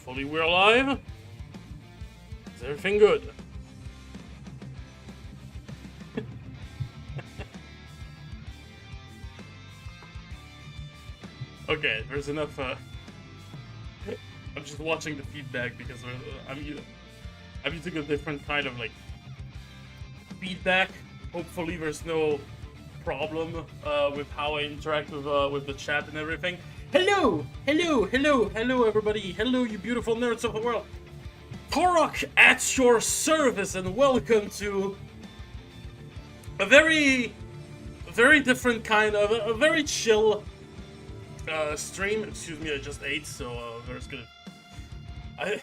Hopefully we're alive. Is everything good? Okay, there's enough. I'm just watching the feedback because I'm using a different kind of like feedback. Hopefully, there's no problem with how I interact with the chat and everything. Hello, hello, hello, hello, everybody. Hello, you beautiful nerds of the world. Korok at your service, and welcome to a very different kind of a very chill stream. Excuse me, I just ate, so there's gonna. I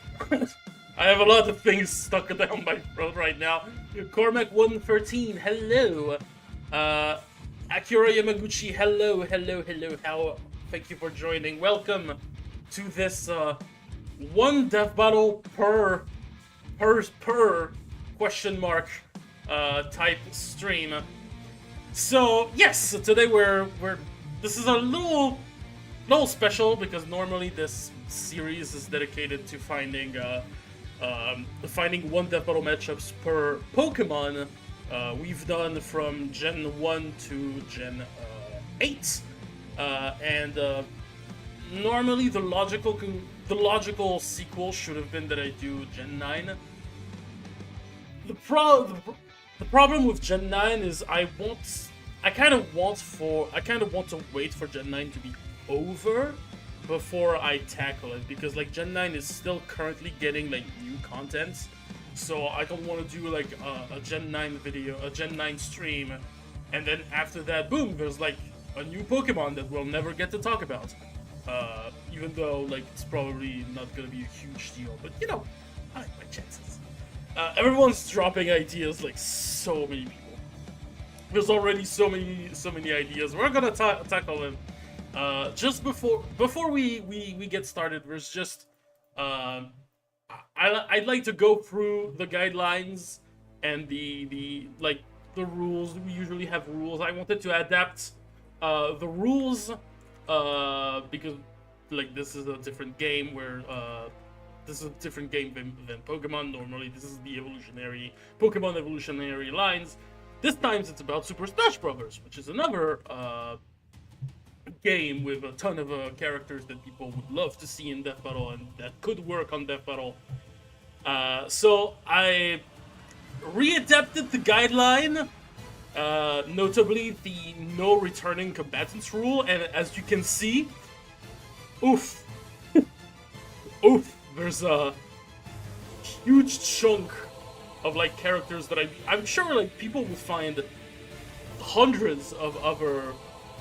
have a lot of things stuck down my throat right now. Cormac 113, hello. Akira Yamaguchi, hello, hello, hello. Thank you for joining. Welcome to this one death battle per question mark type stream. So yes, today we're this is a little special because normally this series is dedicated to finding one death battle matchups per Pokemon. We've done from Gen 1 to Gen 8, and normally the logical sequel should have been that I do Gen 9. The problem with Gen 9 is I kind of want to wait for Gen 9 to be over before I tackle it, because like Gen 9 is still currently getting like new content, so I don't want to do like a Gen 9 video, a Gen 9 stream, and then after that, boom, there's like a new Pokemon that we'll never get to talk about, even though like it's probably not gonna be a huge deal, but you know, I like my chances. Everyone's dropping ideas, like so many people. There's already so many ideas. We're gonna tackle them. Just before we get started, there's just I'd like to go through the guidelines and the rules. We usually have rules. I wanted to adapt the rules because like this is a different game where this is a different game than Pokemon. Normally this is the Pokemon evolutionary lines. This time it's about Super Smash Bros., which is another game with a ton of characters that people would love to see in Death Battle and that could work on Death Battle. So I readapted the guideline, notably the no returning combatants rule, and as you can see, oof, there's a huge chunk of like characters that I'm sure like people will find hundreds of other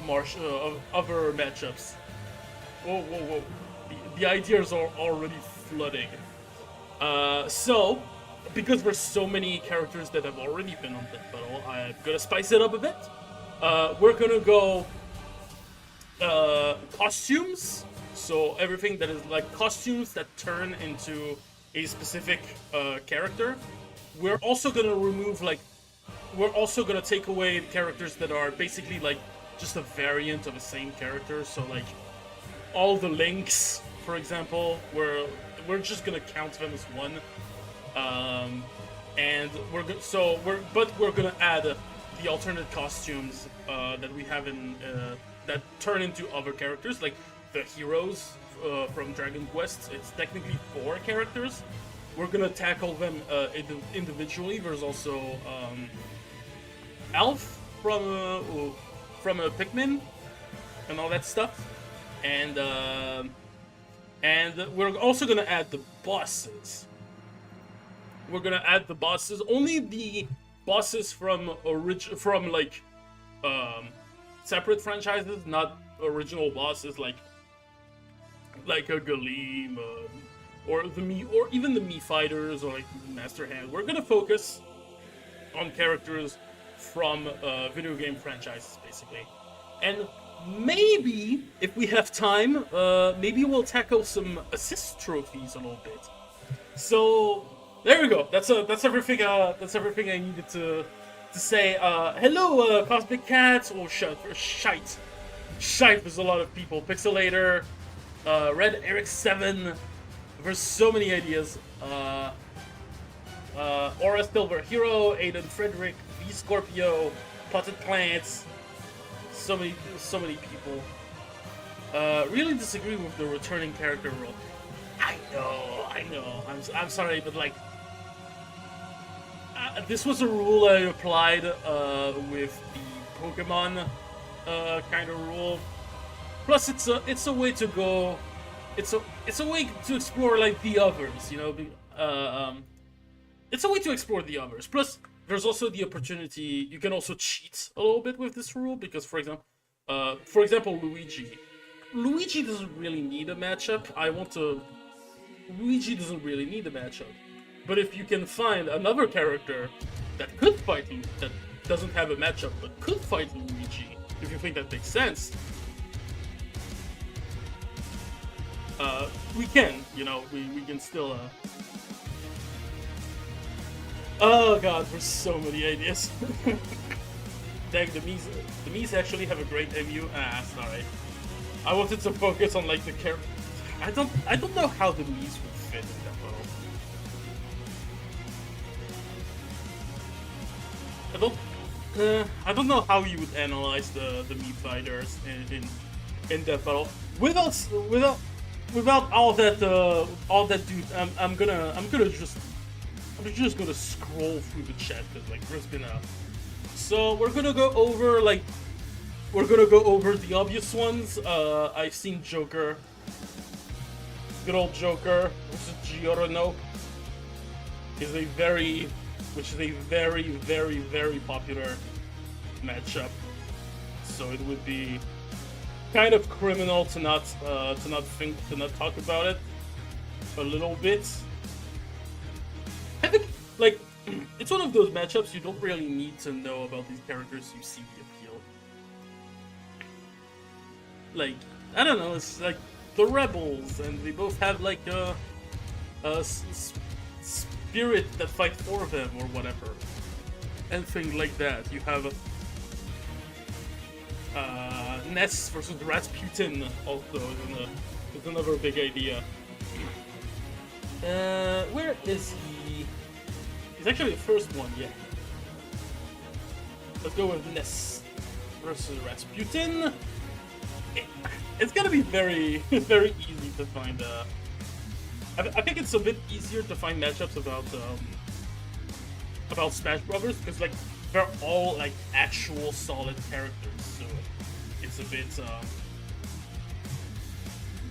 matchups. Whoa. The ideas are already flooding. So, because there's so many characters that have already been on Death Battle, I'm gonna spice it up a bit. We're gonna go costumes. So everything that is like costumes that turn into a specific character. We're also gonna take away characters that are basically like just a variant of the same character. So like all the links, for example, we're just gonna count them as one, and we're gonna add the alternate costumes that we have in that turn into other characters, like the heroes from Dragon Quest. It's technically 4 characters. We're gonna tackle them individually. There's also Elf from a Pikmin and all that stuff, and we're also gonna add the bosses. We're gonna add the bosses, only the bosses from separate franchises, not original bosses like a Galeem or even the Mii Fighters or like Master Hand. We're gonna focus on characters from video game franchises, basically. And maybe, if we have time, maybe we'll tackle some assist trophies a little bit. So there we go. That's everything. That's everything I needed to say. Hello, Cosmic Cat. Oh, shite. There's a lot of people. Pixelator, Red Eric 7, There's so many ideas. Aura Silver Hero, Aiden Frederick, V Scorpio, Potted Plants. So many people. Really disagree with the returning character rule. I know. I'm sorry, but like, this was a rule I applied with the Pokemon kind of rule. Plus, it's a way to go. It's a way to explore like the others, you know. It's a way to explore the others. Plus, there's also the opportunity. You can also cheat a little bit with this rule because, for example, Luigi. Luigi doesn't really need a matchup. Luigi doesn't really need a matchup. But if you can find another character that could fight that doesn't have a matchup but could fight Luigi, if you think that makes sense, we can, you know, we can still. Oh god, there's so many ideas. Dang, the Mii's actually have a great MU. Sorry. I wanted to focus on like the character. I don't know how the Mii's would fit in that battle. I don't know how you would analyze the Mii fighters in that battle without all that dude. I'm just gonna scroll through the chat because like there's been a. So we're gonna go over the obvious ones. I've seen Joker. Good old Joker versus Giorno is a very popular matchup. So it would be kind of criminal to not talk about it a little bit. I think like it's one of those matchups you don't really need to know about these characters. You see the appeal. Like I don't know, it's like the rebels, and they both have like a spirit that fight for them or whatever, and things like that. You have Ness versus Rasputin also is another big idea. Where is he? He's actually the first one, yeah. Let's go with Ness versus Rasputin. It's gonna be very, very easy to find. I think it's a bit easier to find matchups about Smash Brothers because like they're all like actual solid characters, so it's a bit.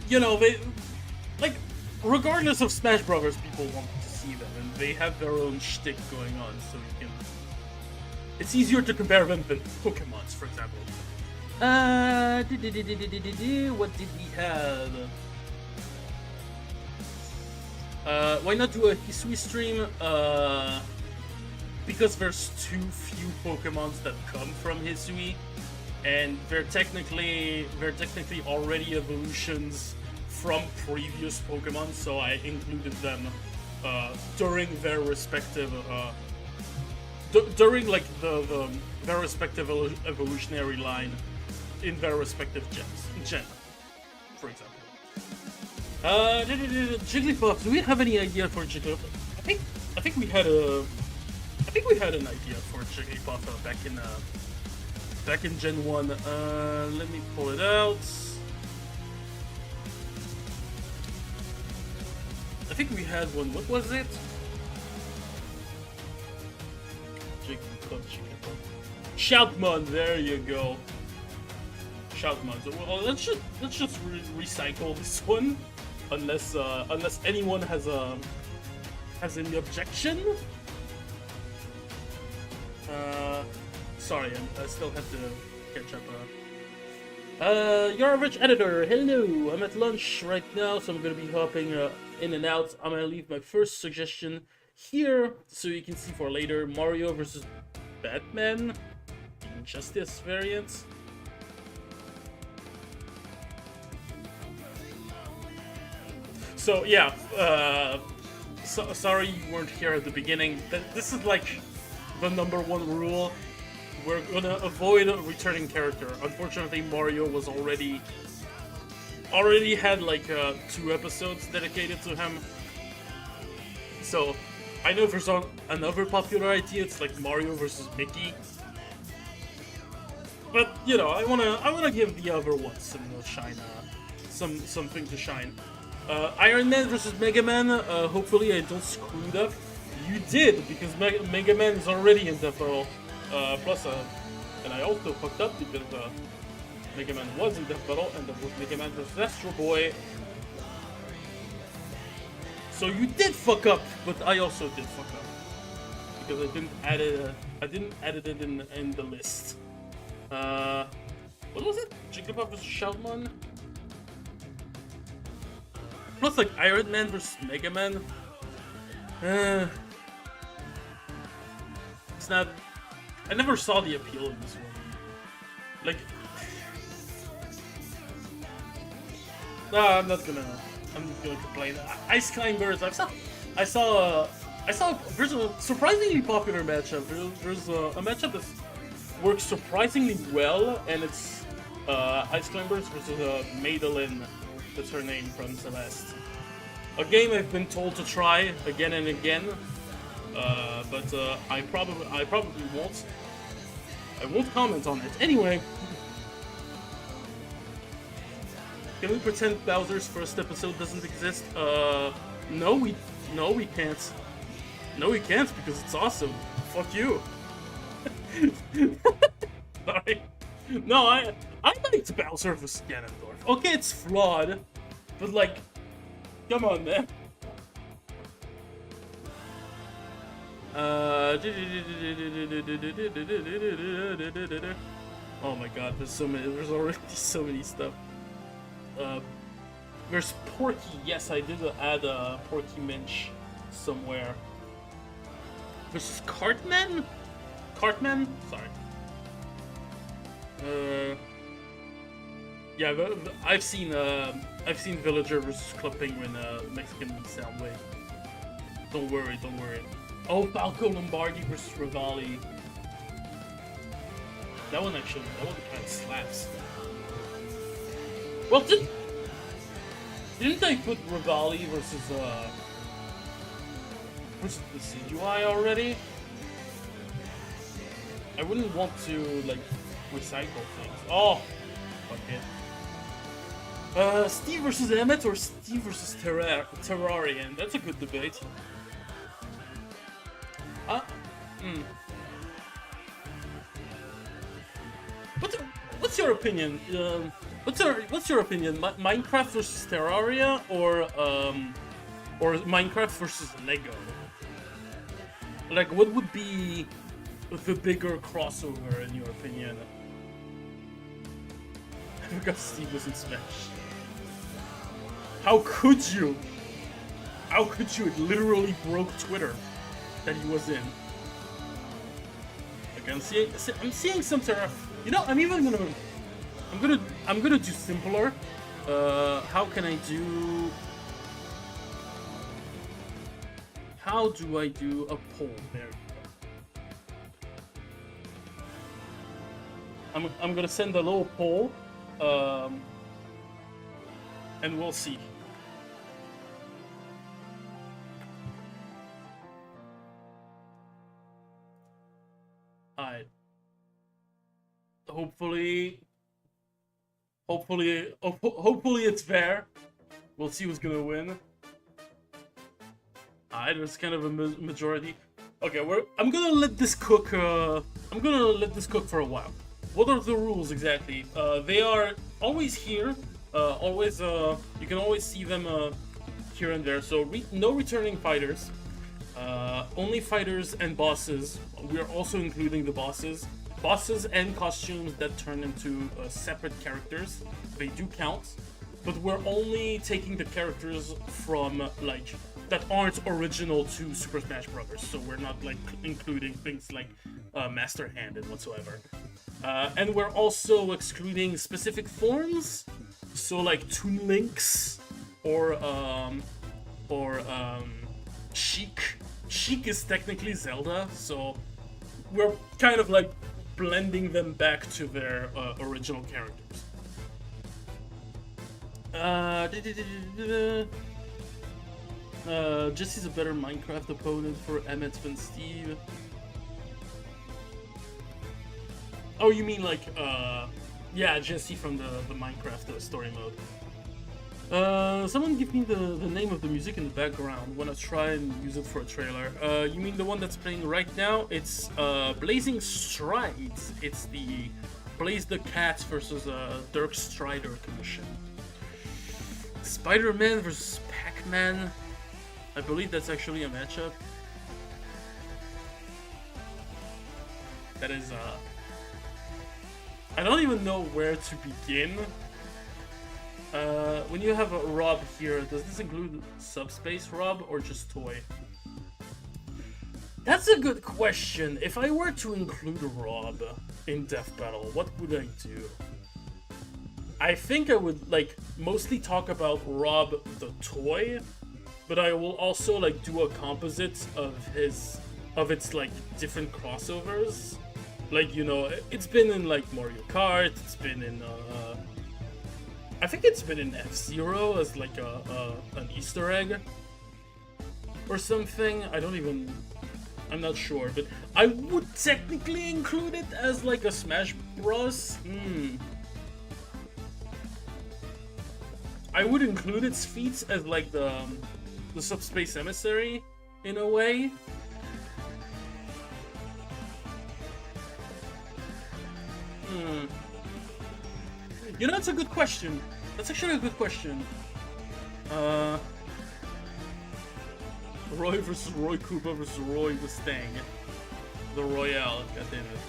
You know, they like regardless of Smash Brothers, people want to see them, and they have their own shtick going on, so you can. It's easier to compare them than Pokémon's, for example. What did we have? Why not do a Hisui stream? Because there's too few Pokémons that come from Hisui, and they're technically already evolutions from previous Pokemon, so I included them during their respective during like their respective evolutionary line in their respective gen, for example. Jigglypuff. Do we have any idea for Jigglypuff? I think we had an idea for Jigglypuff back in Gen 1. Let me pull it out. I think we had one. What was it? Jigglypuff. Shoutmon. There you go. Shoutmon. So, well, let's just recycle this one, unless anyone has any objection. Sorry, I still have to catch up. Your average editor. Hello. I'm at lunch right now, so I'm gonna be hopping in and out. I'm gonna leave my first suggestion here, so you can see for later. Mario versus Batman, Injustice variant. So yeah, sorry you weren't here at the beginning. This is like the #1 rule. We're gonna avoid a returning character. Unfortunately, Mario was already already had like 2 episodes dedicated to him. So I know for some another popular idea, it's like Mario versus Mickey. But you know, I wanna give the other ones some shine, something to shine. Iron Man versus Mega Man. Hopefully I don't screw it up. You did, because Mega Man is already in Death Battle. Plus, and I also fucked up because Mega Man was in Death Battle, and that was Mega Man versus Astro Boy. So you did fuck up, but I also did fuck up because I didn't add it in the list. What was it? Jigglypuff versus Shoutmon? Plus, like, Iron Man versus Mega Man. It's not... I never saw the appeal in this one. Like... Nah, I'm not gonna complain. Ice Climbers, I saw there's a surprisingly popular matchup. There's a matchup that works surprisingly well, and it's Ice Climbers versus Madeline. That's her name from Celeste. A game I've been told to try again and again, but I probably won't. I won't comment on it. Anyway, can we pretend Bowser's first episode doesn't exist? No, we can't. No, we can't because it's awesome. Fuck you. Sorry. No, I liked Bowser vs. Ganondorf. Okay, it's flawed, but like, come on, man. Oh my god, there's already so many stuff. There's Porky. Yes, I did add Porky Minch somewhere. Versus Cartman? Cartman? Sorry. Yeah, I've seen Villager versus Club Penguin, Mexican Soundwave. Don't worry. Oh, Falco Lombardi versus Rivali. That one kind of slaps. Well, didn't I put Rivali versus the CGI already? I wouldn't want to like recycle things. Oh, fuck it. Steve versus Emmett or Steve versus Terrarian? That's a good debate. What's your opinion? What's your opinion? Minecraft versus Terraria or Minecraft versus Lego? Like, what would be the bigger crossover in your opinion? Because Steve was in Smash. How could you? How could you? It literally broke Twitter that he was in. Like, I'm seeing some Terra. You know, I'm gonna do simpler. How can I do? How do I do a poll? There you go. I'm gonna send a little poll, and we'll see. Alright. Hopefully it's fair. We'll see who's gonna win. Alright, there's kind of a majority. Okay, I'm gonna let this cook. I'm gonna let this cook for a while. What are the rules exactly? They are always here. You can always see them here and there. So no returning fighters. Only fighters and bosses. We are also including the bosses. Bosses and costumes that turn into separate characters. They do count. But we're only taking the characters from, like, that aren't original to Super Smash Bros. So we're not, like, including things like Master Hand and whatsoever. And we're also excluding specific forms. So, like, Toon Links or Sheik. Sheik is technically Zelda, so we're kind of, like, blending them back to their original characters. Jesse's a better Minecraft opponent for Emmett than Steve. Oh, you mean like, yeah, Jesse from the Minecraft story mode. Someone give me the name of the music in the background. Wanna try and use it for a trailer. You mean the one that's playing right now? It's Blazing Strides. It's the Blaze the Cat versus Dirk Strider commission. Spider-Man versus Pac-Man. I believe that's actually a matchup. That is I don't even know where to begin. When you have a Rob here, does this include Subspace Rob or just Toy? That's a good question. If I were to include Rob in Death Battle, what would I do? I think I would like mostly talk about Rob the toy, but I will also like do a composite of its like different crossovers. Like, you know, it's been in like Mario Kart, it's been in I think it's been in F-Zero as like an Easter egg or something. I'm not sure, but I would technically include it as like a Smash Bros. I would include its feats as like the Subspace Emissary in a way. You know, that's a good question. That's actually a good question. Roy versus Roy Koopa versus Roy Mustang. The Royale, goddammit.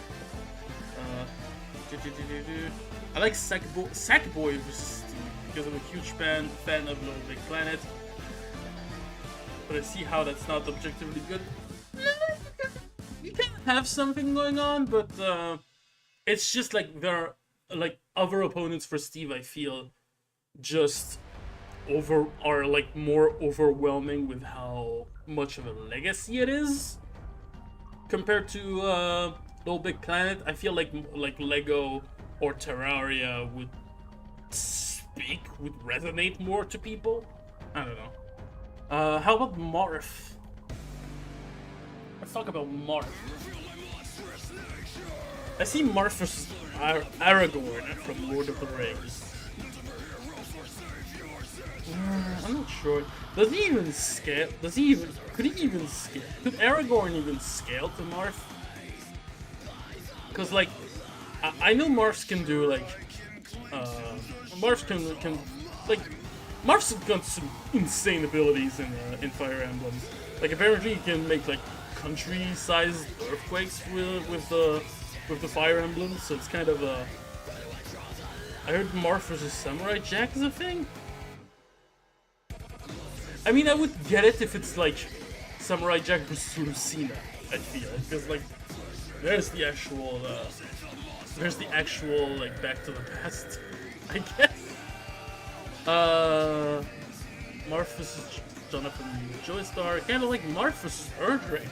I like Sackboy versus Steve because I'm a huge fan of Little Big Planet. But I see how that's not objectively good. You can have something going on, but it's just like there are like other opponents for Steve, I feel, just are like more overwhelming with how much of a legacy it is compared to Little Big Planet. I feel like Lego or Terraria would resonate more to people. I don't know. How about Marth? Let's talk about Marth. I see Marth versus Aragorn from Lord of the Rings. I'm not sure. Does he even scale? Could he even scale? Could Aragorn even scale to Marth? Because like, I know Marths can do like, Marths can like, Marth's got some insane abilities in Fire Emblem. Like apparently he can make like country-sized earthquakes with the Fire Emblem. So it's kind of a. I heard Marth versus Samurai Jack is a thing. I mean, I would get it if it's like Samurai Jack versus Lucina. I feel because like there's the actual like Back to the Past, I guess. Marth versus Jonathan Joystar, kind of like Marth versus Erdrick.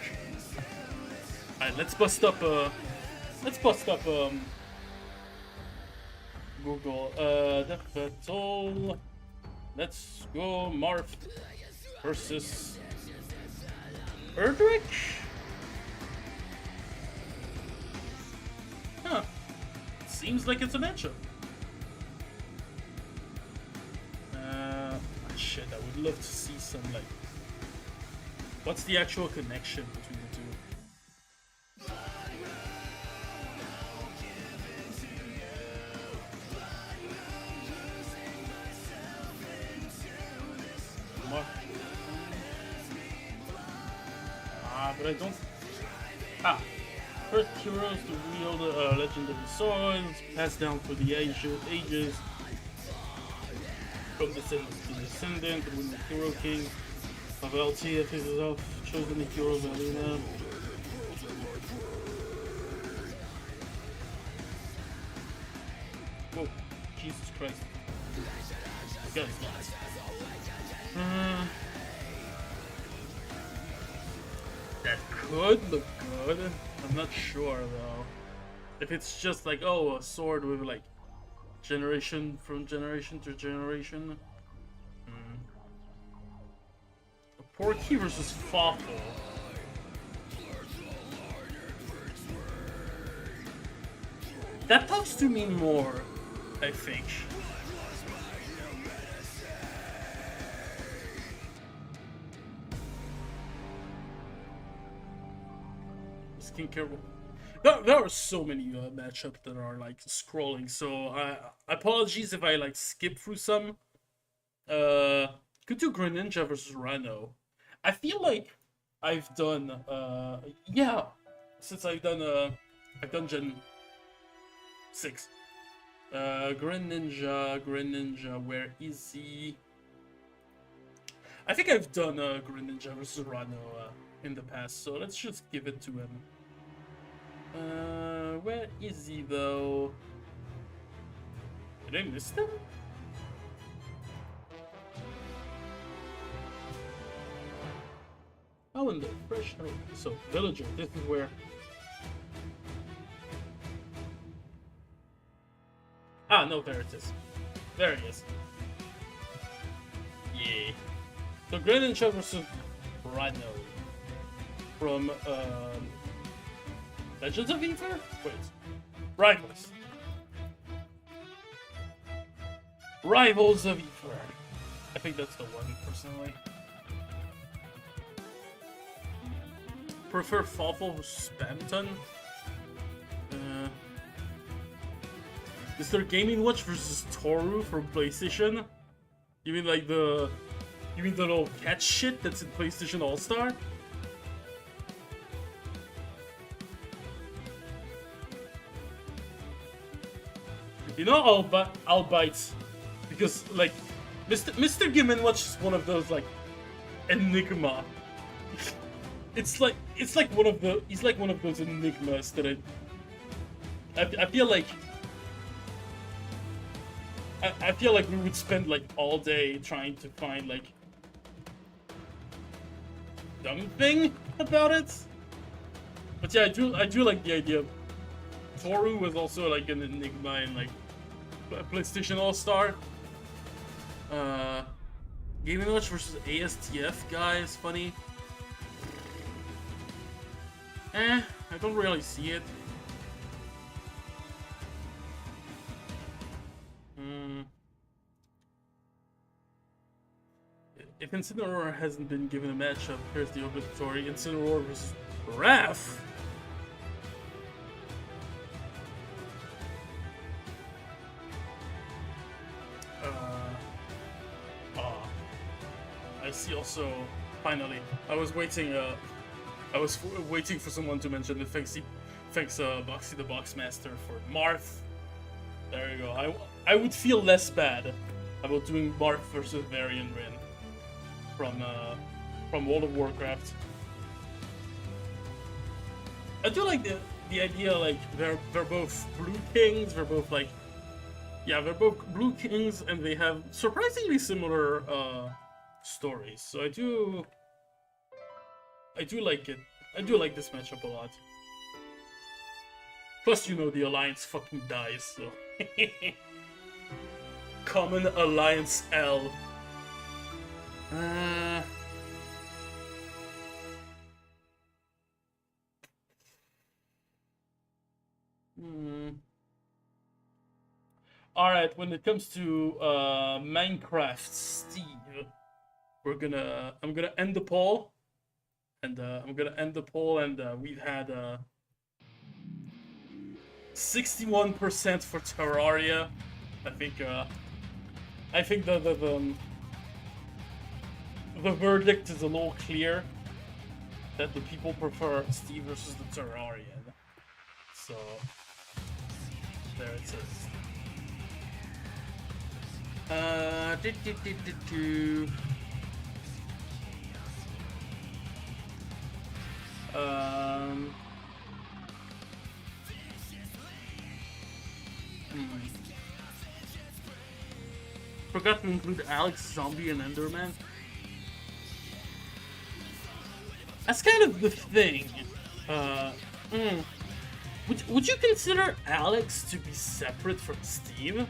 Alright, let's bust up Google Death Battle. Let's go Marth versus Erdrick? Huh. Seems like it's a matchup. Shit, I would love to see some, like... What's the actual connection between the two? But I don't... First heroes to wield legendary swords, passed down through the ages. From descendant to descendant, when the Hero King of LT faces off, chosen the hero of Alina. Whoa, Jesus Christ. Guys. That could look good. I'm not sure though. If it's just like, oh, a sword with like generation from generation to generation. Porky versus Fawful. That talks to me more, I think. Skincare. There are so many matchups that are like scrolling, so apologies if I like skip through some. Could do Greninja versus Rhino. I feel like I've done yeah, since I've done Gen 6. Greninja, where is he? I think I've done Greninja versus Rhino in the past, so let's just give it to him. Where is he though? Did I miss him? Oh, in the fresh. Oh, so Villager. This is where. Ah, no, there it is. There he is. Yeah. So Greninja versus Rhino from Legends of Ether? Wait. Rivals. Rivals of Ether. I think that's the one, personally. Prefer Fawful versus Spamton? Is there Gaming Watch versus Toru from PlayStation? You mean like the... You mean the little cat shit that's in PlayStation All-Star? You know, I'll bite. Because, like, Mr. Game & Watch is one of those, like, enigma. It's like one of the... He's like one of those enigmas that I feel like... I feel like we would spend, like, all day trying to find, like... something about it. But yeah, I do like the idea of... Toru was also, like, an enigma in, like, PlayStation All-Star. Game & Watch versus ASTF guy is funny. I don't really see it. If Incineroar hasn't been given a matchup, here's the obligatory Incineroar versus Raph. I see also, finally, I was waiting for someone to mention that thanks Boxy the Boxmaster for Marth. There you go. I would feel less bad about doing Marth versus Varian Rin from World of Warcraft. I do like the idea, like they're both blue kings. They're both like, yeah, they're both blue kings, and they have surprisingly similar stories. So I do like it. I do like this matchup a lot. Plus, you know, the Alliance fucking dies, so... Common Alliance L. Alright, when it comes to Minecraft Steve, I'm gonna end the poll. And we've had 61% for Terraria. I think the verdict is a little clear that the people prefer Steve versus the Terrarian. So there it is. Forgot to include Alex, Zombie, and Enderman. That's kind of the thing. Would you consider Alex to be separate from Steve?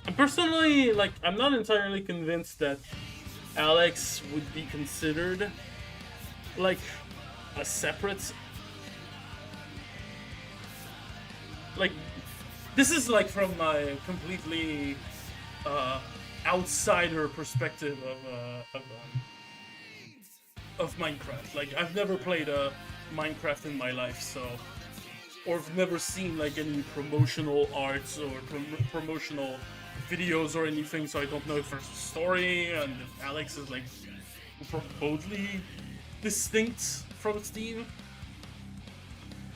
I'm personally, like, I'm not entirely convinced that Alex would be considered, like, a separate... Like, this is, like, from my completely outsider perspective of Minecraft. Like, I've never played Minecraft in my life, so... Or I've never seen, like, any promotional arts or promotional videos or anything, so I don't know if there's a story, and if Alex is, like, remotely distinct from Steve.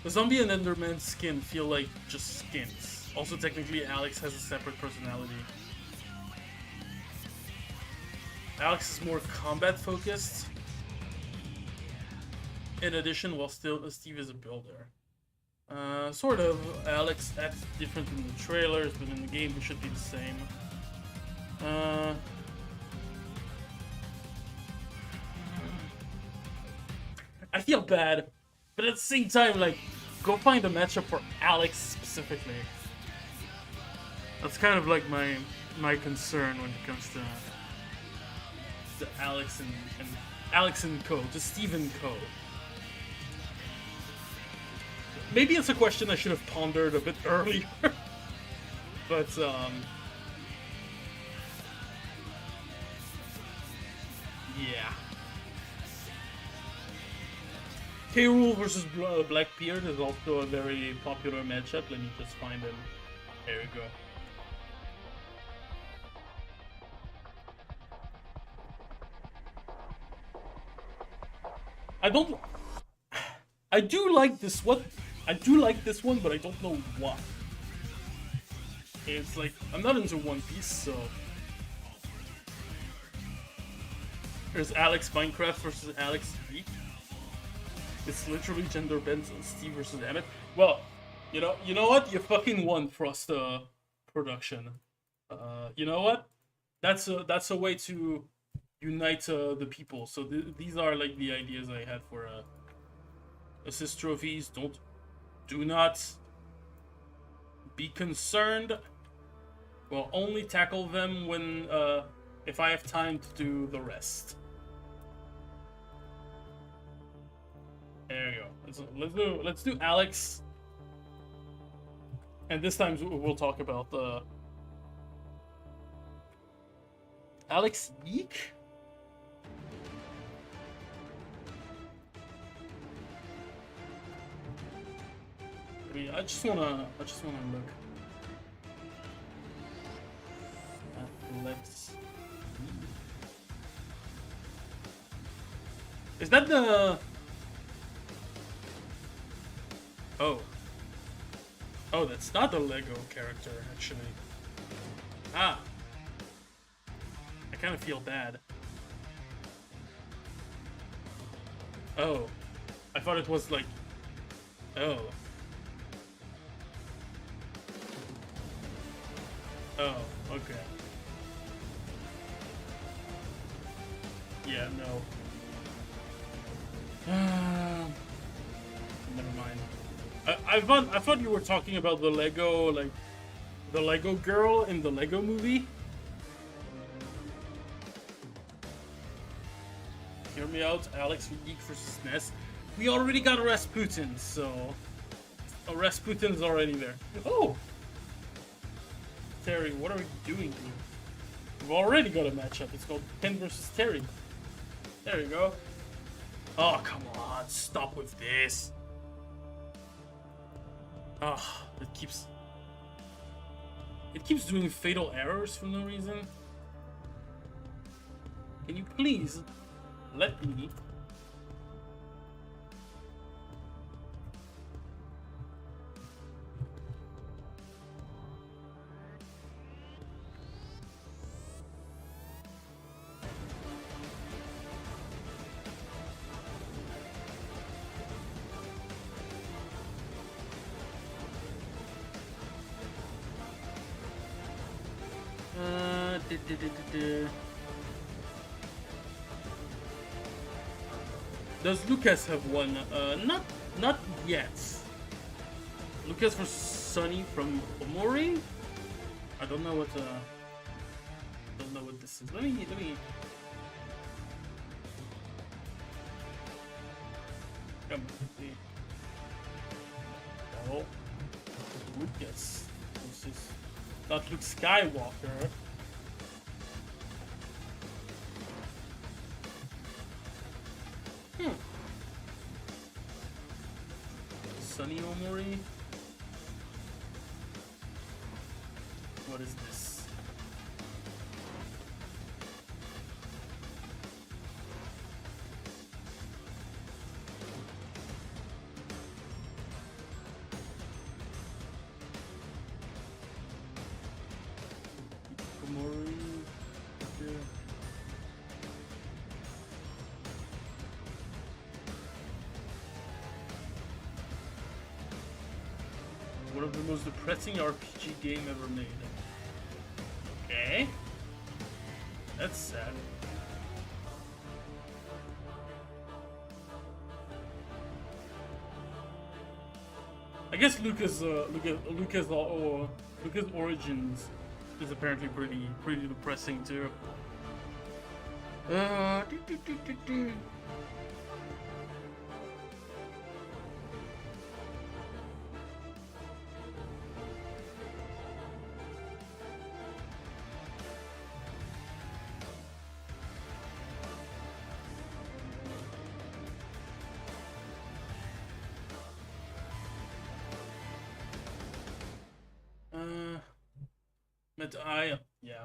The zombie and Enderman skin feel like just skins. Also, technically, Alex has a separate personality. Alex is more combat-focused. In addition, while still Steve is a builder. Sort of. Alex acts different in the trailers, but in the game it should be the same. I feel bad, but at the same time, like, go find a matchup for Alex specifically. That's kind of like my concern when it comes to Alex and Alex and Co. To Steve and Co. Maybe it's a question I should have pondered a bit earlier, but yeah. K-Rool versus Blackbeard is also a very popular matchup. Let me just find him. There we go. I do like this one. I do like this one, but I don't know why. It's like, I'm not into One Piece, so... There's Alex Minecraft versus Alex Geek. It's literally gender bends and Steve versus Emmett. Well, you know what? You fucking won, Frost Production. You know what? That's a way to unite the people. So these are like the ideas I had for assist trophies. Do not be concerned. We'll only tackle them when if I have time to do the rest. There you go. Let's do Alex, and this time we'll talk about Alex Yeek. I just wanna look. Let's. Is that the? Oh. Oh, that's not the Lego character, actually. Ah. I kind of feel bad. Oh. I thought it was like. Oh. Oh, okay. Yeah, no. Never mind. I thought you were talking about the Lego, like, the Lego girl in the Lego movie. Hear me out, Alex Geek versus Ness. We already got Rasputin, so... Oh, Rasputin's already there. Oh! Terry, what are we doing here? We've already got a matchup. It's called Ken versus Terry. There you go. Oh, come on. Stop with this. Oh, it keeps doing fatal errors for no reason. Can you please let me... Does Lucas have one? Not yet. Lucas versus Sunny from Omori? I don't know what Don't know what this is. Let me. Come on. Oh, Lucas. This is not Luke Skywalker. Sunny Omori. What is this? Omori. Yeah. One of the most depressing RPG game ever made. Okay. That's sad. I guess Lucas Origins is apparently pretty depressing too.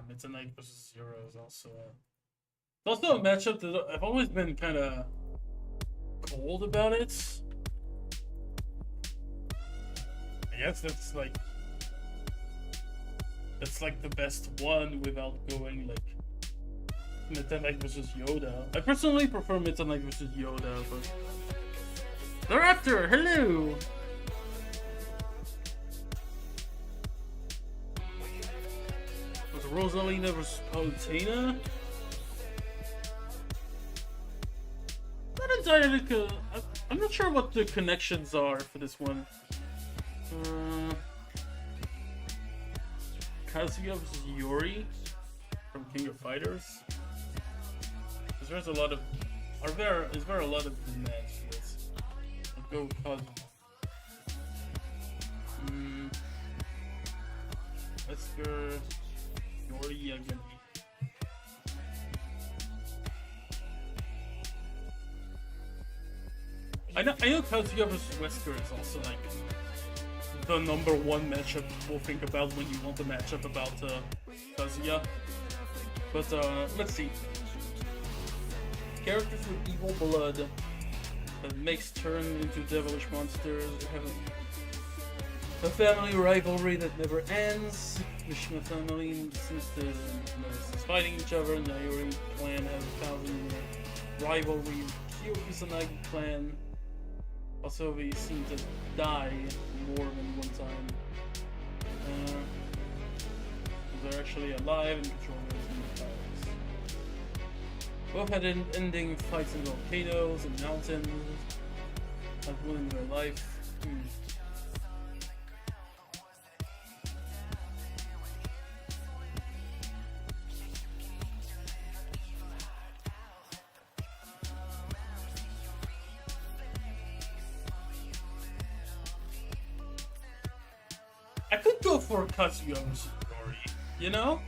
Meta Knight versus Zero is also it's also a matchup that I've always been kind of cold about it. I guess that's like the best one without going like Meta Knight versus Yoda. I personally prefer Meta Knight versus Yoda, but the Raptor, hello. Rosalina versus Palutena? Not entirely. I'm not sure what the connections are for this one. Kazuya versus Yori from King of Fighters. Because there's a lot of. Is there a lot of demands for this? I'll go with Kazuya. Let's go. Yori again. I know Kazuya vs. Wesker is also like the #1 matchup people think about when you want a matchup about Kazuya. But let's see. Characters with evil blood that makes turn into devilish monsters have a family rivalry that never ends. Mishima family sisters and fighting each other, and the Yori clan has a 1,000-year rivalry. Kyokusanagi clan also they seem to die more than one time. They're actually alive and controlling the powers. Both had ending fights in volcanoes and mountains, have won in their life. I could go for Kazuya vs. Yori, you know?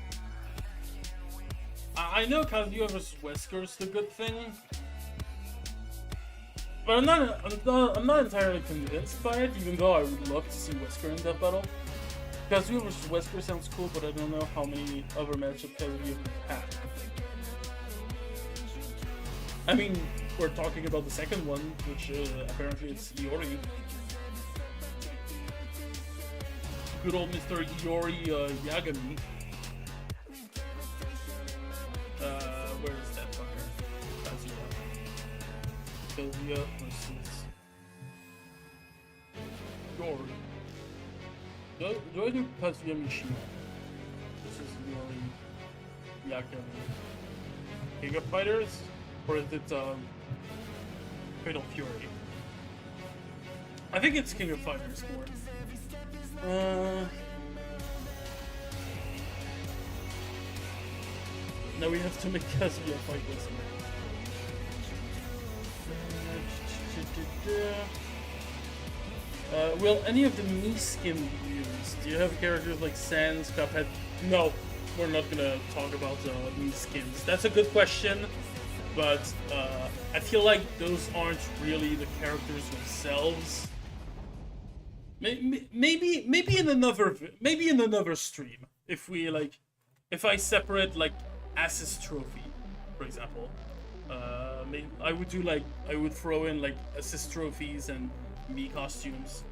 I know Kazuya vs. Wesker is the good thing, but I'm not entirely convinced by it, even though I would love to see Wesker in that battle. Kazuya vs. Wesker sounds cool, but I don't know how many other matchups Kazuya would have. I mean, we're talking about the second one, which apparently it's Yori. Good old Mr. Yori Yagami. Where is that fucker? Kazuya versus Yori. Do I do Kazuya Mishima? This is Yori Yagami. King of Fighters? Or is it Fatal Fury? I think it's King of Fighters more. Now we have to make Kazuya fight this. Will any of the Mii skin be used? Do you have characters like Sans, Cuphead? No, we're not gonna talk about Mii skins. That's a good question, but I feel like those aren't really the characters themselves. Maybe in another stream, if I separate like assist trophy, for example. I would throw in like assist trophies and Mii costumes.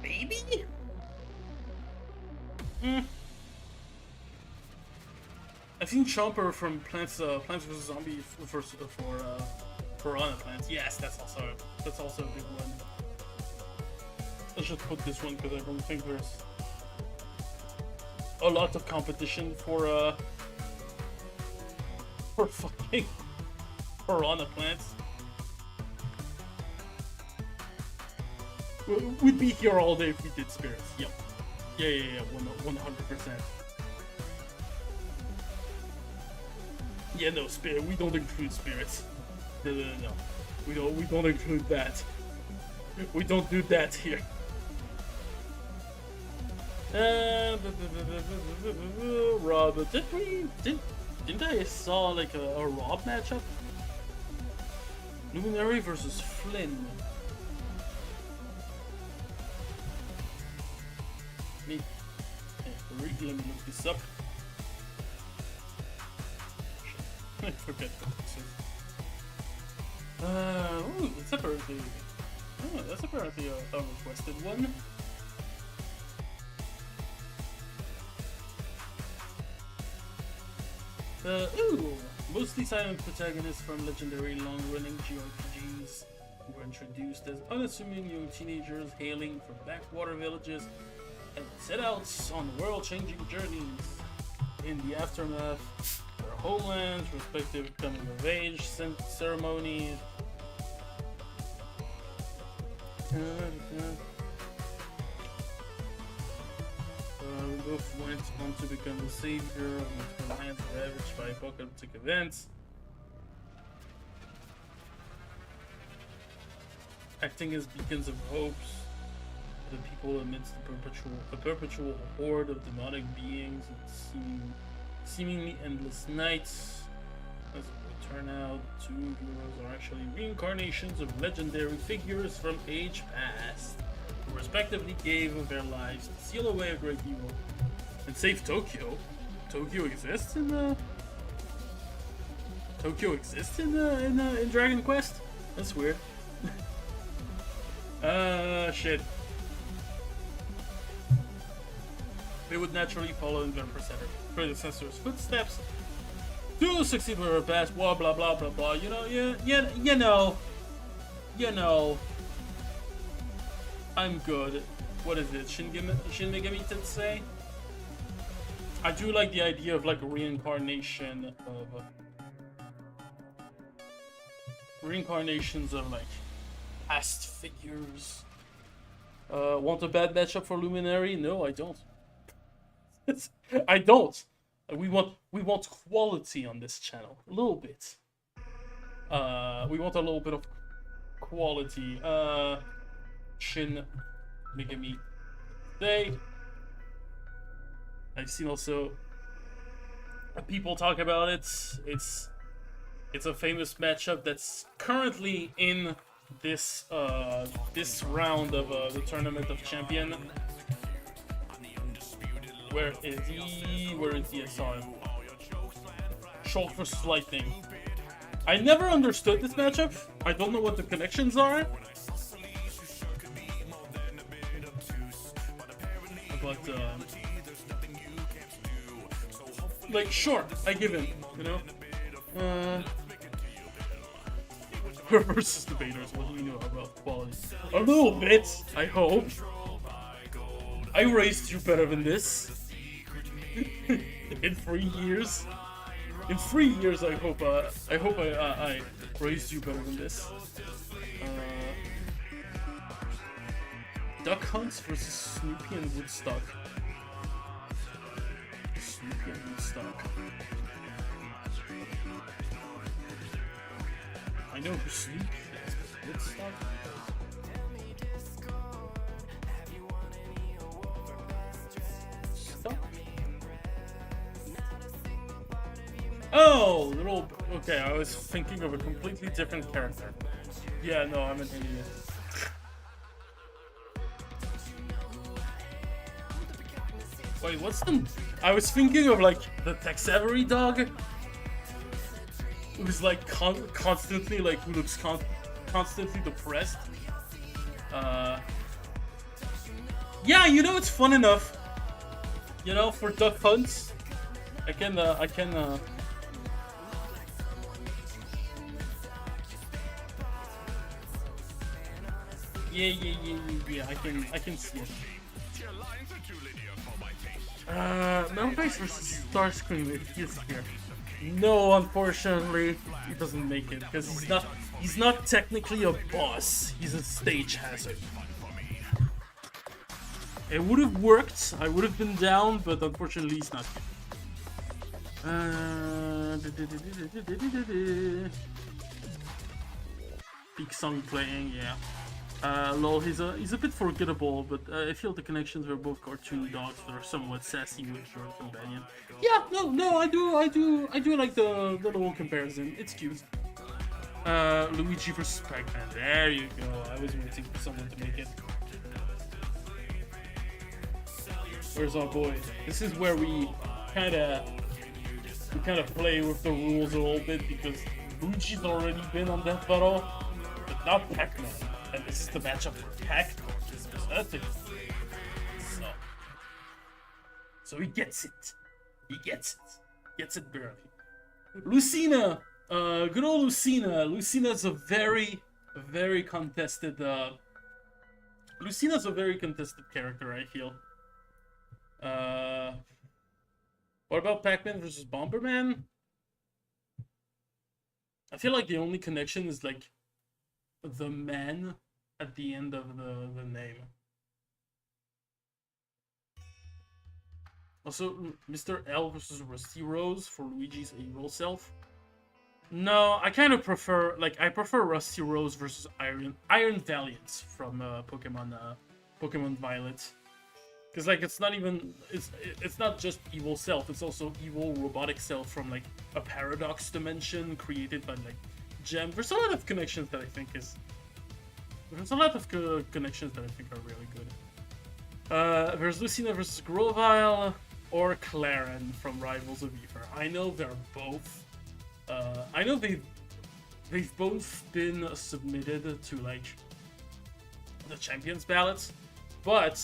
Maybe? I've seen Chomper from Plants vs Zombies for Piranha Plants. Yes, that's also a big one. Let's just put this one because I don't think there's a lot of competition for fucking Piranha Plants. We'd be here all day if we did spirits. Yep. Yeah. 100%. Yeah, no, spirit. We don't include spirits. No. We don't include that. We don't do that here. Rob, didn't I saw like a Rob matchup? Luminary versus Flynn. Let me look this up. I forget what this is. Ooh, it's apparently. Oh, that's apparently a requested one. Mostly silent protagonists from legendary long-running JRPGs were introduced as unassuming young teenagers hailing from backwater villages and set out on world-changing journeys. In the aftermath, their homelands, respective coming-of-age ceremonies. Both went on to become the savior of the lands ravaged by apocalyptic events. Acting as beacons of hopes for the people amidst a perpetual horde of demonic beings and seemingly endless nights. As it would turn out, two heroes are actually reincarnations of legendary figures from age past, who respectively gave their lives to seal away a great evil and save Tokyo. Tokyo exists in Dragon Quest? That's weird. Shit. They would naturally follow in their predecessors' footsteps to succeed with their past, blah blah blah blah blah. You know. I'm good. What is it? Shin Megami Tensei? I do like the idea of like a reincarnations of like past figures. Want a bad matchup for Luminary? No, I don't. I don't. We want quality on this channel. A little bit. We want a little bit of quality. Shin Megami Tensei. I've seen also people talk about it. It's a famous matchup that's currently in this round of the Tournament of Champion. Where is he? I saw him. Shulk versus Lightning. I never understood this matchup. I don't know what the connections are. But like, sure, I give in, you know. Versus debaters, what do we know about quality? A little bit, I hope. I raised you better than this. In 3 years. In 3 years, I hope I raised you better than this. Duck Hunts versus Snoopy and Woodstock. Snoopy and Woodstock. I know who Snoop is, but let's start. Oh, little. Okay, I was thinking of a completely different character. Yeah, no, I'm an idiot. Wait, what's the? I was thinking of like the Texavery dog, who's like constantly like who looks constantly depressed. Yeah, you know it's fun enough. You know, for duck hunts, I can. Yeah. I can see it. Metalface versus Starscream if he's here. No, unfortunately, he doesn't make it because he's not technically a boss. He's a stage hazard. It would have worked. I would have been down, but unfortunately, he's not here. Big song playing, yeah. Lol, he's a bit forgettable, but I feel the connections were both cartoon dogs that are somewhat sassy with your companion. Yeah, no, I do like the little comparison. It's cute. Luigi versus Pac-Man. There you go. I was waiting for someone to make it. Where's our boy? This is where we kind of play with the rules a little bit because Luigi's already been on Death Battle, but not Pac-Man. And this is the matchup for Pac-Man. So he gets it. Gets it barely. Lucina, good old Lucina. Lucina's a very contested. Lucina's a very contested character, I feel. What about Pac-Man versus Bomberman? I feel like the only connection is like the man at the end of the name. Also, Mr. L versus Rusty Rose for Luigi's evil self. No, I kind of prefer, like, I prefer Rusty Rose versus Iron Valiant from Pokemon Violet. Because, like, it's not even, it's not just evil self, it's also evil robotic self from, like, a paradox dimension created by, like, Gem. There's a lot of connections that I think are really good. There's Lucina versus Grovyle or Claren from Rivals of Ether. I know they're both. I know they've both been submitted to like the champions ballots, but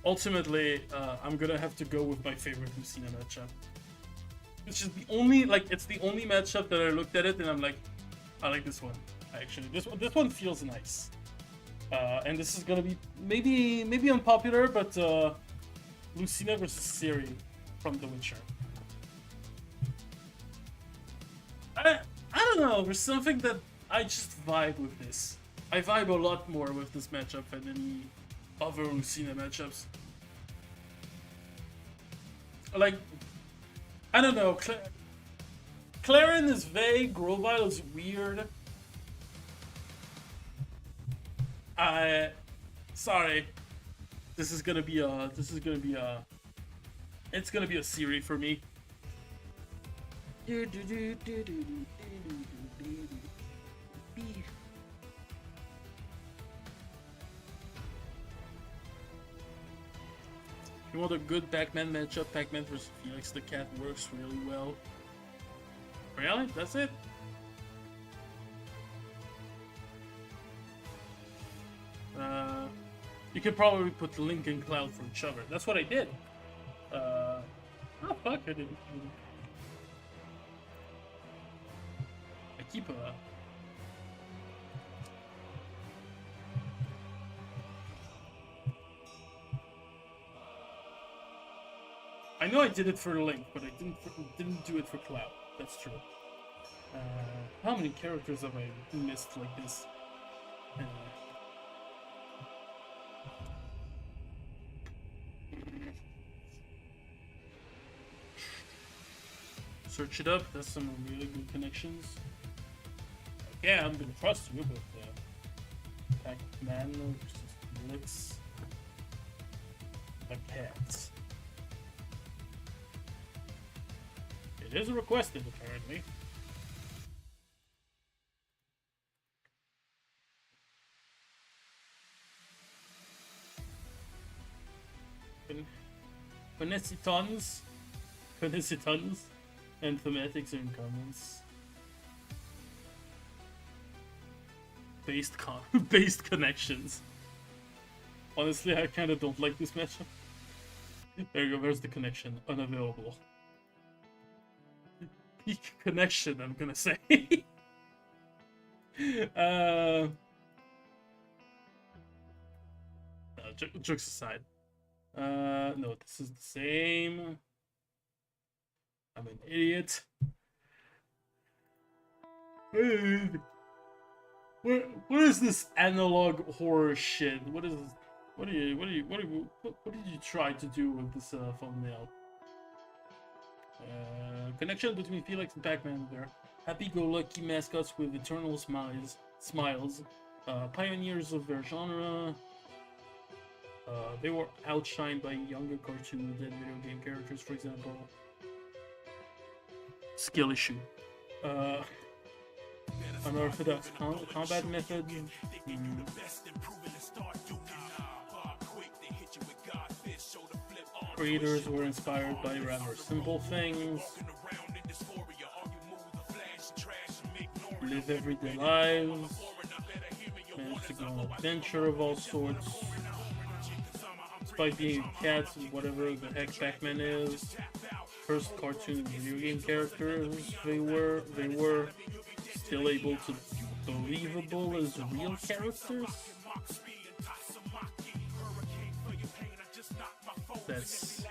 ultimately I'm gonna have to go with my favorite Lucina matchup. It's just the only it's the only matchup that I looked at it and I'm like, I like this one. Actually, this one feels nice. And this is gonna be maybe unpopular, but Lucina versus Ciri from The Witcher. I don't know. There's something that I just vibe with this. I vibe a lot more with this matchup than any other Lucina matchups. Like, I don't know. Claren is vague. Grovyle is weird. Sorry. It's gonna be a Ciri for me. You want a good Pac-Man matchup? Pac-Man vs. Felix the Cat works really well. Really? That's it? You could probably put Link and Cloud for each other. That's what I did. Oh fuck, I didn't. I keep I know I did it for Link, but I didn't do it for Cloud. That's true. How many characters have I missed like this? search it up. That's some really good connections. Yeah, I'm gonna trust you, but Pac-Man versus Blitz. A cat. It is requested, apparently. Phoneticons, and thematics are in comments. Based connections. Honestly, I kind of don't like this matchup. There you go. There's the connection. Unavailable. Peak connection. I'm gonna say. Jokes aside. No, this is the same. I'm an idiot. What is this analog horror shit? What did you try to do with this thumbnail? Connection between Felix and Pac-Man there. Happy-go-lucky mascots with eternal smiles. Pioneers of their genre. They were outshined by younger cartoons and video game characters, for example. Skill issue. Unorthodox combat method. Creators were inspired by rather simple things. Live everyday lives. Managed to go on an adventure of all sorts. Despite being cats and whatever the heck Pac-Man is. First cartoon video game characters they were still able to be believable as real characters. That's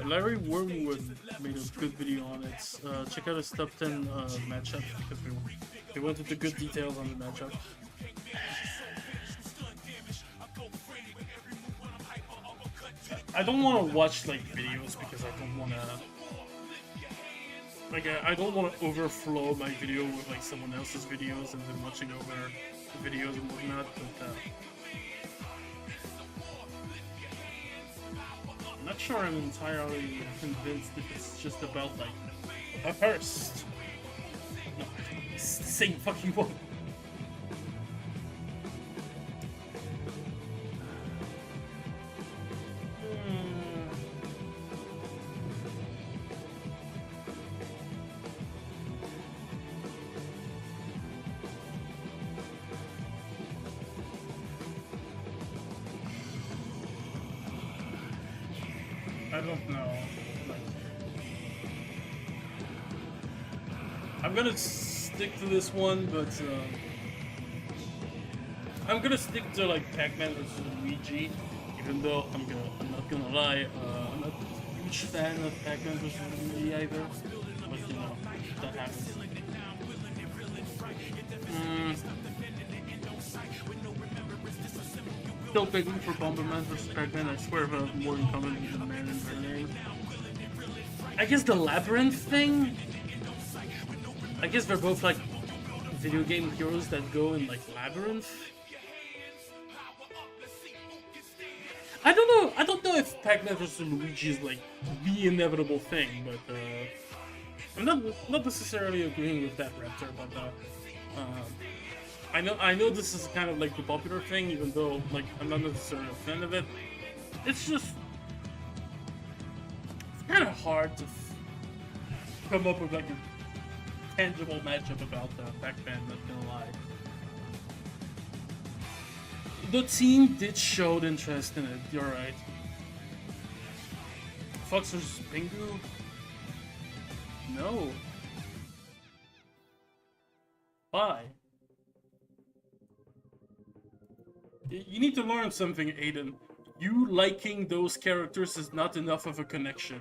Larry Wormwood made a good video on it. Check out his top 10 matchups because they went into good details on the matchup. I don't want to watch like videos because I don't want to I don't want to overflow my video with like someone else's videos and then watching over the videos and whatnot. But I'm not sure I'm entirely convinced if it's just about like a first. No, it's the same fucking one. I don't know. I'm gonna stick to this one, but I'm gonna stick to like Pac-Man versus Luigi, even though I'm not gonna lie, I'm not a huge fan of Pac-Man versus Luigi either. But you know, that happens. Still begging for Bomberman versus Pac-Man. I swear if I have more in common with the man in their name. I guess the Labyrinth thing? I guess they're both like video game heroes that go in like Labyrinth. I don't know if Pac-Man versus Luigi is like the inevitable thing, but I'm not necessarily agreeing with that, Raptor, but I know this is kind of like the popular thing, even though like I'm not necessarily a fan of it. It's just it's kind of hard to come up with like a tangible matchup about Pac-Man. Not gonna lie. The team did show interest in it. You're right. Fox versus Pingu? No. Why? You need to learn something, Aiden. You liking those characters is not enough of a connection.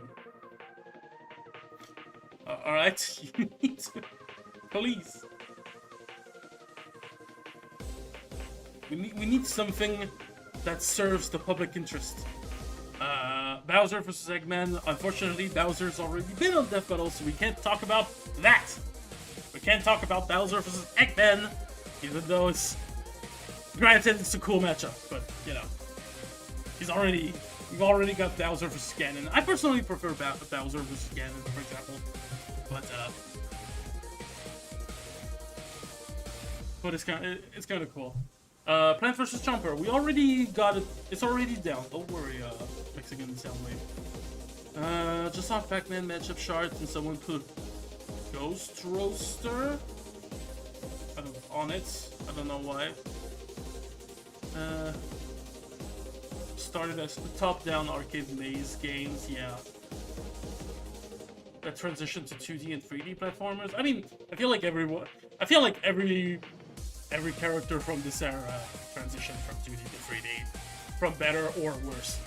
Alright? You need to... Please. We need something that serves the public interest. Bowser vs. Eggman. Unfortunately, Bowser's already been on Death Battle, so we can't talk about that. We can't talk about Bowser vs. Eggman, even though it's... Granted, it's a cool matchup, but, you know. We've already got Bowser vs. Ganon. I personally prefer Bowser vs. Ganon, for example. But it's kind of cool. Plant vs. Chomper. We already got it. It's already down. Don't worry, Mexican Soundwave. Just off Pac-Man matchup shards, and someone put Ghost Roaster on it. I don't know why. Started as top-down arcade maze games. Yeah. That transition to 2D and 3D platformers. I mean, I feel like every character from this era transitioned from 2D to 3D, from better or worse,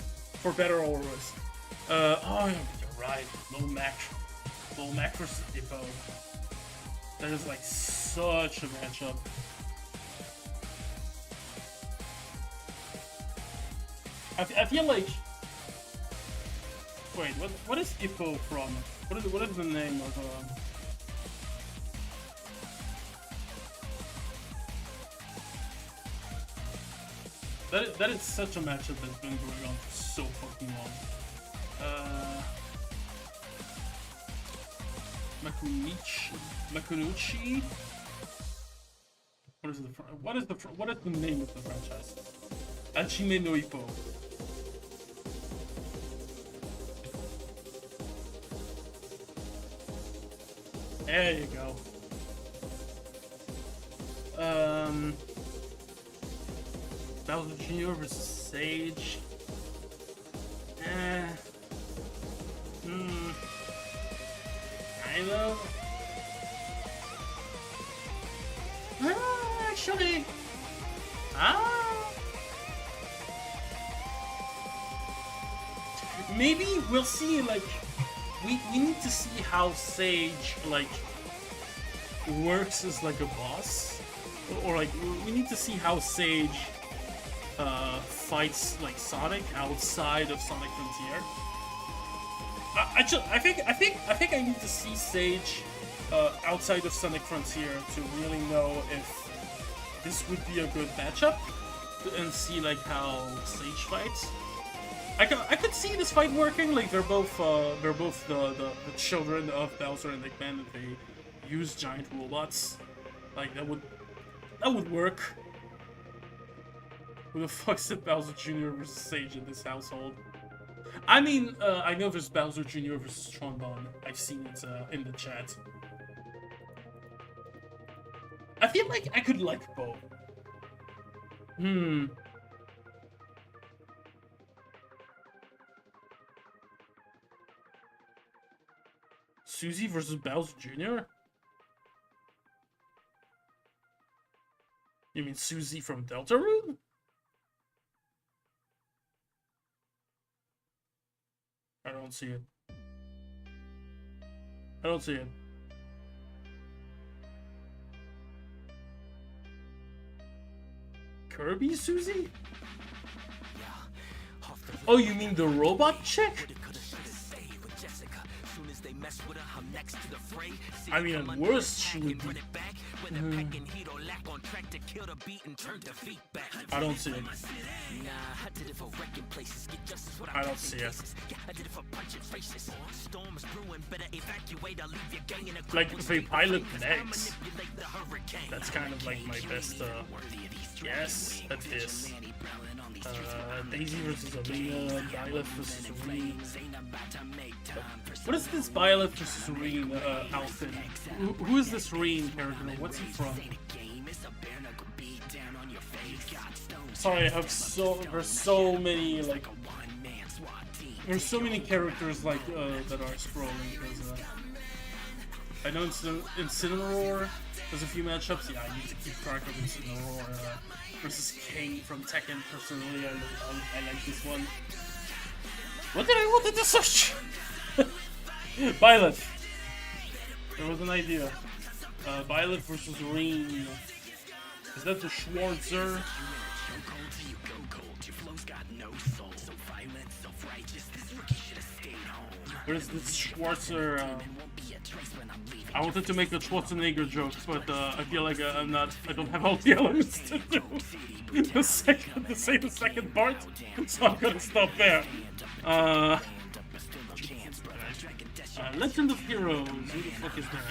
for better or worse. Oh, you're right. Low Mac versus Dippo. That is like such a matchup. I feel like. Wait, what is Hippo from? What is the name of That is such a matchup that's been going on for so fucking long. Makunuchi. What is the name of the franchise? Hajime no Ippo. There you go. Bowser Jr. versus Sage. Kind of. Actually. Maybe we'll see, like, we need to see how Sage, like, works as, like, a boss. Or, like, we need to see how Sage fights, like, Sonic outside of Sonic Frontier. I think I need to see Sage outside of Sonic Frontier to really know if this would be a good matchup, and see, like, how Sage fights. I could see this fight working. Like, they're both the children of Bowser and Eggman, and they use giant robots. Like, that would work. Who the fuck said Bowser Jr. versus Sage in this household? I mean, I know there's Bowser Jr. versus Trombone. I've seen it in the chat. I feel like I could like both. Susie versus Bowser Jr.? You mean Susie from Deltarune? I don't see it. I don't see it. Kirby Susie? Oh, you mean the robot chick? I mean, at worst, she would be... I don't see it. I don't see it. Like, if a pilot legs, that's kind of like my best guess at this. Daisy versus Arena, Byleth versus Serene. What is this Byleth versus Serene outfit? Who is this Serene character? What's he from? Sorry, I have there's so many, like, there's so many characters, like, that are scrolling, because, I know Incineroar, there's a few matchups. Yeah, I need to keep track of Incineroar versus King from Tekken. Personally, I like this one. What did I want to search? Byleth. There was an idea. Byleth versus Reen. Is that the Schwarzer? Where's this Schwarzer? I wanted to make a Schwarzenegger joke, but I feel like I'm not. I don't have all the elements to do to say the second part, so I'm gonna stop there. Legend of Heroes. Who the fuck is that?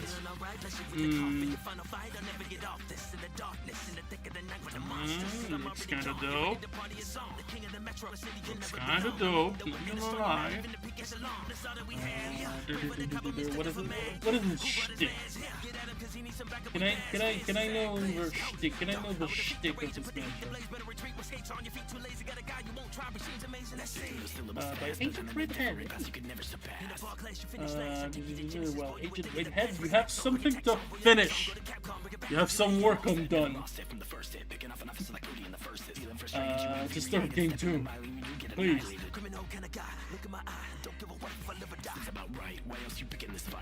Looks kinda dope. Looks kinda dope, not gonna lie. What is it? What is this shtick? Can I know the shtick? Can I know the shtick of this matchup? By Ancient Redhead. Well, Ancient Redhead, you have something to finish. You have some work undone. To start game 2. Please.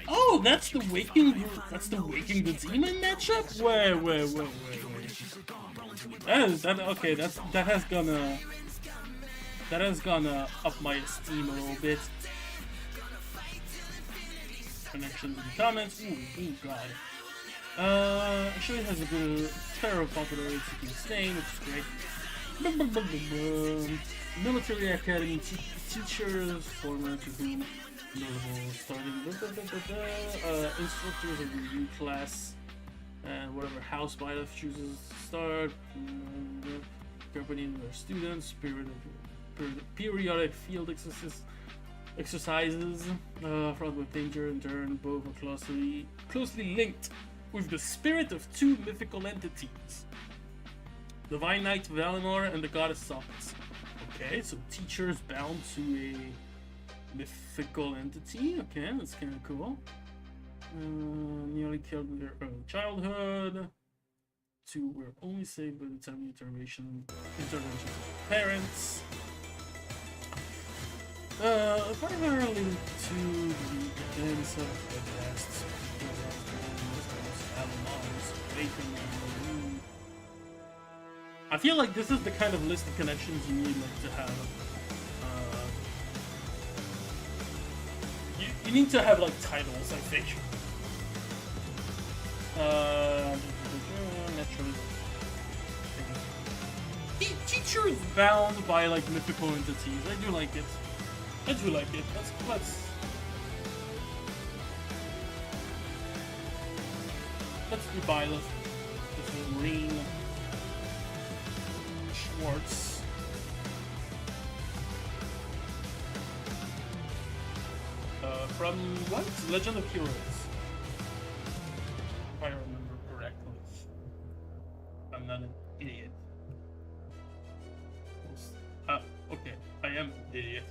Oh, that's the Waking the Demon matchup? Wait. Okay, that has gonna up my esteem a little bit. Connections in the comments. Ooh, god. Actually it has a good fair popularity name, which is great. Military Academy teachers, former to whom notable starting instructors of the new class, and whatever house Byleth chooses to start, accompanying their students, periodic field exercises, fraught with danger and turn, both are closely linked with the spirit of two mythical entities. Divine Knight Valinor and the Goddess Sophis. Okay, so teachers bound to a mythical entity. Okay, that's kind of cool. Nearly killed in their early childhood. Two were only saved by the time of intervention of parents. Primarily to the events of the past. I feel like this is the kind of list of connections you need to have. You need to have like titles, I think. Naturally. Teachers bound by like mythical entities. I do like it. Let's do Byleth. This is Marine. Schwartz. From what? Legend of Heroes. If I remember correctly. I'm not an idiot. Okay, I am an idiot.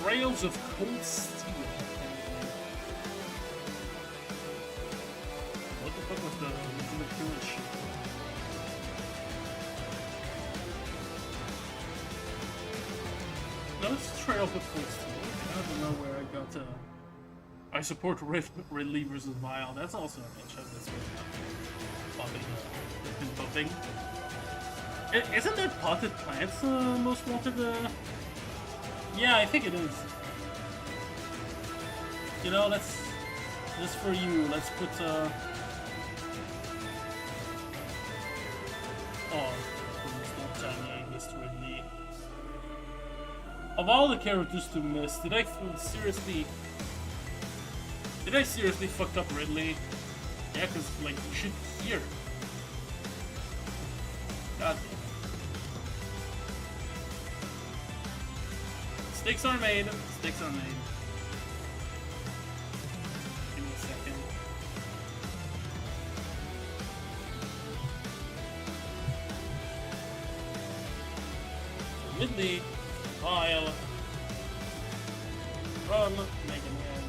Rails of Cold Steel. What the fuck was the Legend of Heroes shit? No, it's Trails of Cold Steel. I don't know where I got I support Ridley versus Vile. That's also a matchup that's been popping. Isn't that Potted Plants most wanted? Yeah, I think it is. You know, let's just for you. Let's put Ridley. Of all the characters to miss, did I seriously fucked up Ridley? Yeah, cause like you should hear. God damn. Stakes are made. Stakes are made. Give me a second. Ridley, Vile, from Megan Man.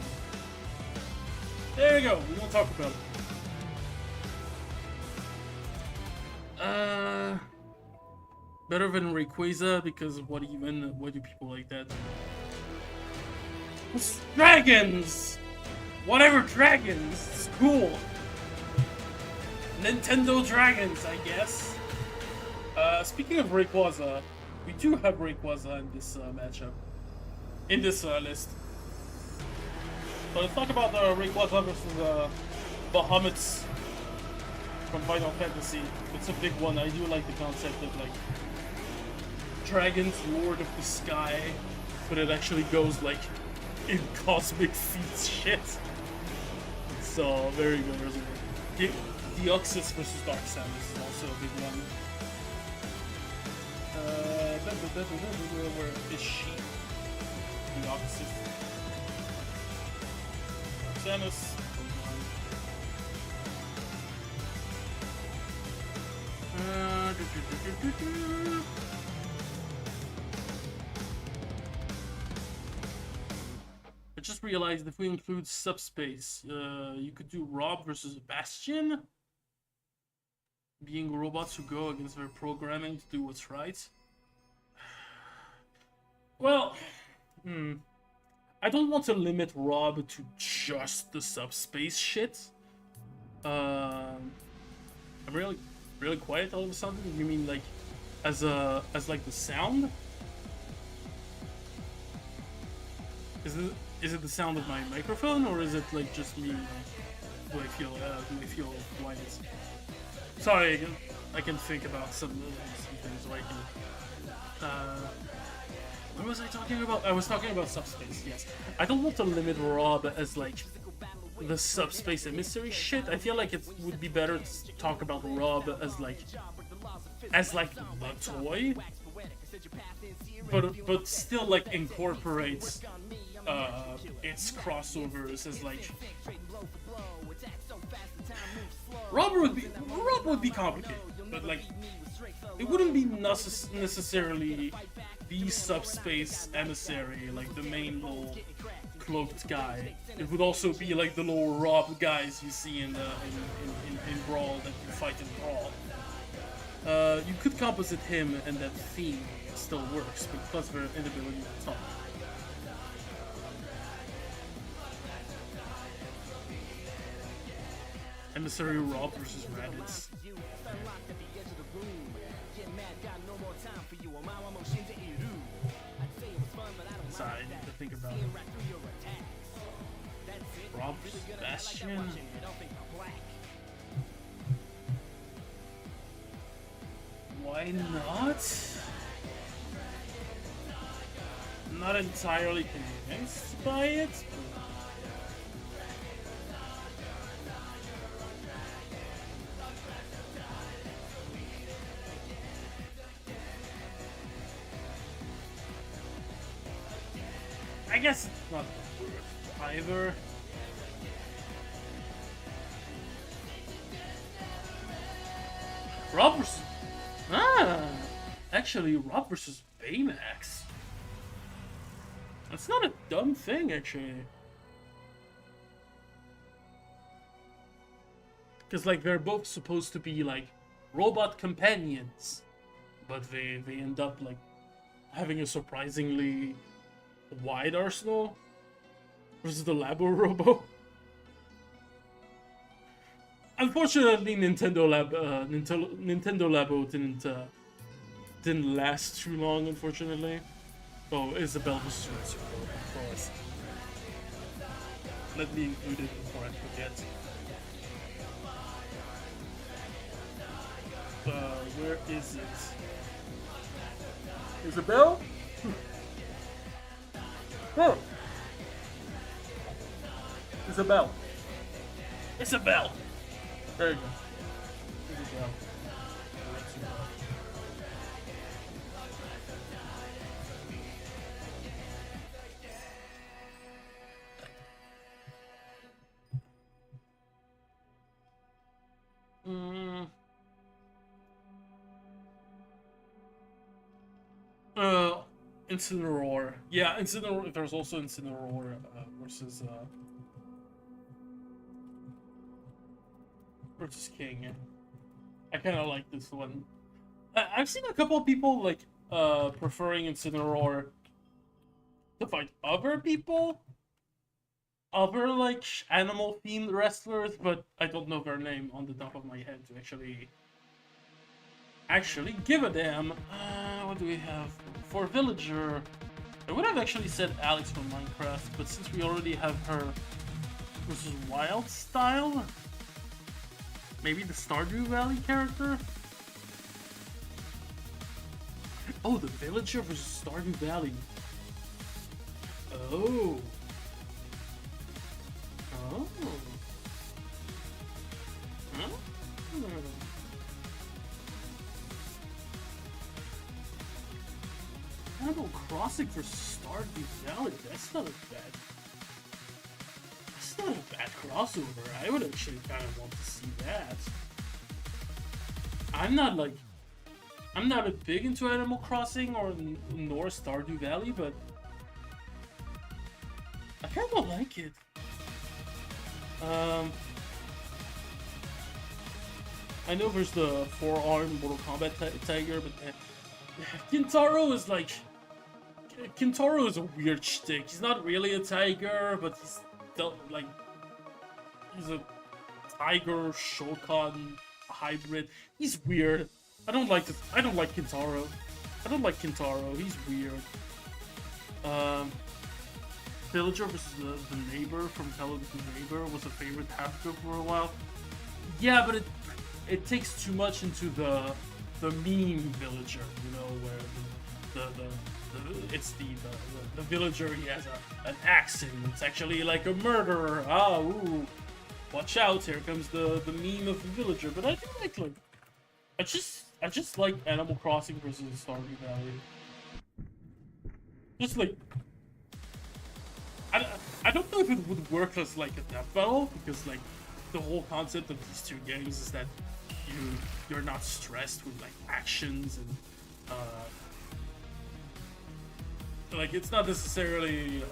There you go. We won't talk about it. Better than Rayquaza because what do people like that? It's dragons! Whatever dragons! It's cool! Nintendo dragons, I guess. Speaking of Rayquaza, we do have Rayquaza in this matchup. In this list. So let's talk about Rayquaza versus Bahamut's from Final Fantasy. It's a big one. I do like the concept of like Dragon's Lord of the Sky, but it actually goes like in cosmic feats shit. So very good. Deoxys versus Dark Samus is also a big one. Where is she? Deoxys. Dark Samus. I just realized if we include subspace, you could do Rob versus Bastion. Being robots who go against their programming to do what's right. Well, I don't want to limit Rob to just the subspace shit. I'm really quiet all of a sudden. You mean like as like the sound? Is it the sound of my microphone, or is it like just me? Do I feel quiet? Sorry, I can think about some things right now. What was I talking about? I was talking about subspace. Yes, I don't want to limit Rob as like the subspace emissary shit. I feel like it would be better to talk about Rob as like the toy, but still like incorporates its crossovers as like Rob would be complicated, but like it wouldn't be necessarily the subspace emissary, like the main little cloaked guy. It would also be like the little Rob guys you see in Brawl that you fight in Brawl. You could composite him and that theme still works, but plus their inability to talk. Emissary Rob versus Raditz. Sorry, I need to think about it. Rob versus Bastion. Why not? I'm not entirely convinced by it. I guess it's not worth either. Rob versus... actually, Rob versus Baymax. That's not a dumb thing, actually. Because, like, they're both supposed to be, like, robot companions. But they end up, like, having a surprisingly wide arsenal versus the Labo Robo. Unfortunately, Nintendo Labo didn't last too long. Unfortunately, oh, Isabelle versus Retsuko, of course. Let me include it before I forget. Where is it? Isabelle? Oh. Isabelle. Isabelle. There you go. Isabelle. Incineroar. Yeah, Incineroar. There's also Incineroar versus King. I kind of like this one. I've seen a couple of people like preferring Incineroar to fight other people, other like animal themed wrestlers, but I don't know their name on the top of my head to actually give a damn. What do we have? For Villager, I would have actually said Alex from Minecraft, but since we already have her versus Wild style, maybe the Stardew Valley character? Oh, the Villager versus Stardew Valley. Oh. Oh. Huh? Animal Crossing versus Stardew Valley. That's not a bad crossover. I would actually kind of want to see that. I'm not a big into Animal Crossing or nor Stardew Valley, but I kind of like it. I know there's the four-armed Mortal Kombat tiger, but Kintaro is like... Kintaro is a weird shtick. He's not really a tiger, but he's still, like... He's a tiger Shokan hybrid. He's weird. I don't like Kintaro. He's weird. Villager versus the neighbor from Television Neighbor was a favorite character for a while. Yeah, but it takes too much into the meme villager, you know, where it's the villager, he has an accent. It's actually like a murderer. Ah, ooh, watch out! Here comes the meme of the villager. But I do like I just like Animal Crossing versus Stardew Valley. Just like I don't know if it would work as like a death battle, because like the whole concept of these two games is that you're not stressed with like actions and like it's not necessarily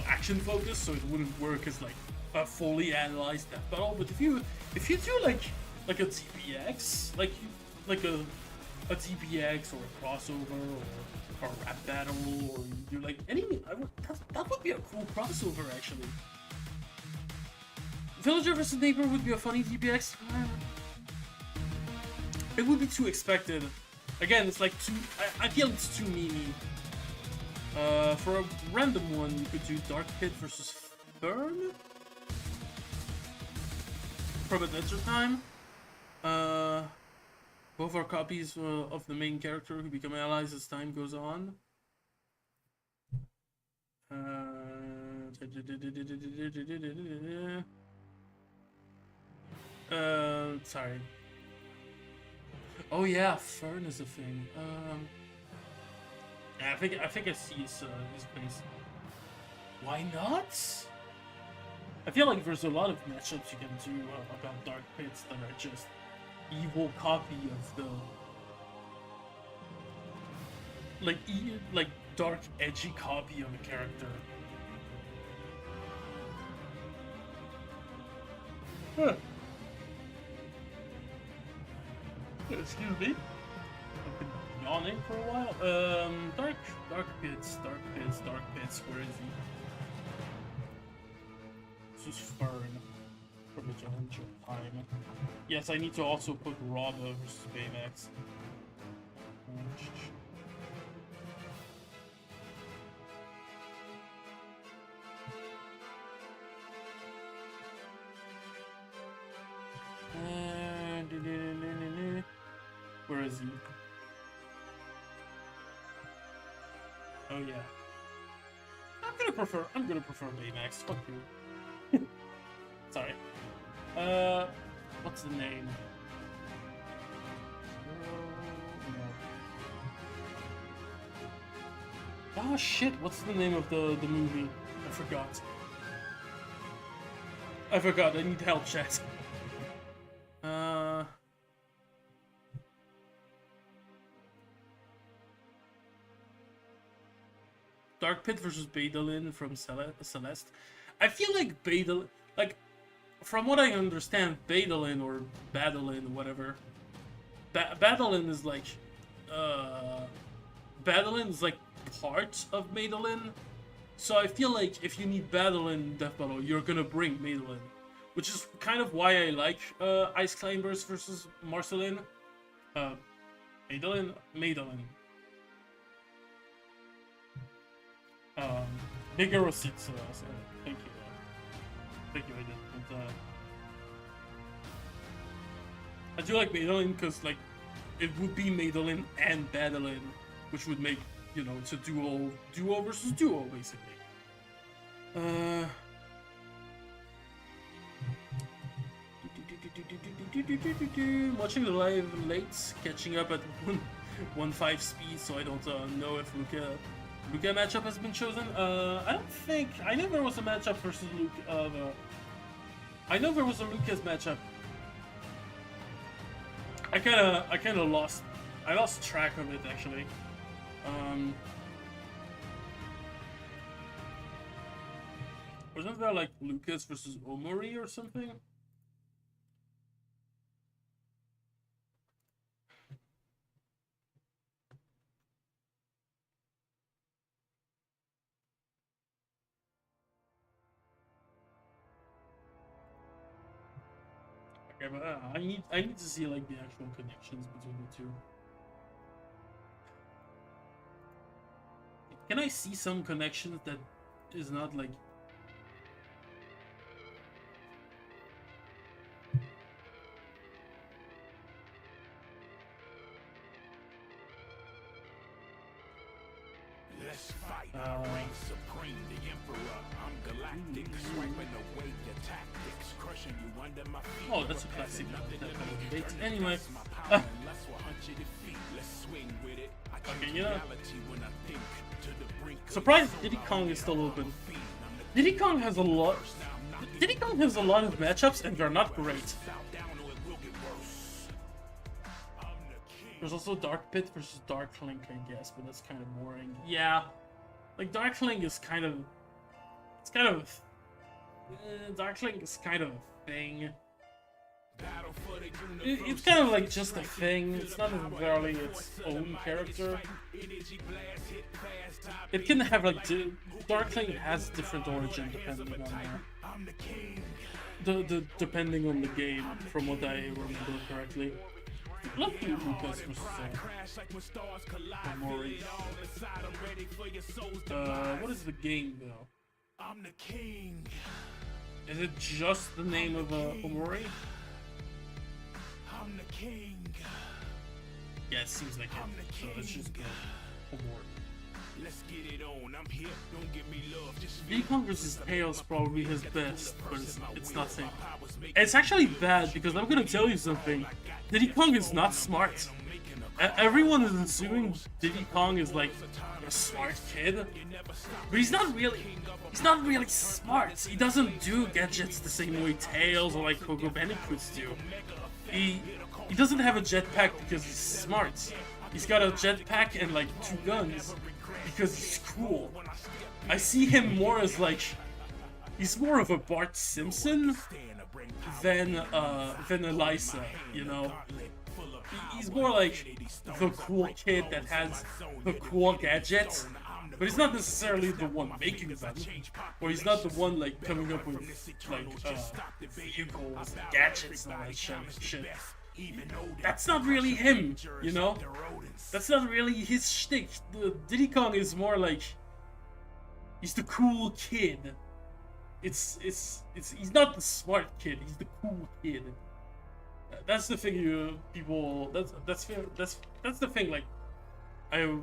action focused, so it wouldn't work as like a fully analyzed death battle. But if you do like a TPX, like a TPX or a crossover or a rap battle, or you do like that would be a cool crossover actually. Villager vs Neighbor would be a funny TPX. It would be too expected. Again, it's like too. I feel it's too memey. For a random one, you could do Dark Pit versus Fern from Adventure Time. Both are copies of the main character who become allies as time goes on. Sorry. Oh yeah, Fern is a thing. Yeah, I think I see his face. Why not? I feel like there's a lot of matchups you can do about Dark Pits that are just evil copy of the like dark edgy copy of a character. Huh. Excuse me. I've been yawning for a while. Dark Pits. Where is he? This is Fern from Adventure Time. Yes, I need to also put Rava versus Baymax. Where is he? Oh yeah. I'm gonna prefer Baymax. Fuck you. Sorry. What's the name? Oh shit, what's the name of the movie? I forgot. I need help, chat. Dark Pit versus Badalin from Celeste. I feel like Badalin, like, from what I understand, Badalin or Badalin, whatever. Badalin is like, Badalin is like part of Madeline. So I feel like if you need Badalin Death Battle, you're gonna bring Madeline. Which is kind of why I like Ice Climbers versus Marceline. Madeline. Bigger receipts. So thank you. Thank you, Aiden. And, I do like Madeline because like it would be Madeline and Madeline, which would make, you know, it's a duo versus duo basically. Watching the live late, catching up at 1.5 speed, so I don't know if Luca matchup has been chosen. I don't think. I know there was a matchup versus Luke. I know there was a Lucas matchup. I kind of lost track of it actually. Wasn't there like Lucas versus Omori or something? Okay, but I need to see like the actual connections between the two. Can I see some connections that is not like? Let's fight. I reign supreme, the emperor. I'm galactic, swiping away your tactics, crushing you under my feet. Oh, that's a classic debate. Anyway, okay, you know, surprised Diddy Kong is still open. Diddy Kong has a lot. Diddy Kong has a lot of matchups, and they're not great. There's also Dark Pit versus Dark Link, I guess, but that's kind of boring. Yeah, like Dark Link is kind of, Dark Link is kind of a thing. It's kind of like just a thing. It's not necessarily its own character. It can have like Dark Link has different origin depending on depending on the game, from what I remember correctly. Love you, Lucas versus Omori. What is the game though? I'm the king. Is it just the name of Omori? I'm the king. Yeah, it seems like it. So it's just Omori. Let's get it on. I'm here. Don't give me love. Diddy Kong vs. Tails probably his best, but it's nothing. It's actually bad because I'm gonna tell you something. Diddy Kong is not smart. Everyone is assuming Diddy Kong is like a smart kid, but he's not really. He's not really smart. He doesn't do gadgets the same way Tails or like Coco Bandicoots do. He doesn't have a jetpack because he's smart. He's got a jetpack and like 2 guns because he's cool. I see him more as like, he's more of a Bart Simpson than Elisa, you know? He's more like the cool kid that has the cool gadgets, but he's not necessarily the one making them, or he's not the one like coming up with like vehicles and gadgets and all that shit. That's not really him, you know? That's not really his shtick. The Diddy Kong is more like, he's the cool kid. He's not the smart kid, he's the cool kid. That's the thing that's the thing like I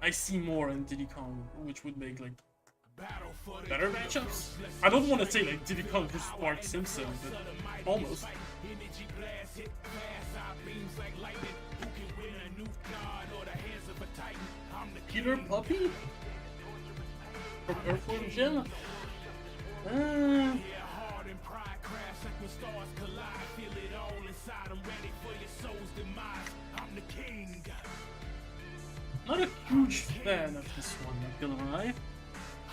see more in Diddy Kong, which would make like better matchups. I don't want to say like Diddy Kong versus Bart Simpson, but almost. Peter Puppy? From Earthworm Jim? Not a huge fan of this one, not gonna lie.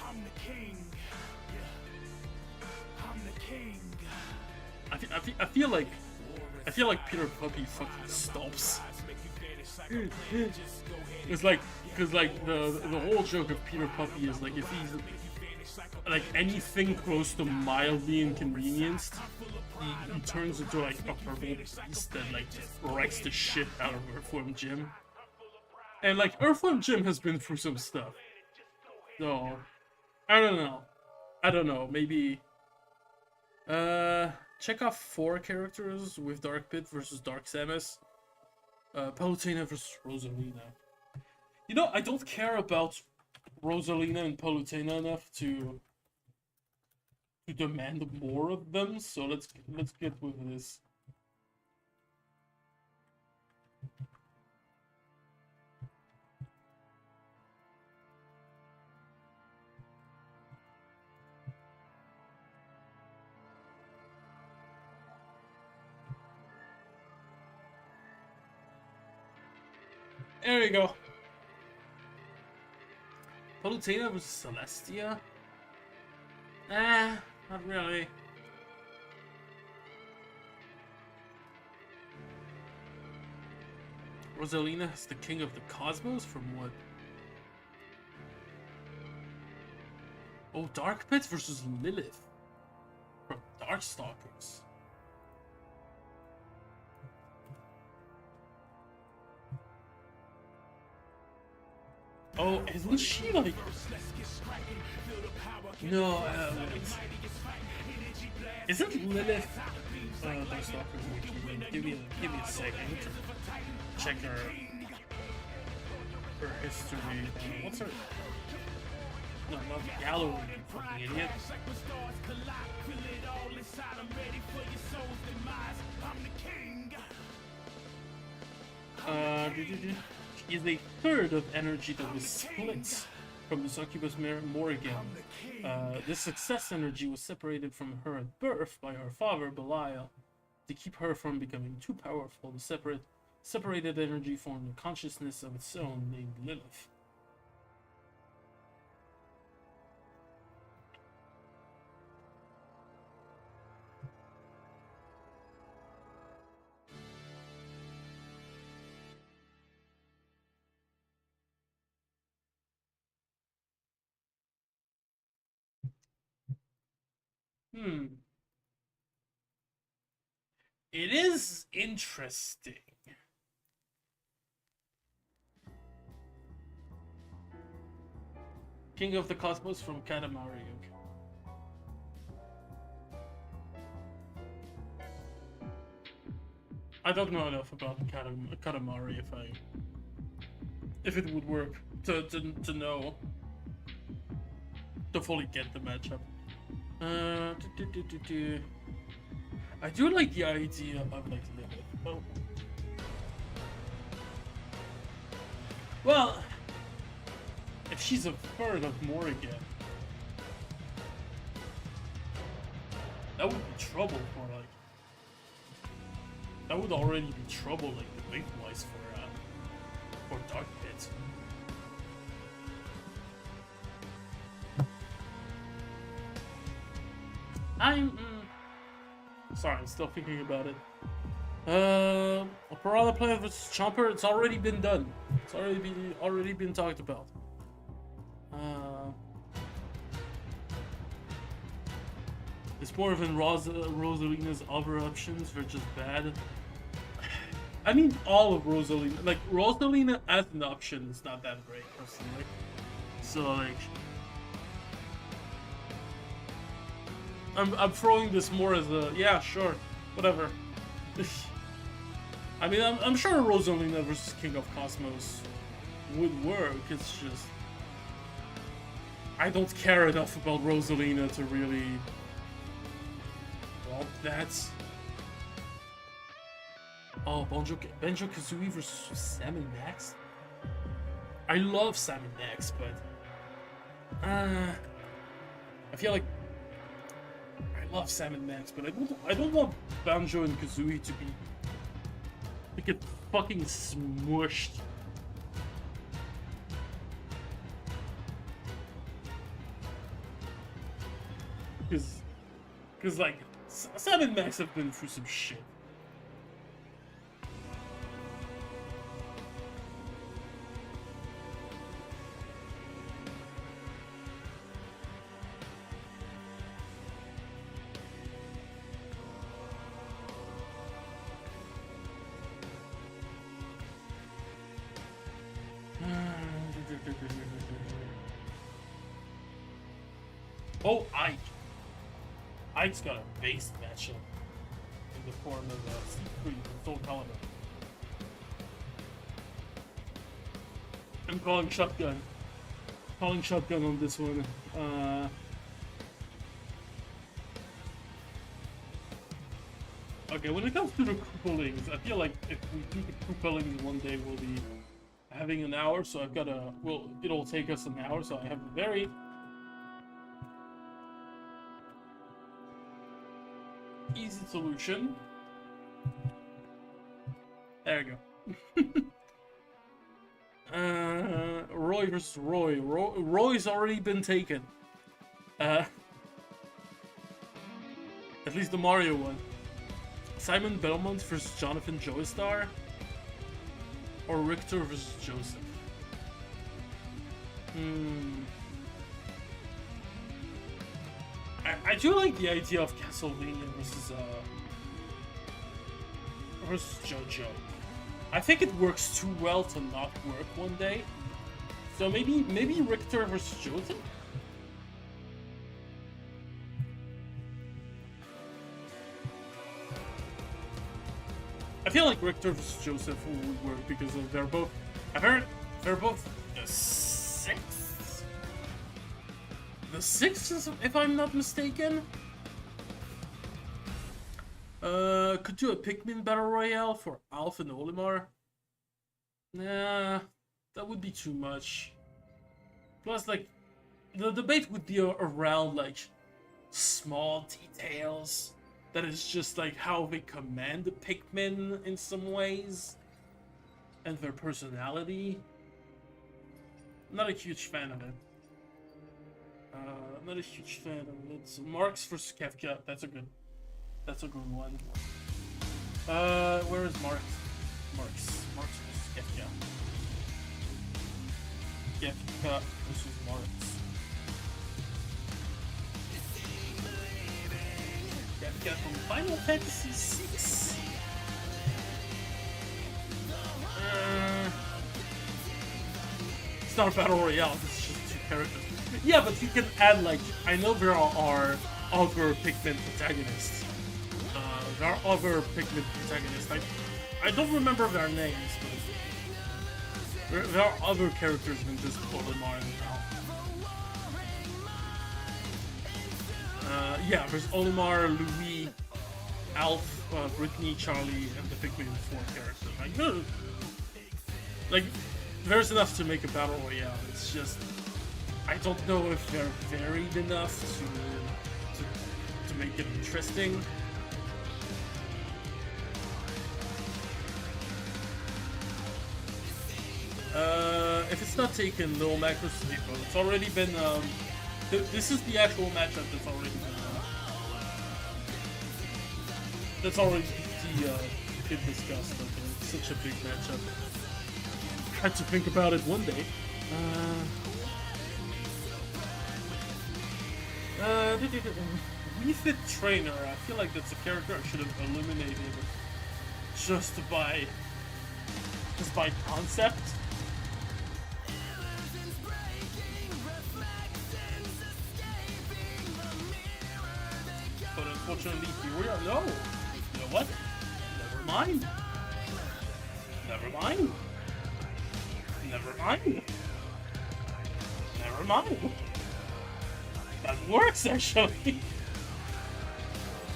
I'm the king. I'm the king. I feel like Peter Puppy fucking stops. It's like, because like the whole joke of Peter Puppy is like, if he's like anything close to mildly inconvenienced, he turns into like a purple beast that like just wrecks the shit out of Earthworm Jim. And like Earthworm Jim has been through some stuff. So I don't know. I don't know. Maybe check off 4 characters with Dark Pit versus Dark Samus. Palutena versus Rosalina. You know, I don't care about Rosalina and Palutena enough to demand more of them, so let's get with this. There you go. Palutena versus Celestia? Not really. Rosalina is the king of the cosmos? From what? Oh, Dark Pit versus Lilith. From Darkstalkers. Oh, isn't she like... No, wait. Isn't Lilith... Darkstalkers? Give me a second to check her history. What's her... No, not gallery, you fucking idiot. She is a third of energy that was split from the succubus Morrigan. This success energy was separated from her at birth by her father, Belial. To keep her from becoming too powerful, the separated energy formed a consciousness of its own named Lilith. It is interesting. King of the Cosmos from Katamari. I don't know enough about Katamari if it would work to know to fully get the matchup. I do like the idea of like Lilith. Oh. Well, if she's a third of Morrigan, that would be trouble for like. That would already be trouble like the big wise for Dark Pit. Sorry, I'm still thinking about it. Piranha Plant vs. Chomper, it's already been done. It's already been talked about. It's more than Rosalina's other options, they're just bad. I mean, all of Rosalina, like Rosalina as an option is not that great personally. So like, I'm throwing this more as a yeah, sure, whatever. I mean, I'm sure Rosalina versus King of Cosmos would work. It's just I don't care enough about Rosalina to really want that. Oh, Banjo-Kazooie versus Sam and Max? I love Sam and Max, but I feel like I love Sam and Max, but I don't want Banjo and Kazooie to get fucking smushed. Cause like Sam and Max have been through some shit. Oh, Ike. Ike's got a base matchup in the form of C3 Soul Calibur. I'm calling shotgun. Calling shotgun on this one. Okay, when it comes to the Koopalings, I feel like if we do the Koopalings one day, we'll be having an hour, so I've got a... Well, it'll take us an hour, so I have a very... easy solution. There you go. Roy versus Roy. Roy's already been taken. At least the Mario one. Simon Belmont versus Jonathan Joestar? Or Richter versus Joseph? I do like the idea of Castlevania versus JoJo. I think it works too well to not work one day. So maybe Richter versus Joseph? I feel like Richter vs. Joseph would work because they're both... I've heard they're both the sixth? The sixth, if I'm not mistaken? Could do a Pikmin Battle Royale for Alf and Olimar? Nah, that would be too much. Plus, like, the debate would be around, like, small details. That is just like how they command the Pikmin in some ways. And their personality. Not a huge fan of it. Not a huge fan of it. So Marx vs. Kefka, that's a good one. Where is Marx? Marx vs. Kefka. Kefka versus Marx. Kefka from Final Fantasy VI. It's not a battle royale, it's just two characters. Yeah, but you can add, like, I know there are other Pikmin protagonists. There are other Pikmin protagonists. I don't remember their names, but there are other characters than just Olimar and Alf. Yeah, there's Olimar, Louis, Alf, Brittany, Charlie, and the Pikmin 4 characters. Like, there's enough to make a battle royale. It's just, I don't know if they're varied enough to make it interesting. If it's not taken, no macro sleeper. It's already been, this is the actual matchup that's already been discussed. Okay, it's such a big matchup. Had to think about it one day. Wii Fit Trainer. I feel like that's a character I should have eliminated just by concept. But unfortunately, here we are. No! You know what? Never mind. Never mind. Never mind. Never mind. That works, actually.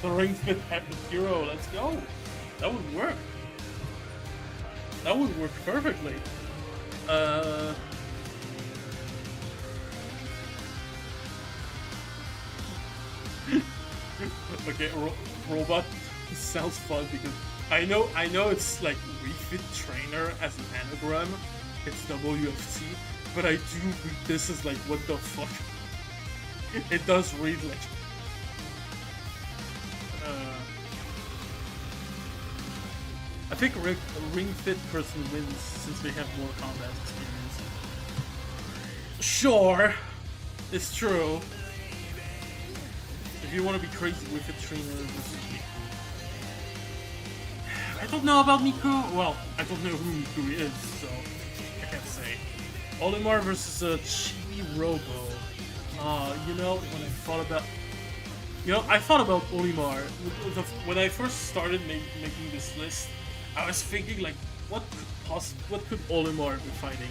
The Ring Fit Hero, let's go. That would work. That would work perfectly. Okay, robot sounds fun because I know it's like Wii Fit Trainer as an anagram. It's WFT, but I do read this as like, what the fuck? It does read like. I think Ring Fit person wins since they have more combat experience. Sure, it's true. If you want to be crazy with a trainer, I don't know about Miku. Well, I don't know who Miku is, so I can't say. Olimar versus Chibi Robo. You know, when I thought about... You know, I thought about Olimar. When I first started making this list, I was thinking, like, what could Olimar be fighting?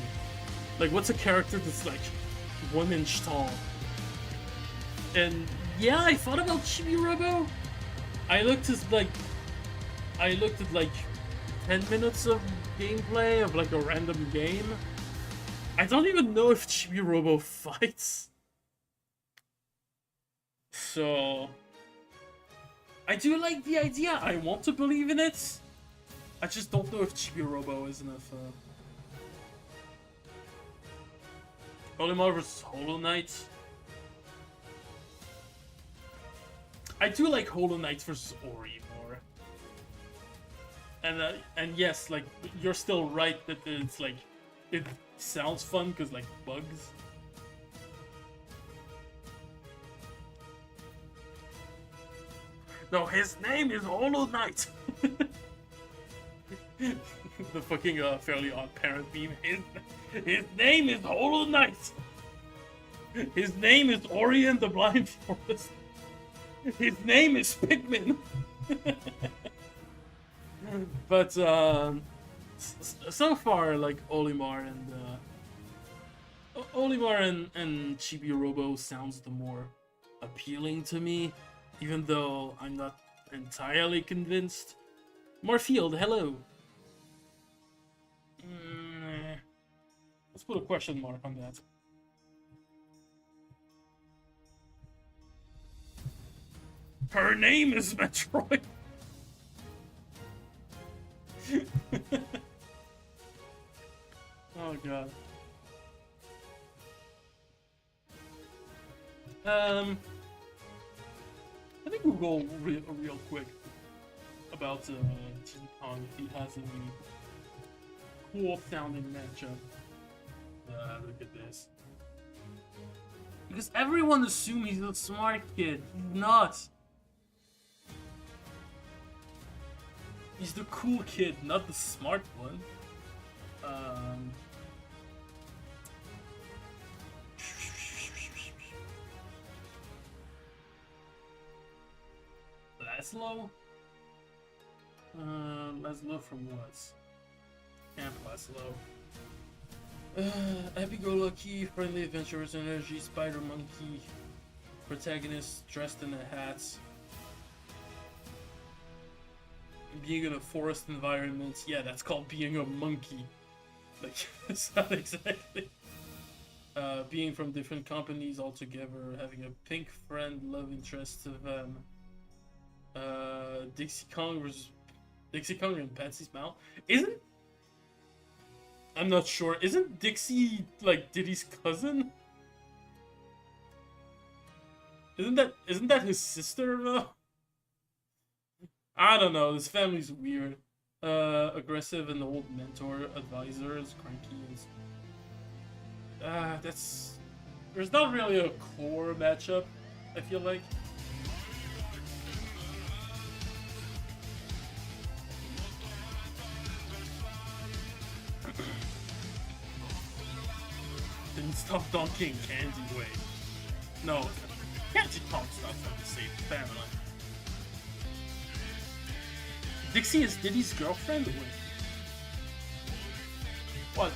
Like, what's a character that's, like, 1 inch tall? And, yeah, I thought about Chibi Robo. I looked at, like, 10 minutes of gameplay of, like, a random game. I don't even know if Chibi Robo fights. So, I do like the idea. I want to believe in it. I just don't know if Chibi Robo is enough. Olimar vs Hollow Knight. I do like Hollow Knight vs Ori more. And yes, like, you're still right that it's like, it sounds fun because, like, bugs. No, his name is Hollow Knight. The fucking Fairly Odd Parent meme. His name is Hollow Knight. His name is Ori and the Blind Forest. His name is Pikmin. But so far, like, Olimar and Chibi Robo sounds the more appealing to me, even though I'm not entirely convinced. Morfield, hello. Let's put a question mark on that. Her name is Metroid. Oh god. I think we'll go real quick about King Kong if he has any cool sounding matchup. Look at this. Because everyone assumes he's a smart kid. He's not. He's the cool kid, not the smart one. Laszlo? Laszlo from what? Camp Laszlo. Happy-go-lucky, friendly adventurous energy, spider monkey, protagonist dressed in a hat. Being in a forest environment, yeah, that's called being a monkey. Like, it's not exactly. Being from different companies altogether, having a pink friend, love interest of Dixie Kong and Patsy's Mouth. I'm not sure. Isn't Dixie like Diddy's cousin? Isn't that his sister though? I don't know. This family's weird. Aggressive and old mentor, advisors, cranky and there's not really a core matchup, I feel like. Didn't stop donkeying Candy way. No, Candy Kong's not from the same family. Dixie is Diddy's girlfriend? Wait.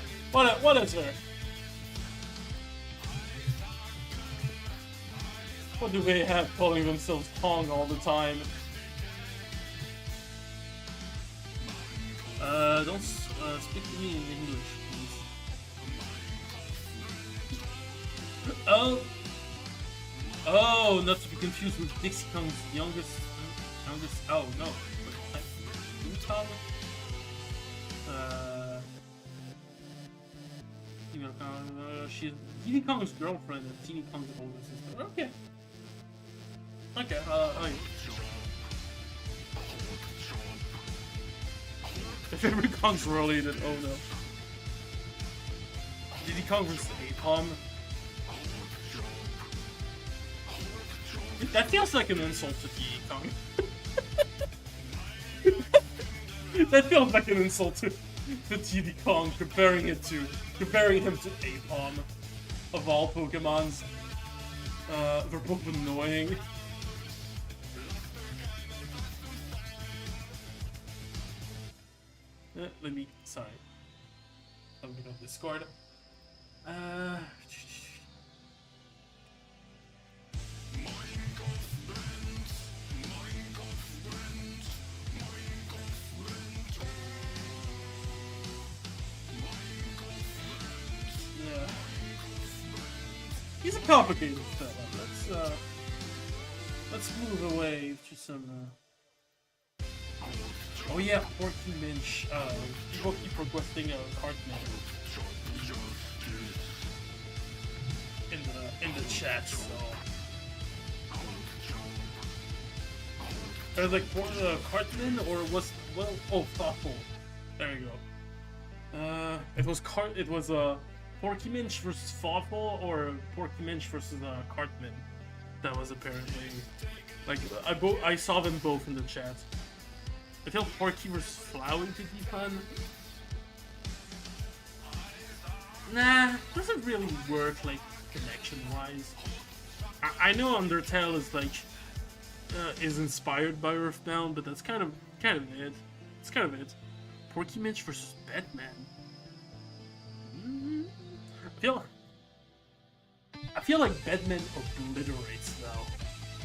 What is her? What do they have calling themselves Kong all the time? Don't speak to me in English, please. Oh, not to be confused with Dixie Kong's youngest. Oh no. She's Diddy Kong's girlfriend and Teeny Kong's older sister. Okay. If every Kong's related, oh no. Diddy Kong versus Apom. That feels like an insult to Diddy Kong. That feels like an insult to TD Kong, comparing him to Apom of all Pokemons. They're both annoying. Let me. Sorry. I'm gonna Discord. Yeah. He's a complicated fella. Let's move away to some. Oh yeah, Porky Minch. People keep requesting Cartman in the chat. So there's like Cartman or was Thoughtful. There you go. It was Porky Minch versus Thoughtful or Porky Minch versus Cartman. That was apparently like I saw them both in the chat. I feel Porky versus Flowey could be fun. Nah, doesn't really work like connection-wise. I know Undertale is like is inspired by Earthbound, but that's kind of it. It's kind of it. Porky Minch versus Batman. I feel like Batman obliterates though,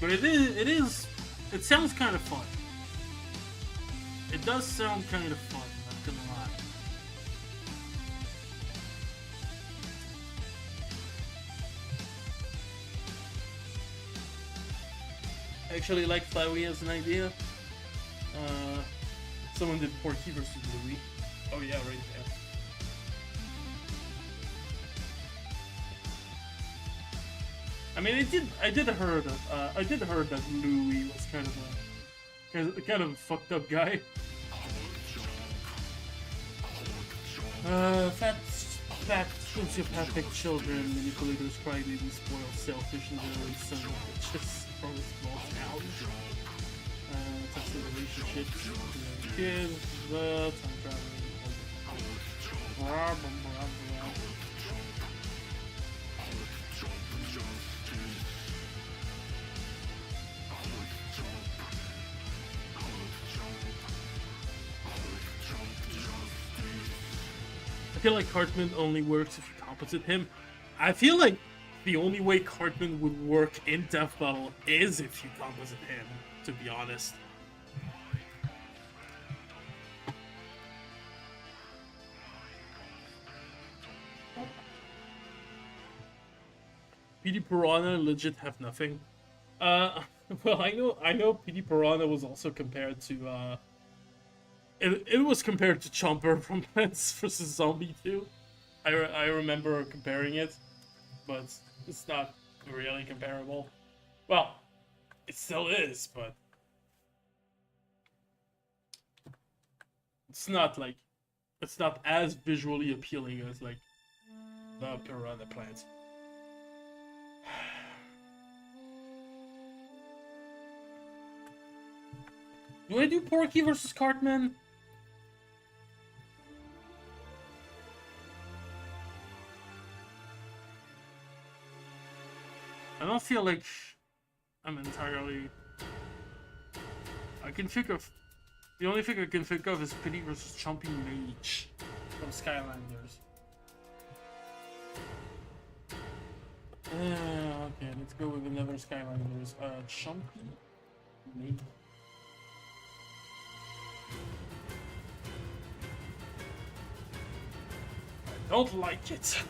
but it sounds kind of fun. It does sound kind of fun, not gonna lie. I actually like Flowey as an idea. Someone did Porky versus Louie. Oh yeah, right there. I mean, I did heard that Louie was kind of a fucked up guy. Fat, sociopathic children, manipulators, crybabies, spoiled, selfish, and very son of bitches from a small town. Toxic relationships, kids, time traveling. I feel like Cartman only works if you composite him. I feel like the only way Cartman would work in Death Battle is if you composite him, to be honest. PD Piranha legit have nothing. Well, I know PD Piranha was also compared to It was compared to Chomper from Plants vs. Zombie 2. I remember comparing it, but it's not really comparable. Well, it still is, but it's not as visually appealing as like the Piranha Plant. Do I do Porky versus Cartman? I don't feel like I'm entirely... The only thing I can think of is Pity versus Chompy Mage from Skylanders. Okay, let's go with another Skylanders. Chompy Mage. I don't like it.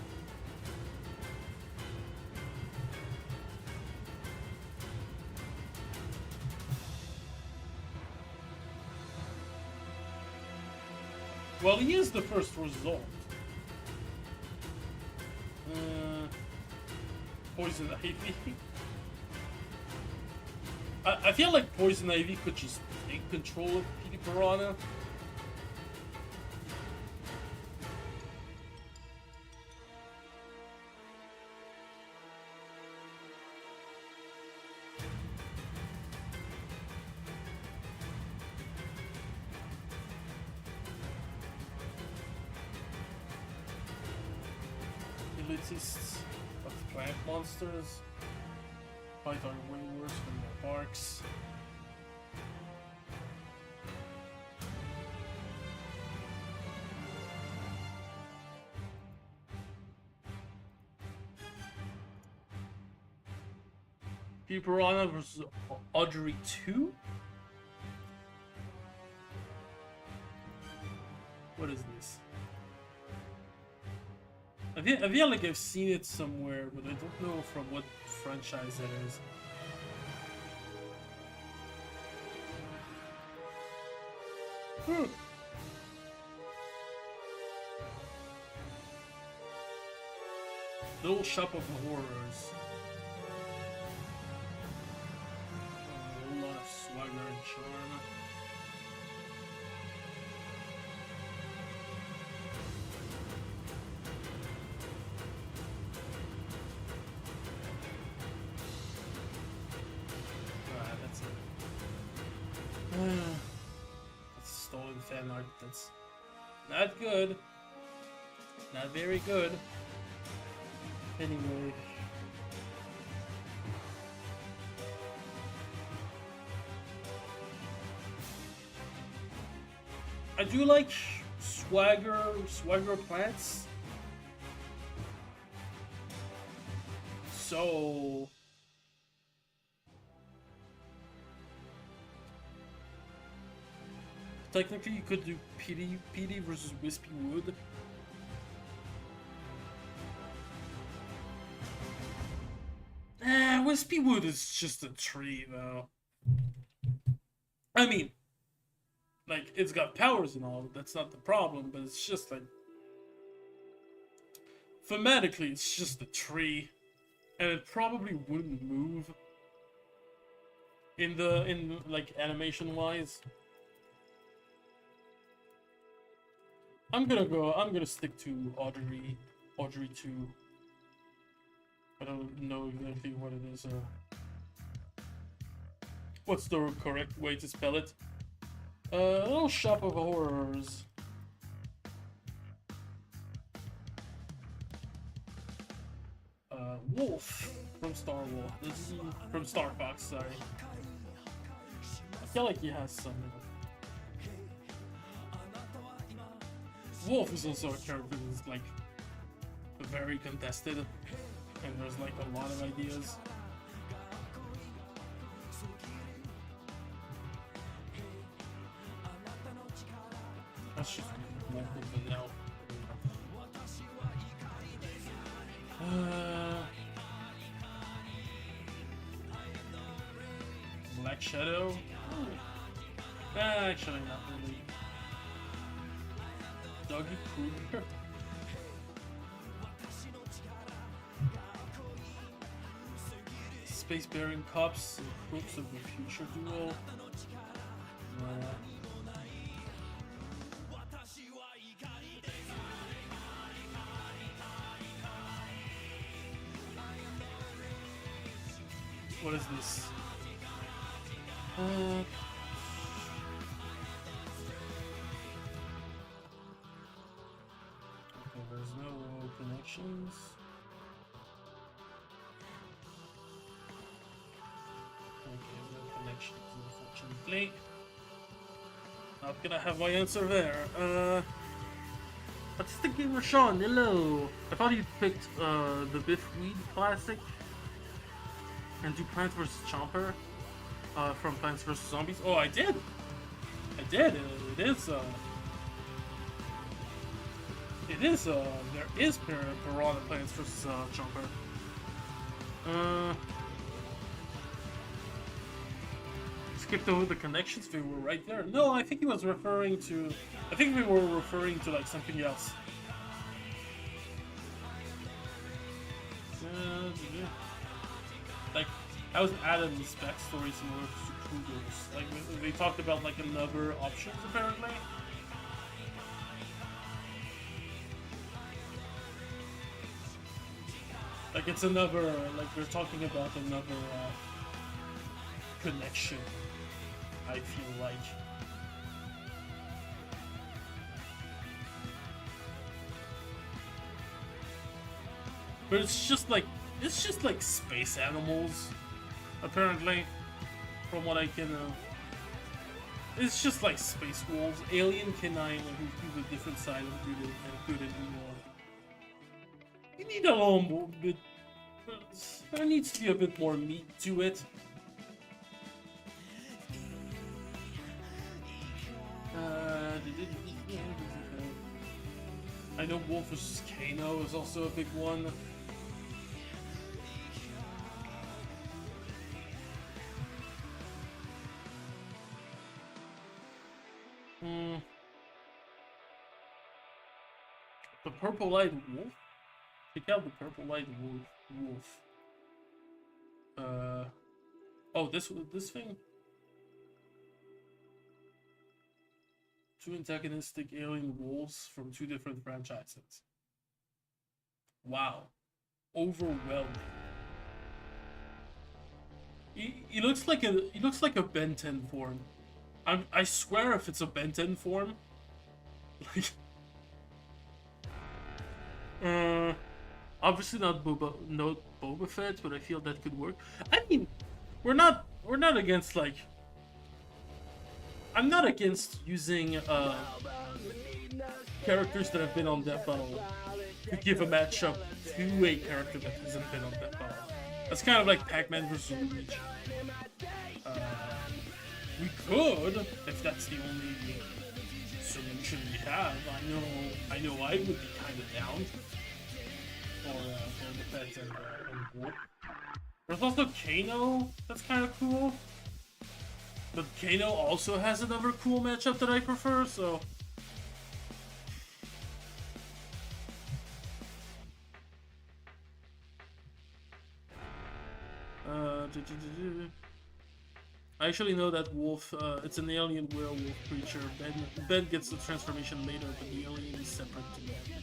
Well, he is the first result. Poison Ivy. I feel like Poison Ivy could just take control of PD Piranha. abilities of plant monsters. Fight are way worse than their barks. Piranha versus Audrey 2? What is this? I feel like I've seen it somewhere, but I don't know from what franchise it is. Little Shop of Horrors. A lot of swagger and charm. That's it. That's stolen fan art. That's not good. Not very good. Anyway. I do like swagger plants. So technically you could do PD versus Wispy Wood. Wispy Wood is just a tree though. I mean, like, it's got powers and all, that's not the problem, but it's just like, thematically, it's just a tree, and it probably wouldn't move in like animation-wise. I'm gonna stick to Audrey 2. I don't know exactly what it is. What's the correct way to spell it? Little Shop of Horrors. Wolf from Star Wars. This is from Star Fox, sorry. I feel like he has some. Wolf is also a character that's like very contested, and there's like a lot of ideas. That's just Wolf of the now. Black Shadow? Actually not really. Doggy Kruger? Space Bearing Cops and Crooks of the Future Duel. What is this? Okay, there's no connections. Okay, no connections, unfortunately. Not gonna have my answer there. Artistic Gamer Sean, hello! I thought you picked the Biff Weed Classic and do Plants vs. Chomper from Plants vs. Zombies. Oh, I did! I did! There is Piranha Plants vs. Chomper. Skipped over the connections, they were right there. No, I think he was referring to... I think we were referring to like something else. Like, I was Adam's backstory similar to Kruger's. Like, they talked about like another options apparently. Like it's another, like they're talking about another connection, I feel like. But it's just like space animals, apparently, from what I can. It's just like space wolves, alien canine who's a different side of good and evil. You need a little more bit. There needs to be a bit more meat to it. I know Wolf vs. Kano is also a big one. The purple-eyed wolf? Check out the purple-eyed wolf. Oh, this thing? Two antagonistic alien wolves from two different franchises. Wow. Overwhelming. He looks like a Ben 10 form. I swear if it's a Ben 10 form, like obviously not Boba Fett, but I feel that could work. I mean, we're not against like. I'm not against using characters that have been on Death Battle to give a matchup to a character that hasn't been on Death Battle. That's kind of like Pac-Man versus Luigi. We could, if that's the only solution we have. I know I would be kind of down for the Feds and Wolf. There's also Kano, that's kind of cool. But Kano also has another cool matchup that I prefer, so... I actually know that wolf, it's an alien werewolf creature. Ben gets the transformation later, but the alien is separate to Ben.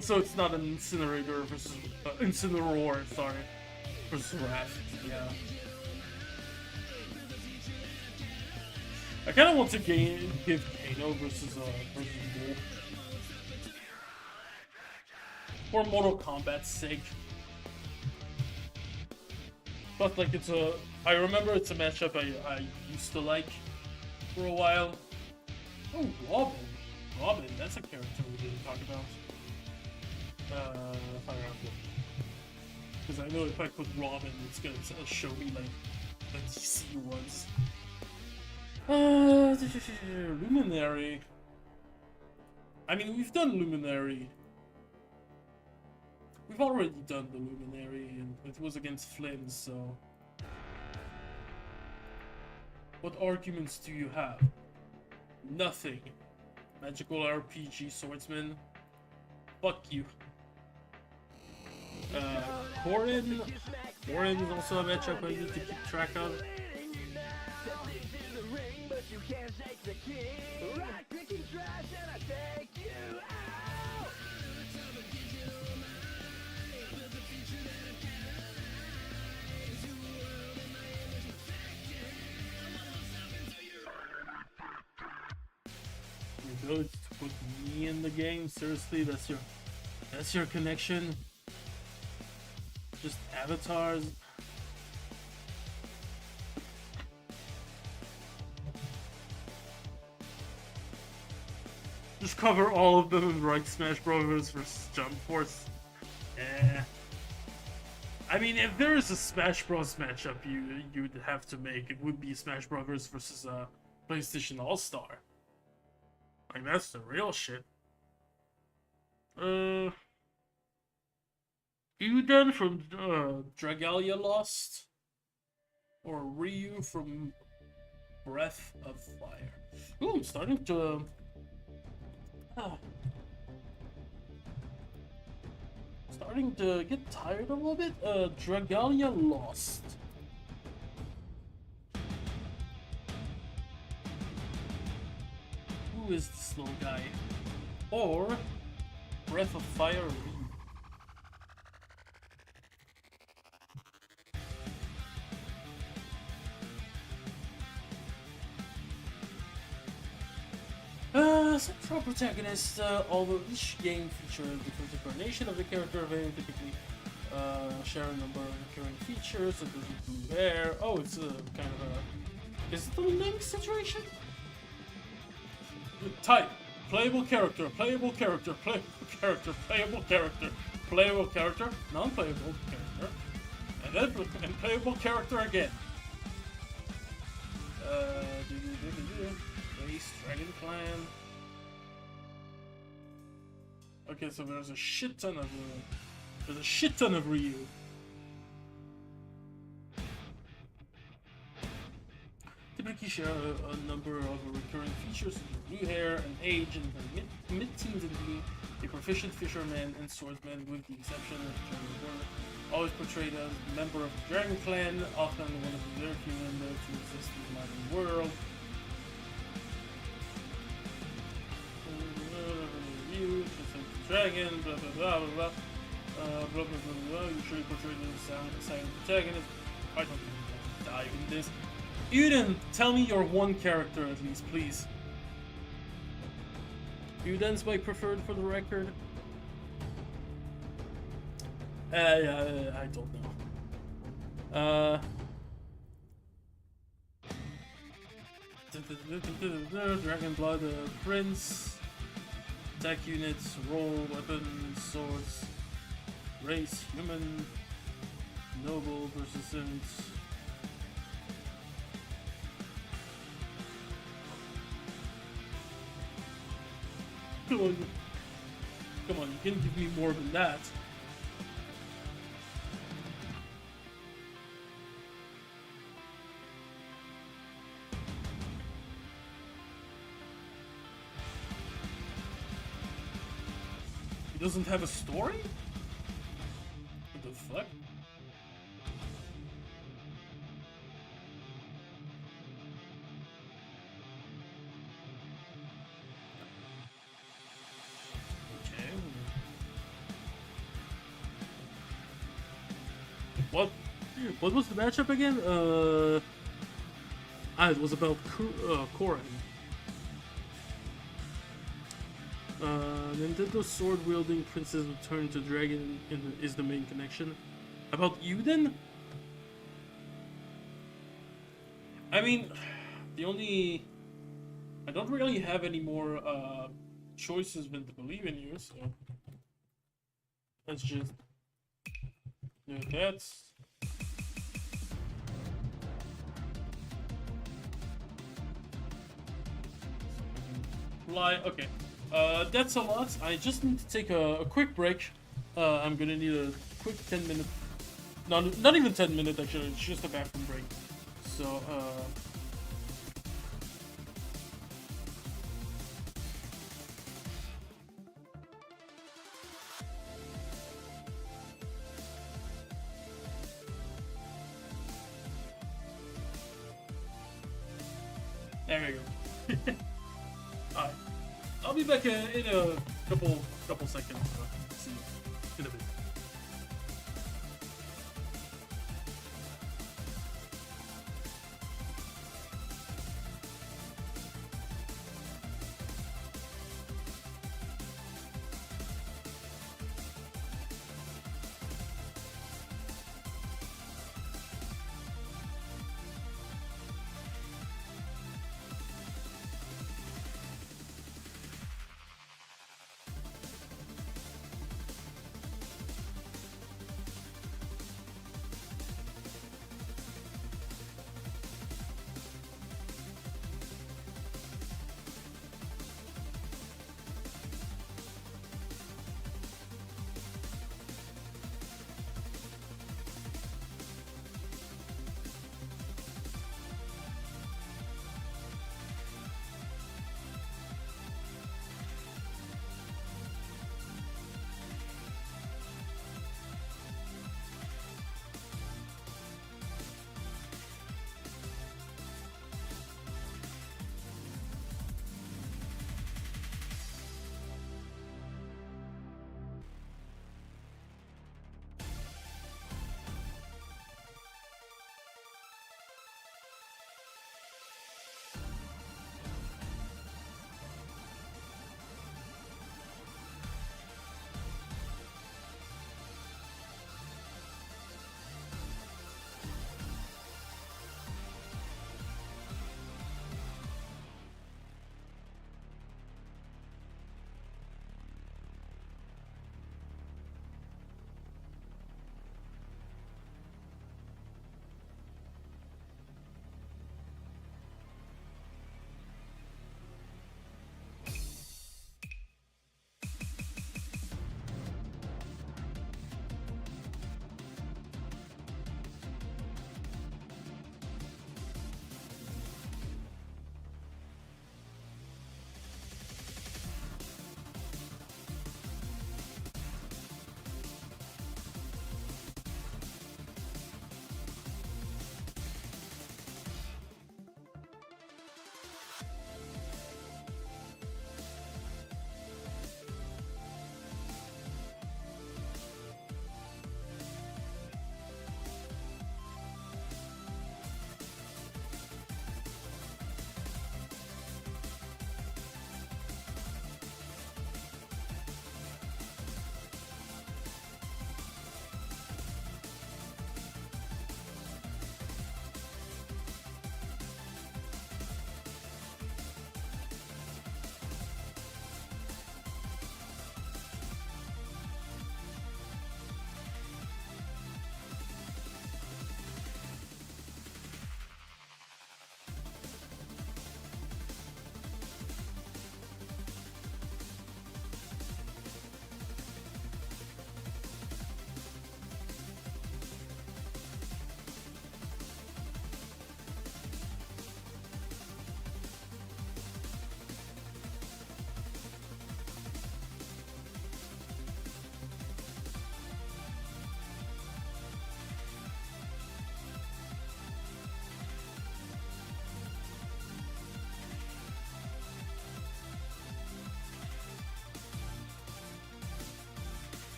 So it's not an incinerator versus... Incineroar, sorry. Versus Wrath, yeah. I kind of want to give Kano versus Wolf. For Mortal Kombat's sake. But like I remember it's a matchup I used to like for a while. Oh, Robin, that's a character we didn't talk about. Fire Emblem. Because I know if I put Robin, it's gonna show me like the DC ones. Luminary. I mean, we've done Luminary. We've already done the Luminary, and it was against Flynn, so... What arguments do you have? Nothing. Magical RPG Swordsman. Fuck you. Corin is also a matchup I need to keep track of. The ability to put me in the game? Seriously, that's your connection? Just avatars? Just cover all of them and write Smash Bros. Versus Jump Force. I mean, if there is a Smash Bros. Matchup you'd have to make, it would be Smash Bros. Versus PlayStation All-Star. Like, that's the real shit. Uden from Dragalia Lost? Or Ryu from Breath of Fire? Ooh, I'm starting to... Starting to get tired a little bit. Dragalia Lost. Who is this little guy? Or Breath of Fire Ryu. Central protagonist, although each game features a different incarnation of the character, they typically share a number of recurring features, such as blue hair. Oh, it's a kind of a... Is it a link situation? Type. Playable character, playable character, playable character, playable character, playable character, non-playable character, and then playable character again. Base Dragon Clan. Okay, so there's a shit ton of Ryu. Typically share a number of recurring features such as blue hair and age, and the mid-teens and being a proficient fisherman and swordsman, with the exception of Dragon Warrior. Always portrayed as a member of the Dragon Clan, often one of the very few members to exist in the modern world. Dragon, blah blah blah blah blah. Blah blah blah blah. Usually portrayed as a silent protagonist. I don't even dive in this. Uden, tell me your one character at least, please. Uden's my preferred for the record. I don't know. Dragon Blood Prince. Attack units, roll, weapons, swords, race, human, noble, persistence. Come on, you can give me more than that. He doesn't have a story? What the fuck? What was the matchup again? It was about Koran. Nintendo's sword-wielding princess return to dragon is the main connection. About Uden? I mean, I don't really have any more choices than to believe in you, so let's just do that. Okay. That's a lot. I just need to take a quick break. I'm gonna need a quick 10-minute... Not even 10 minutes actually, it's just a bathroom break. So, there we go. Alright. I'll be back in a couple seconds. See you in a bit.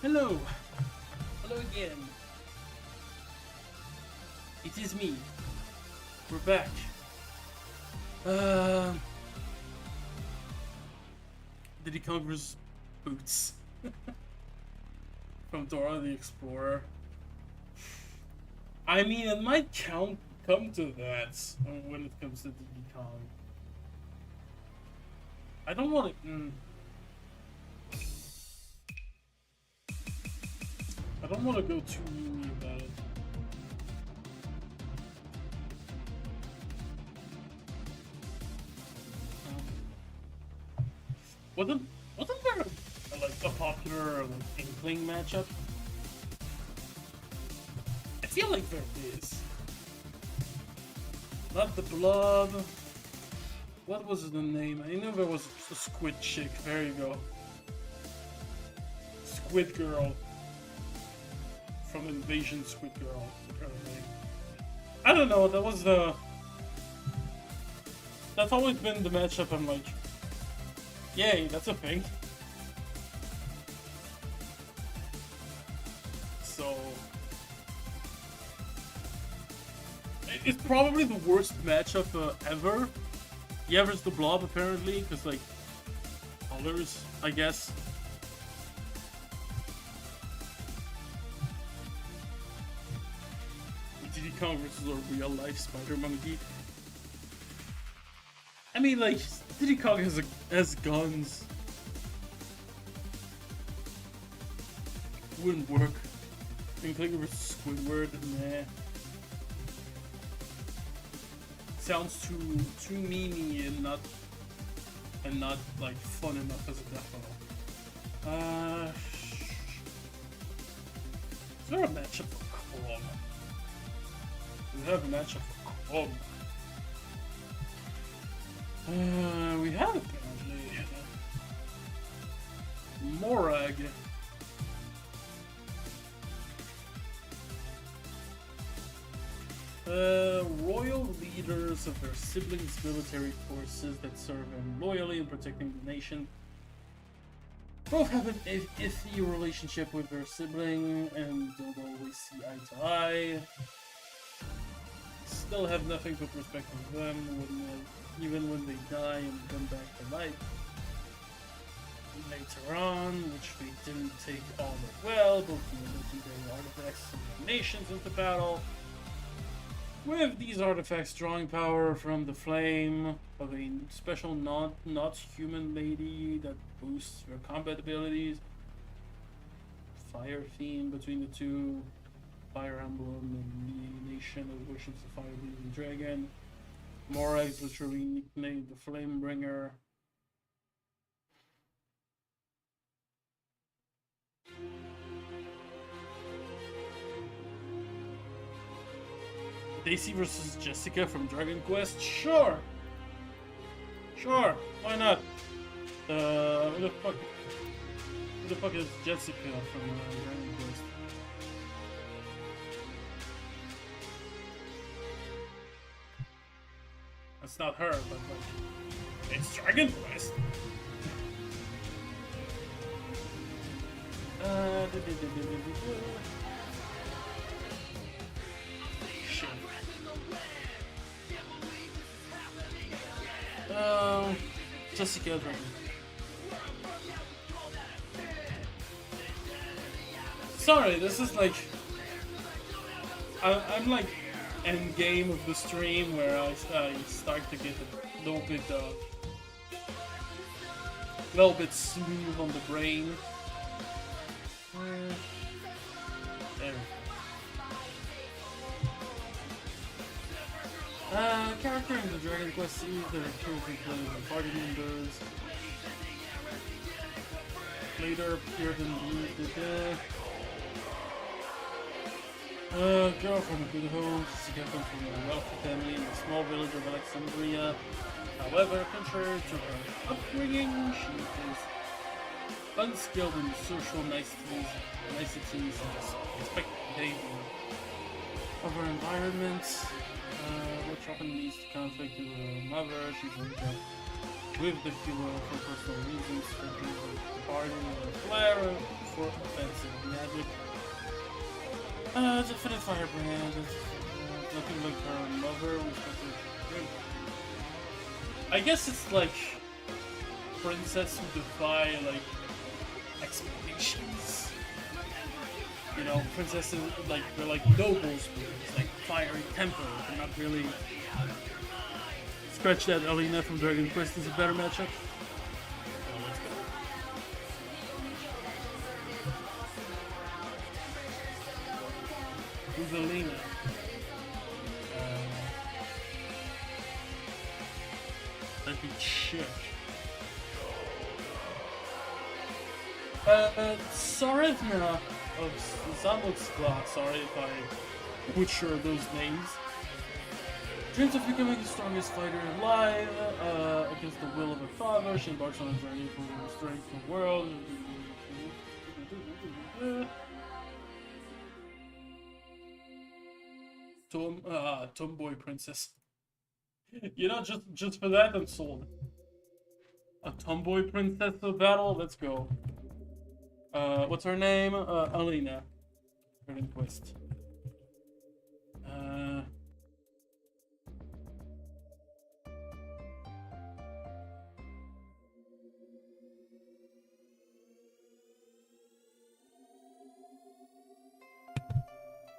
Hello! Hello again. It is me. We're back. Diddy Conquer's boots. From Dora the Explorer. I mean, it might come to that when it comes to Diddy Kong. I don't want to... I don't want to go too meany about it. Wasn't there a popular Inkling matchup? I feel like there is. Not the Blob. What was the name? I know there was a Squid chick. There you go. Squid Girl. From Invasion Squid Girl. I don't know. That was the. That's always been the matchup. I'm like, yay, that's a thing. So it's probably the worst matchup ever. Yeah, there's the Blob apparently, because like colors, I guess. Diddy Kong versus a real life spider monkey. I mean, like Diddy Kong has guns. Wouldn't work. Inkling versus Squidward, nah. Sounds too memey and not like fun enough as a demo. Is there a matchup for Chrome? Do we have a matchup for Chrome? We have apparently Morag. Royal leaders of their siblings' military forces that serve them loyally in protecting the nation. Both have an iffy relationship with their sibling and don't always see eye to eye. Still have nothing but respect for them, even when they die and come back to life. Later on, which they didn't take all that well, both the legendary artifacts and their nations into battle. With these artifacts drawing power from the flame of a special not human lady that boosts their combat abilities. Fire theme between the two. Fire Emblem and the nation that worships the fire-breathing dragon. Morag is literally nicknamed the Flamebringer. Daisy versus Jessica from Dragon Quest? Sure! Sure, why not? Who the fuck is Jessica from Dragon Quest? That's not her, but like, it's Dragon Quest. Jessica. Sorry, this is like I'm like end game of the stream where I start to get a little bit smooth on the brain. There. Character in the Dragon Quest series that are currently playing by party members. Later appeared in the girl from a good home, she comes from a wealthy family in a small village of Alexandria. However, contrary to her upbringing, she is unskilled in social niceties and respectful behavior of her environment. Which often leads to conflict with her mother. She's like with the hero for personal reasons, departing or flare for offensive magic. Definite firebrand. Nothing like her lover. I guess it's like princess who defy like expectations. You know, princesses like they're like nobles with like fiery temper. They're not really. Scratch that. Alina from Dragon Quest is a better matchup. Oh, let's go. Who's Alina? Let me check. Sarevna of Zamotskla. Sorry if I butcher those names. Dreams of becoming the strongest fighter alive, against the will of her father. She embarks on a journey for the strength of the world. Tomboy princess. You know, just for that, I'm sold. A tomboy princess of battle? Let's go. What's her name? Alina. Dragon Quest.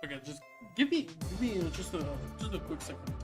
Okay, just give me just a quick second.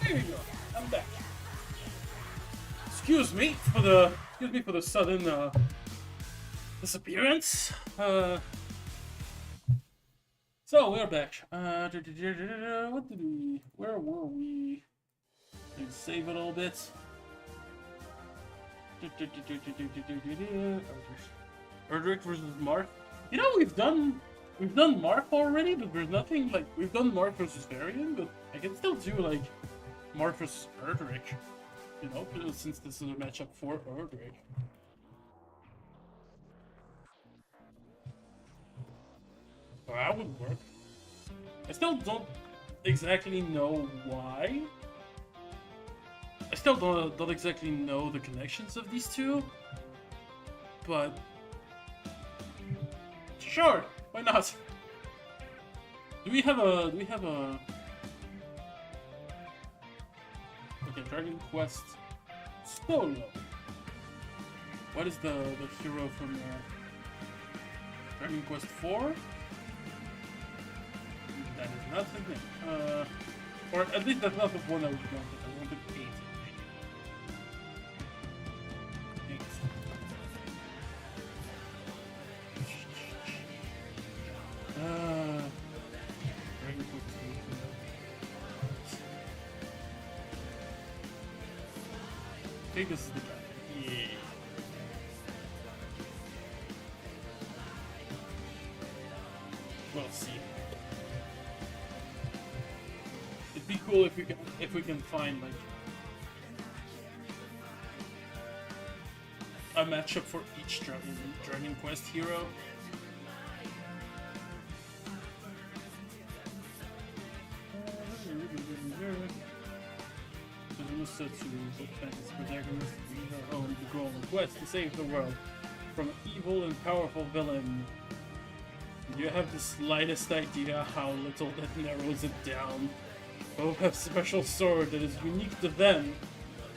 There you go. I'm back. Excuse me for the sudden disappearance. So we're back. What did we? Where were we? Let's save it a little bit. Erdrick versus Marth. You know, we've done Marth already, but there's nothing like we've done Marth versus Varian, but I can still do like Marth versus Erdrick. You know, since this is a matchup for Erdrick. So that would work. I still don't exactly know why. I still don't exactly know the connections of these two, but sure, why not? Do we have a? Okay, Dragon Quest Solo. What is the hero from Dragon Quest 4? That is not the thing. Or at least that's not the one I was going with. I wanted 8. Dragon Quest. I think this is the guy. Yeah. We'll see. It'd be cool if we can find like a matchup for each Dragon Quest hero. To defend its protagonist, we are on the goal and quest to save the world from an evil and powerful villain. Do you have the slightest idea how little that narrows it down? Both have special sword that is unique to them.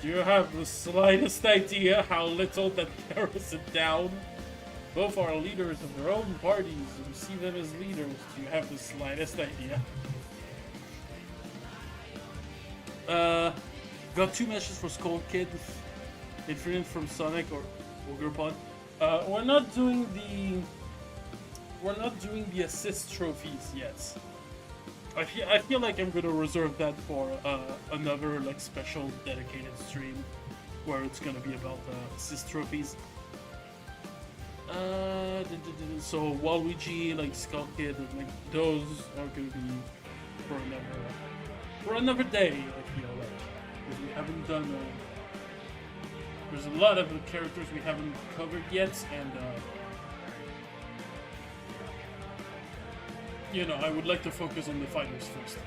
Do you have the slightest idea how little that narrows it down? Both are leaders of their own parties, and you see them as leaders. Do you have the slightest idea? Got 2 matches for Skull Kid, Infinite from Sonic or Ogre We're not doing the assist trophies yet. I feel like I'm gonna reserve that for another like special dedicated stream where it's gonna be about assist trophies. So Waluigi, like Skull Kid, like those are gonna be for another day. I feel like. We haven't done. There's a lot of the characters we haven't covered yet, and you know, I would like to focus on the fighters first.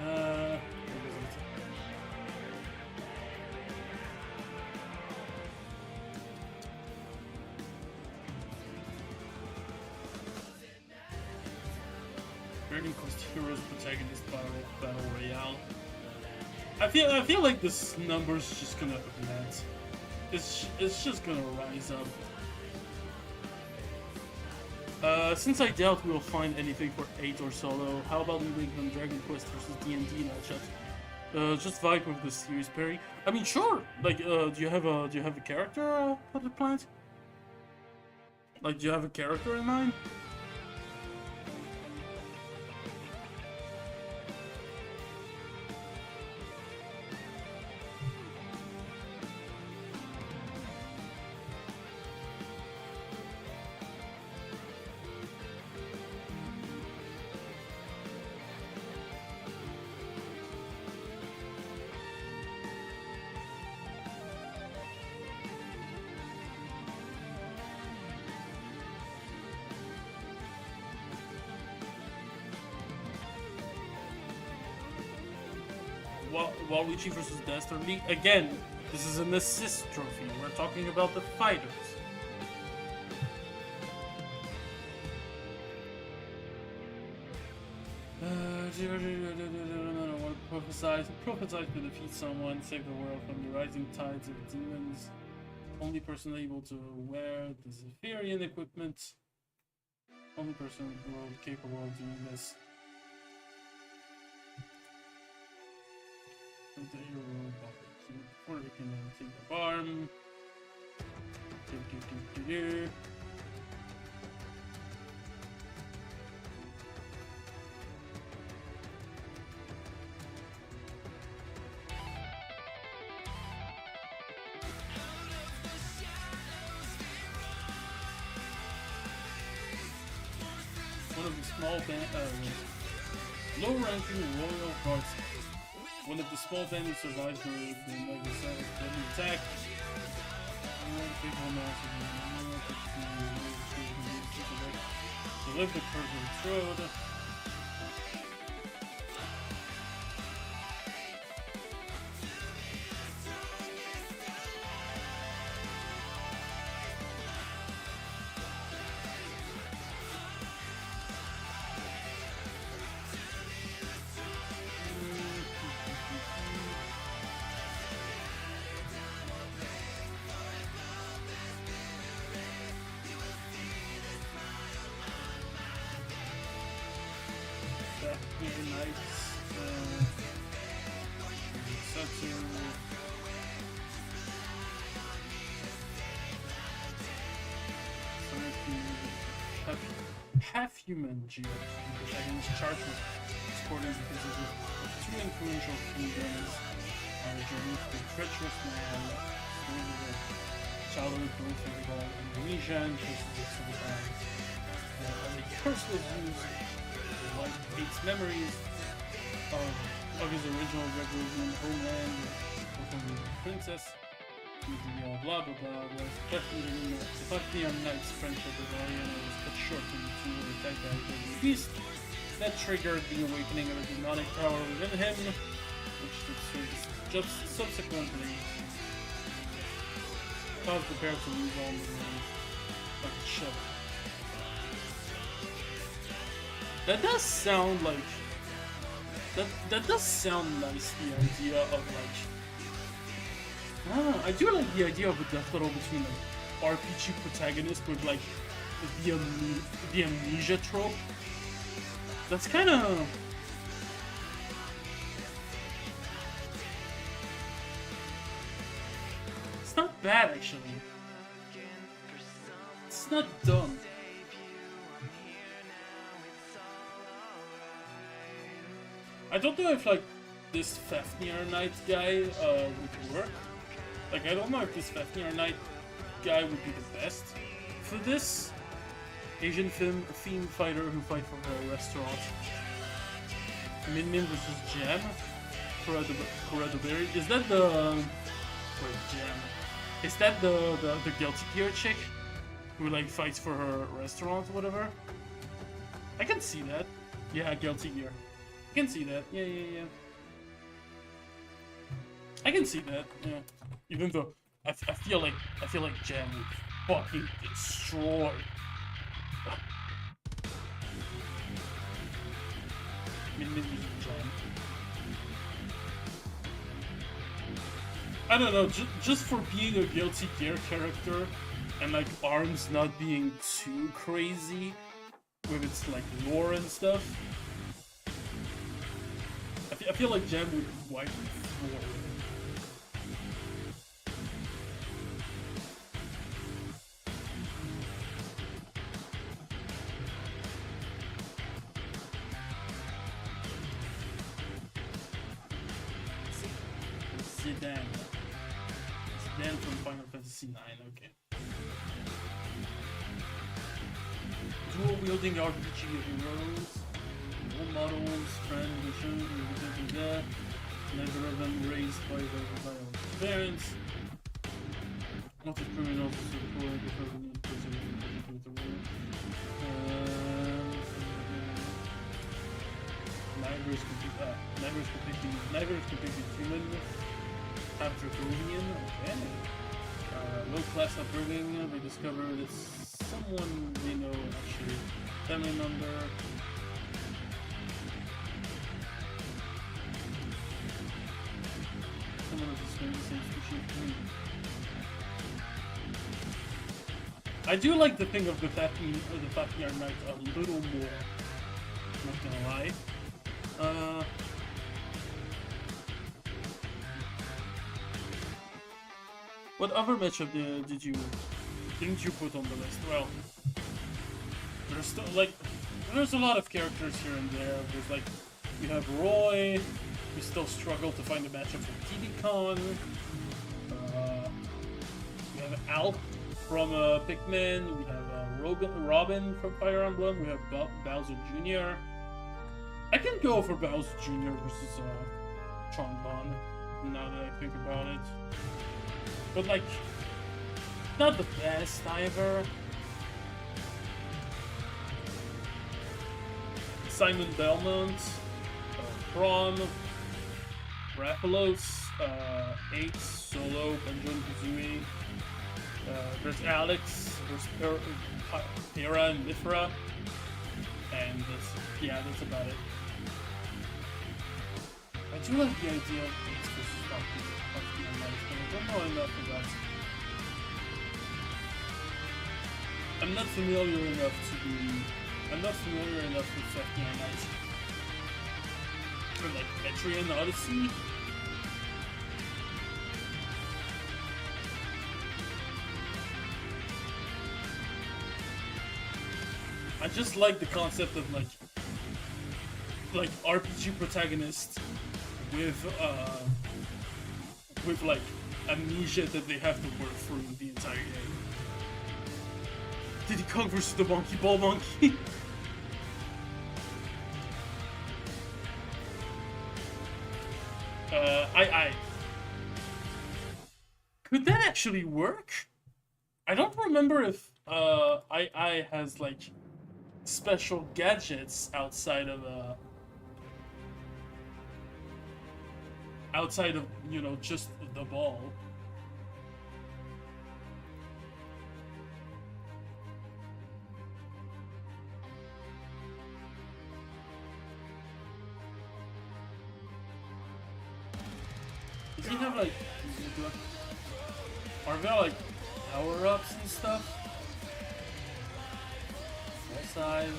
What was it? Dragon Quest Heroes Protagonist Battle Royale. I feel like this number's just gonna augment. It's just gonna rise up. Since I doubt we'll find anything for 8 or solo, how about we make them Dragon Quest versus D&D matchups? Just vibe with the series, Perry. I mean, sure. Like, do you have a character for the plant? Like, do you have a character in mind? Waluigi versus Dastardly. Again, this is an assist trophy. We're talking about the fighters. Prophesize to defeat someone, save the world from the rising tides of demons. Only person able to wear the Terrarian equipment. Only person in the world capable of doing this. Of the hero before they can take the farm. One of the small low-ranking royal guards. One of the small band who survived the mega attack. To live the curse of its road. Half-human geos against charges supporting because of two influential kingdoms on a journey through treacherous land, childhood growth of Indonesia and traces of civilized. As a curse was used, the light hates memories of his original Gregorian homeland, with the princess. Blah blah blah. The Fafnir Knight's friendship with Terrarian was cut short when the two were attacked by a beast. That triggered the awakening of a demonic power within him, which just subsequently caused the bear to lose all the rage like a shell. That does sound like that does sound nice. The idea of like. I do like the idea of a death battle between like RPG protagonist with like the amnesia trope. That's kind of it's not bad actually. It's not dumb. I don't know if like this Fafnir Knight guy would work. Like, I don't know if this Fafnir Knight guy would be the best for this Asian theme fighter who fight for a restaurant. Min Min versus Jam. Corradoberry. Is that the... Wait, Jam. Is that the Guilty Gear chick who, like, fights for her restaurant or whatever? I can see that. Yeah, Guilty Gear. I can see that. Yeah. I can see that, yeah. Even though I feel like Jam would fucking destroy. Jam. I don't know, just for being a Guilty Gear character and like ARMS not being too crazy with its like lore and stuff. I feel like Jam would wipe the floor. Zidane from Final Fantasy IX, okay. Dual-wielding RPG heroes, role models, friends, missions, neither of them raised by their parents. Lots of criminals to the point because we need to with the world. Neither is completely human. After Draconian, okay. Low class upbringing, they discover it's someone they know actually. Family member. Someone who's experiencing sushi. I do like the thing of the Fafnir Knight a little more. Not gonna lie. What other matchup didn't you put on the list? Well, there's still like there's a lot of characters here and there. There's like we have Roy. We still struggle to find a matchup for TDCon. We have Alp from Pikmin. We have Robin from Fire Emblem. We have Bowser Jr. I can go for Bowser Jr. versus Chongbon, now that I think about it. But like, not the best either. Simon Belmont, Braum, Raphalos, Ace, Solo, Banjo and Kazooie. There's Alex, there's Hera and Mithra, and that's about it. I do like the idea of Ace versus Pumpkin and Life, but I don't know enough about it. I'm not familiar enough with Seftian Knight. Or like Terrarian Odyssey. I just like the concept of like RPG protagonist with like amnesia that they have to work through the entire game. Diddy Kong versus the Monkey Ball Monkey. Could that actually work? I don't remember if I has like special gadgets outside of you know, just the ball. Does he have like, are there like power-ups and stuff? Full size,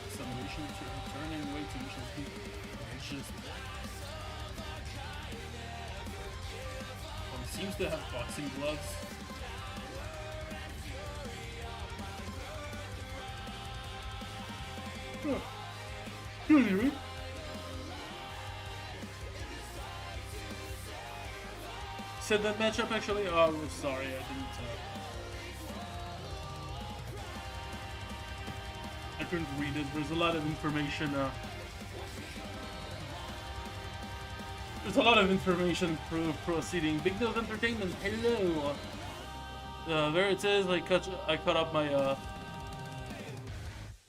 acceleration, turning, weight, initial speed. It's just. Well, he seems to have boxing gloves. Oh. Good, right? Said that matchup actually? Oh, sorry, I didn't. I couldn't read it. There's a lot of information. There's a lot of information proceeding. Big Nose Entertainment. Hello. There it is. I cut up my.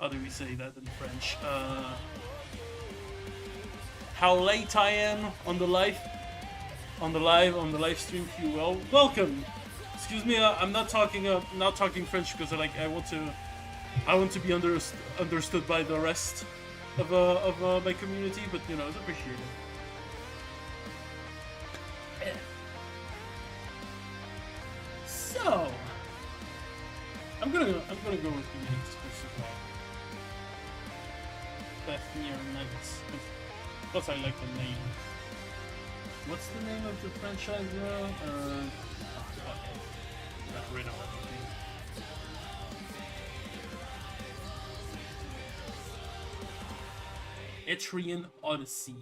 How do we say that in French? How late I am on the live. On the live stream, if you will. Welcome. Excuse me, I'm not talking French because I want to be understood by the rest of my community, but you know, it's appreciated. So I'm gonna go with the exclusive one. Bethnier Nuggets. Plus, I like the name. What's the name of the franchise now? Got rid of everything. Terrarian Odyssey.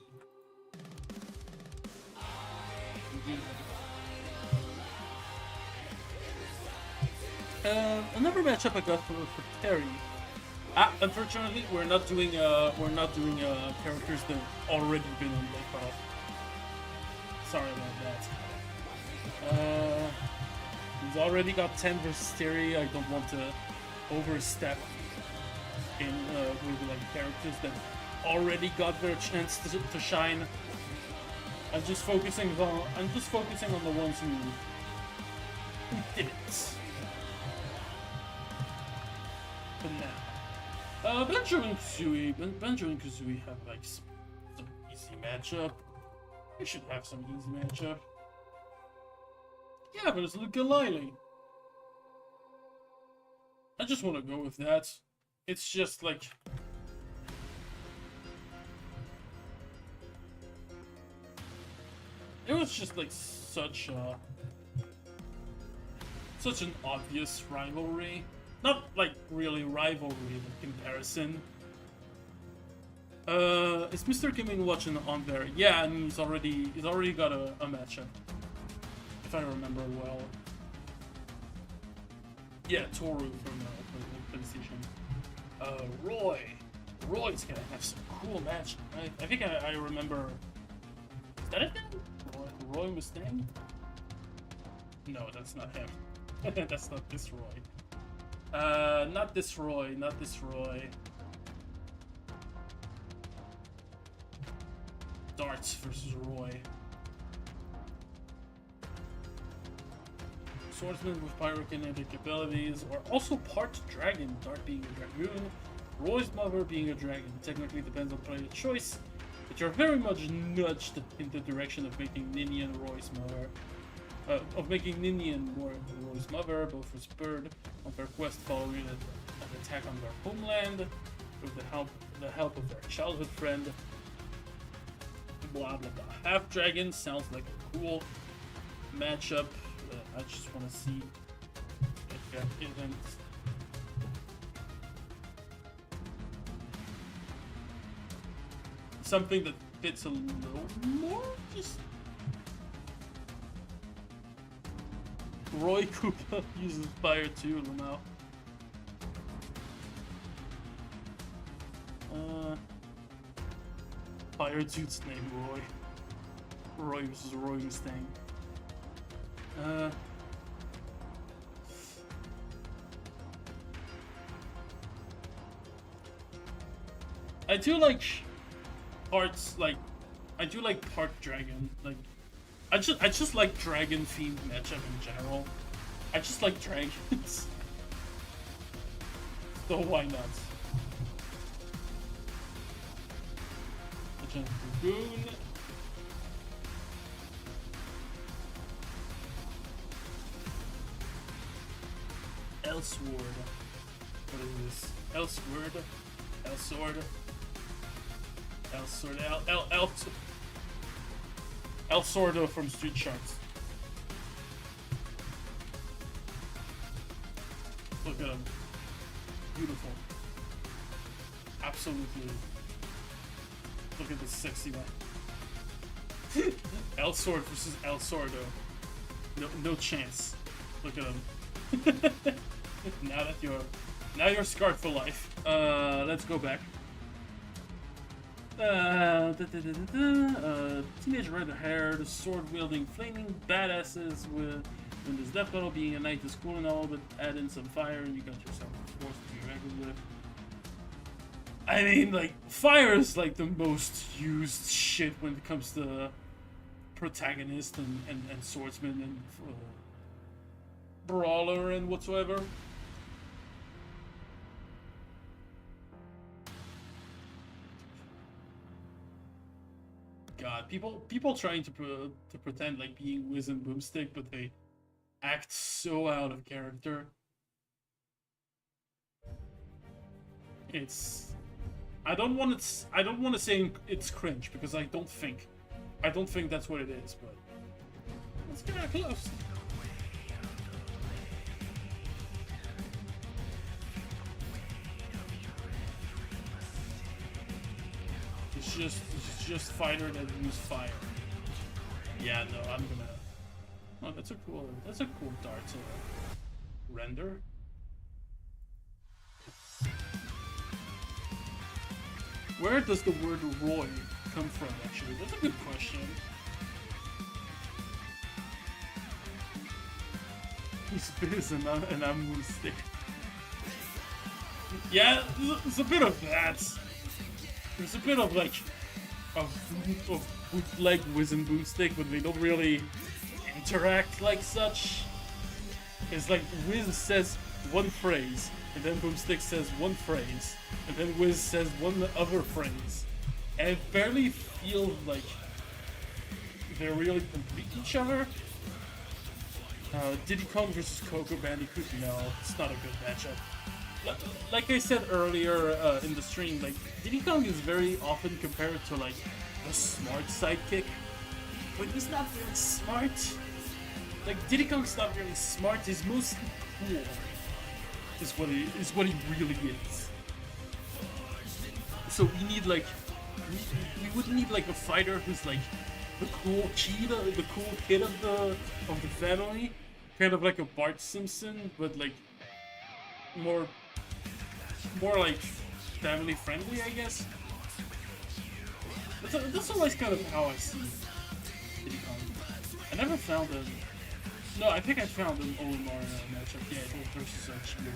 Another matchup I got for Terry. Unfortunately, we're not doing characters that have already been on the file. Sorry about that. He's already got 10 versus Terry. I don't want to overstep in with like characters that already got their chance to shine. I'm just focusing on the ones who didn't. But now, Banjo and Kazooie have like some easy matchup. We should have some easy matchup. Yeah, but it's Luca-Lily. I just want to go with that. It's just like... It was just like such a... such an obvious rivalry. Not like really rivalry, but comparison. Is Mr. Gaming watching on there? Yeah, and he's already got a matchup. If I remember well. Yeah, Toru from PlayStation. Roy's gonna have some cool match. I think I remember. Is that it then? Roy Mustang? No, that's not him. That's not this Roy. Not this Roy. Not this Roy. Darts versus Roy. Swordsman with pyrokinetic abilities, or also part dragon. Dart being a dragoon, Roy's mother being a dragon. Technically depends on player choice, but you're very much nudged in the direction of making Ninian Roy's mother. Roy's mother, both with Bird, on their quest following an attack on their homeland, with the help of their childhood friend. Blah blah blah. Half Dragon sounds like a cool matchup. I just want to see if that isn't something that fits a little more. Just Roy Koopa uses fire too now. Fire dude's name Roy. Roy versus Roy Mustang. I do like parts like I do like part dragon. Like I just like dragon themed matchup in general. I just like dragons. So why not? Dragoon. Elsword. What is this? Elsword. Elsword. Elsword. Elsordo from Street Sharks. Look at him. Beautiful. Absolutely. Look at this sexy one. Elsword versus Elsordo. No chance. Look at him. Now you're scarred for life. Let's go back. Teenage red-haired, sword-wielding, flaming badasses with this death metal being a knight is cool and all, but add in some fire and you got yourself a force to be reckoned with. I mean, like, fire is like the most used shit when it comes to protagonist and swordsman and brawler and whatsoever. God, people trying to pretend like being Wiz and Boomstick, but they act so out of character. It's I don't want to say it's cringe because I don't think that's what it is, but it's kind of close. It's just fighter that use fire. Yeah, no, I'm gonna. Oh, that's a cool dart to render. Where does the word Roy come from, actually? That's a good question. He's Biz and I'm Moonstick. Yeah, there's a bit of that. There's a bit of like of bootleg Wiz and Boomstick, but they don't really interact like such. It's like Wiz says one phrase, and then Boomstick says one phrase, and then Wiz says one other phrase, and it barely feels like they really complete each other. Diddy Kong versus Coco Bandicoot? No, it's not a good matchup. Like I said earlier in the stream, like Diddy Kong is very often compared to like a smart sidekick, but he's not really smart. like Diddy Kong's not really smart. He's mostly cool. Is what he really is. So we need like we would need like a fighter who's like the cool kid of the family, kind of like a Bart Simpson, but like more like family friendly, I guess. That's always kind of how I see Diddy Kong. I never found a. No, I think I found an Olimar matchup. Yeah, it was versus Chiro.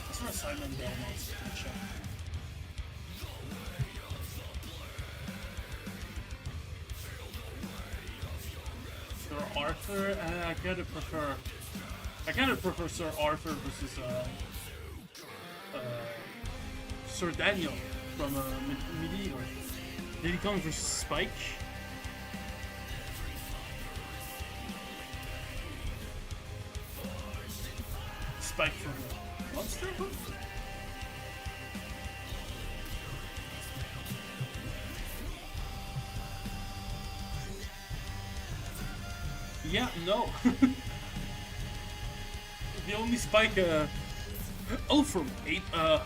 That's where Simon Belmont's matchup. Sir Arthur, I kind of prefer Sir Arthur versus Sir Daniel from Medieval. Diddy Kong versus Spike. Spike from Monster Hook? Yeah, no. The only Spike, oh, from 8, no.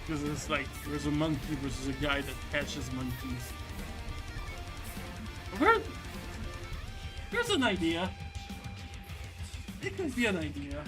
Because it's like, there's a monkey versus a guy that catches monkeys. Here's an idea. It could be an idea.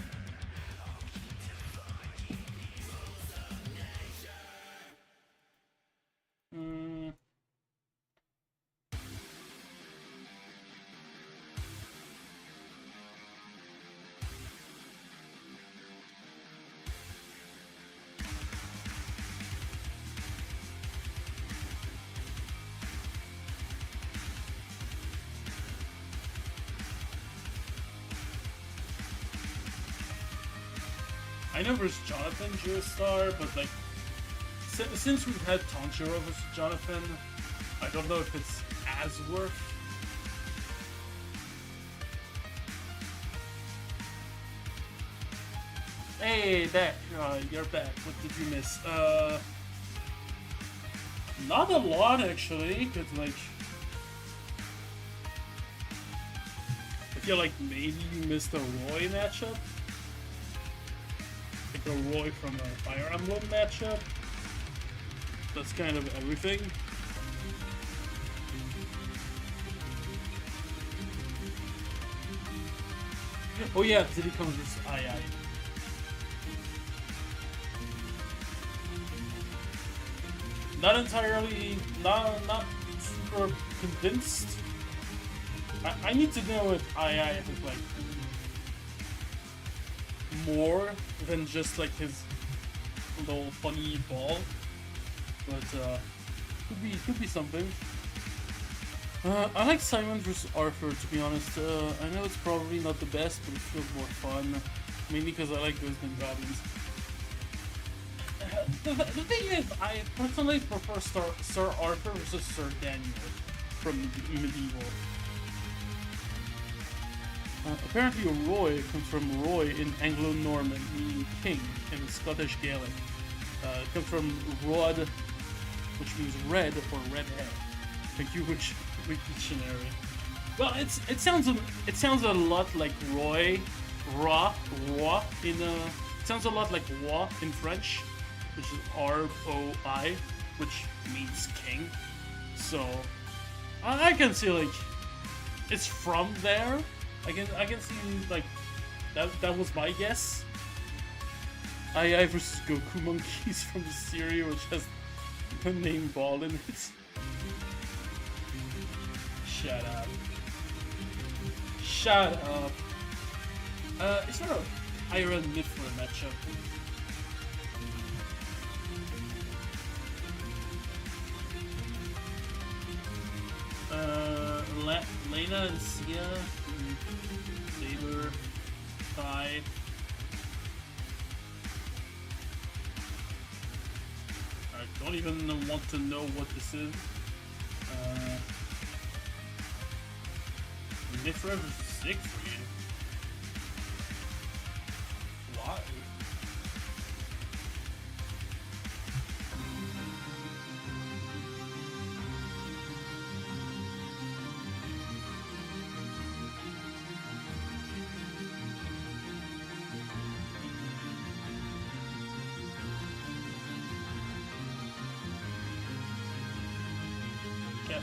I know versus Jonathan Geostar, but like, since we've had Tanjiro versus Jonathan, I don't know if it's as worth. Hey, back. You're back. What did you miss? Not a lot actually, cause like, I feel like maybe you missed a Roy matchup. Like a Roy from a Fire Emblem matchup. That's kind of everything. Oh yeah, Diddy Kong versus II. Not entirely, not super convinced. I need to know if II has like more than just like his little funny ball, but could be something. I like Simon versus Arthur, to be honest. I know it's probably not the best, but it feels more fun, mainly because I like Ghosts and Goblins. The thing is, I personally prefer Sir Arthur versus Sir Daniel from Medieval. Apparently, Roy comes from Roy in Anglo-Norman, meaning king, in Scottish Gaelic. It comes from Rod, which means red or redhead. Thank you, Wiktionary. Well, it sounds a lot like Roy, roi in it sounds a lot like roi in French, which is R-O-I, which means king. So I can see like it's from there. I can see like that was my guess. II versus Goku monkeys from the series, which has the name Ball in it. Shut up. Shut up. Is there an Iron Mithra matchup? Lena and Sia, Saber, Kai. I don't even want to know what this is. Mithra versus Siegfried. Why?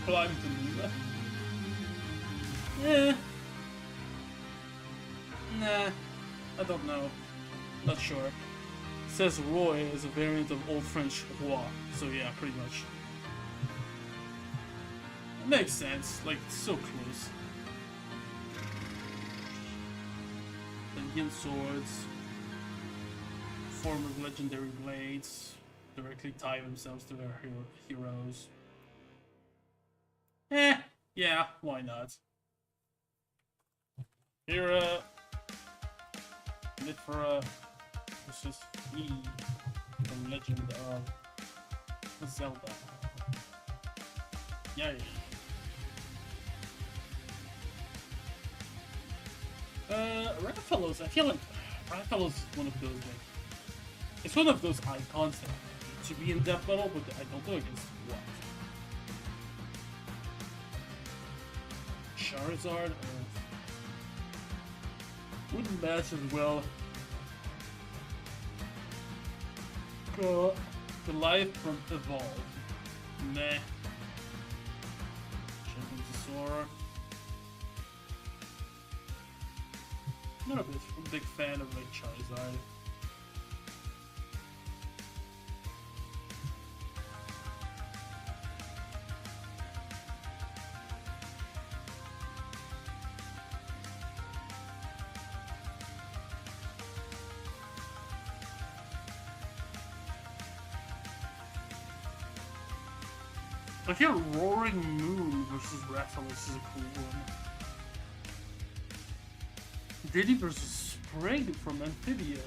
climb to Luna? Eh. Nah, I don't know. Not sure. It says Roy is a variant of Old French roi, so yeah, pretty much. It makes sense, like, so close. Indian swords, form of legendary blades, directly tie themselves to their heroes. Yeah, why not? Here, Mithra versus E from Legend of Zelda. Yay. Rathalos, I feel like Rathalos is one of those, like, it's one of those icons that need to be in Death Battle, but I don't know against what. Charizard, wouldn't match as well. Goliath from Evolve. Nah. Sora. Not a big fan of like Charizard. I feel Roaring Moon versus Rathalos is a cool one. Diddy versus Sprig from Amphibia.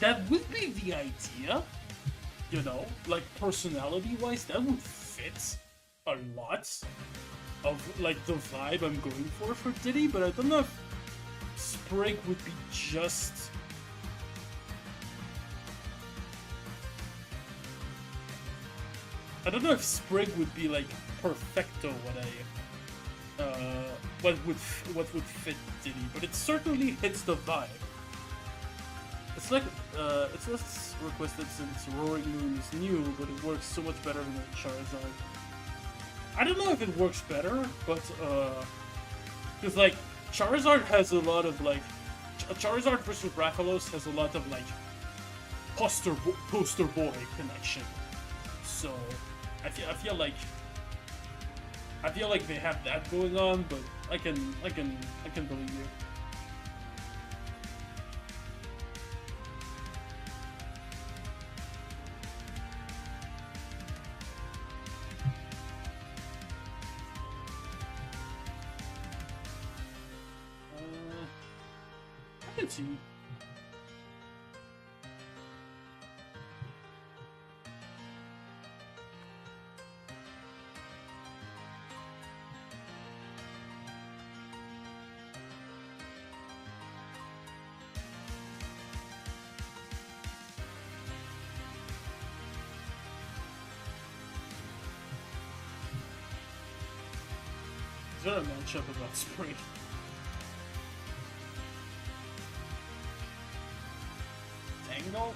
That would be the idea. You know, like personality-wise, that would fit a lot of like the vibe I'm going for Diddy, but I don't know if Sprig would be just... I don't know if Sprig would be like perfecto what would fit Diddy, but it certainly hits the vibe. It's like it's less requested since Roaring Moon is new, but it works so much better than Charizard. I don't know if it works better, but because like Charizard has a lot of like Charizard versus Rathalos has a lot of like poster boy connection. So I feel like they have that going on, but I can believe you. I can see. Is there a matchup about Spring? Tango?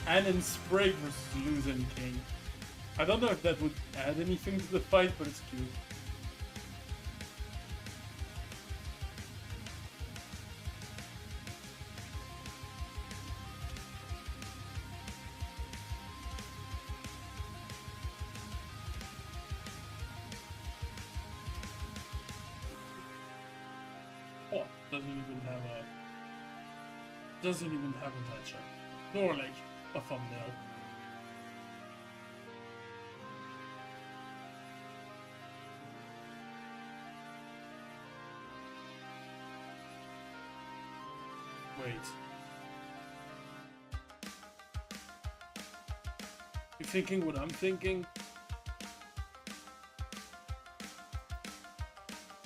And in Spring versus Losing King. I don't know if that would add anything to the fight, but it's cute. Oh, doesn't even have a matchup. Nor like a thumbnail. Wait. You thinking what I'm thinking?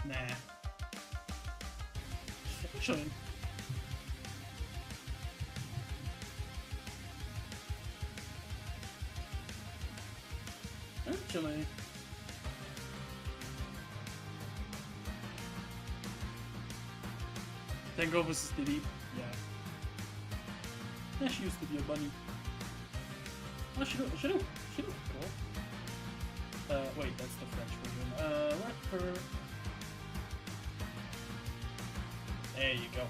Nah. Actually. Tango versus Diddy. Yeah. Yeah, she used to be a bunny. Oh, she do. Cool. Wait, that's the French version. Let her. There you go.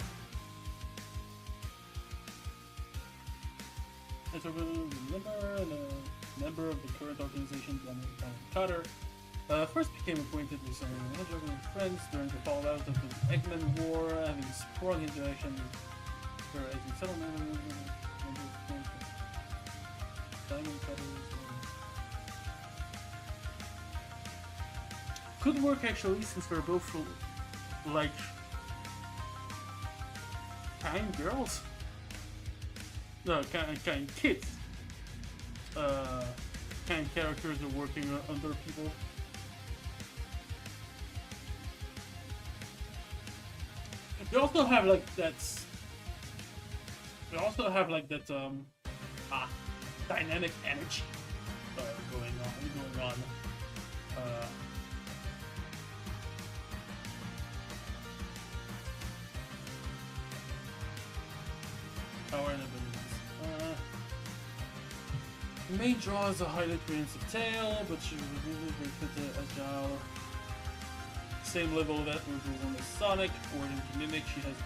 As a member of the current organization, Carter first became acquainted with some juggling friends during the fallout of the Eggman War, having strong interaction with her as a settlement. Diamond Cutters. Could work actually, since we're both like kind girls. No, kind kids. Kind characters are working under people. We also have like that. We also have like that dynamic energy going on. Power and abilities. May draws a highly experienced tail, but she was really very fit to agile. Same level of that was on the Sonic, according to Mimic. She has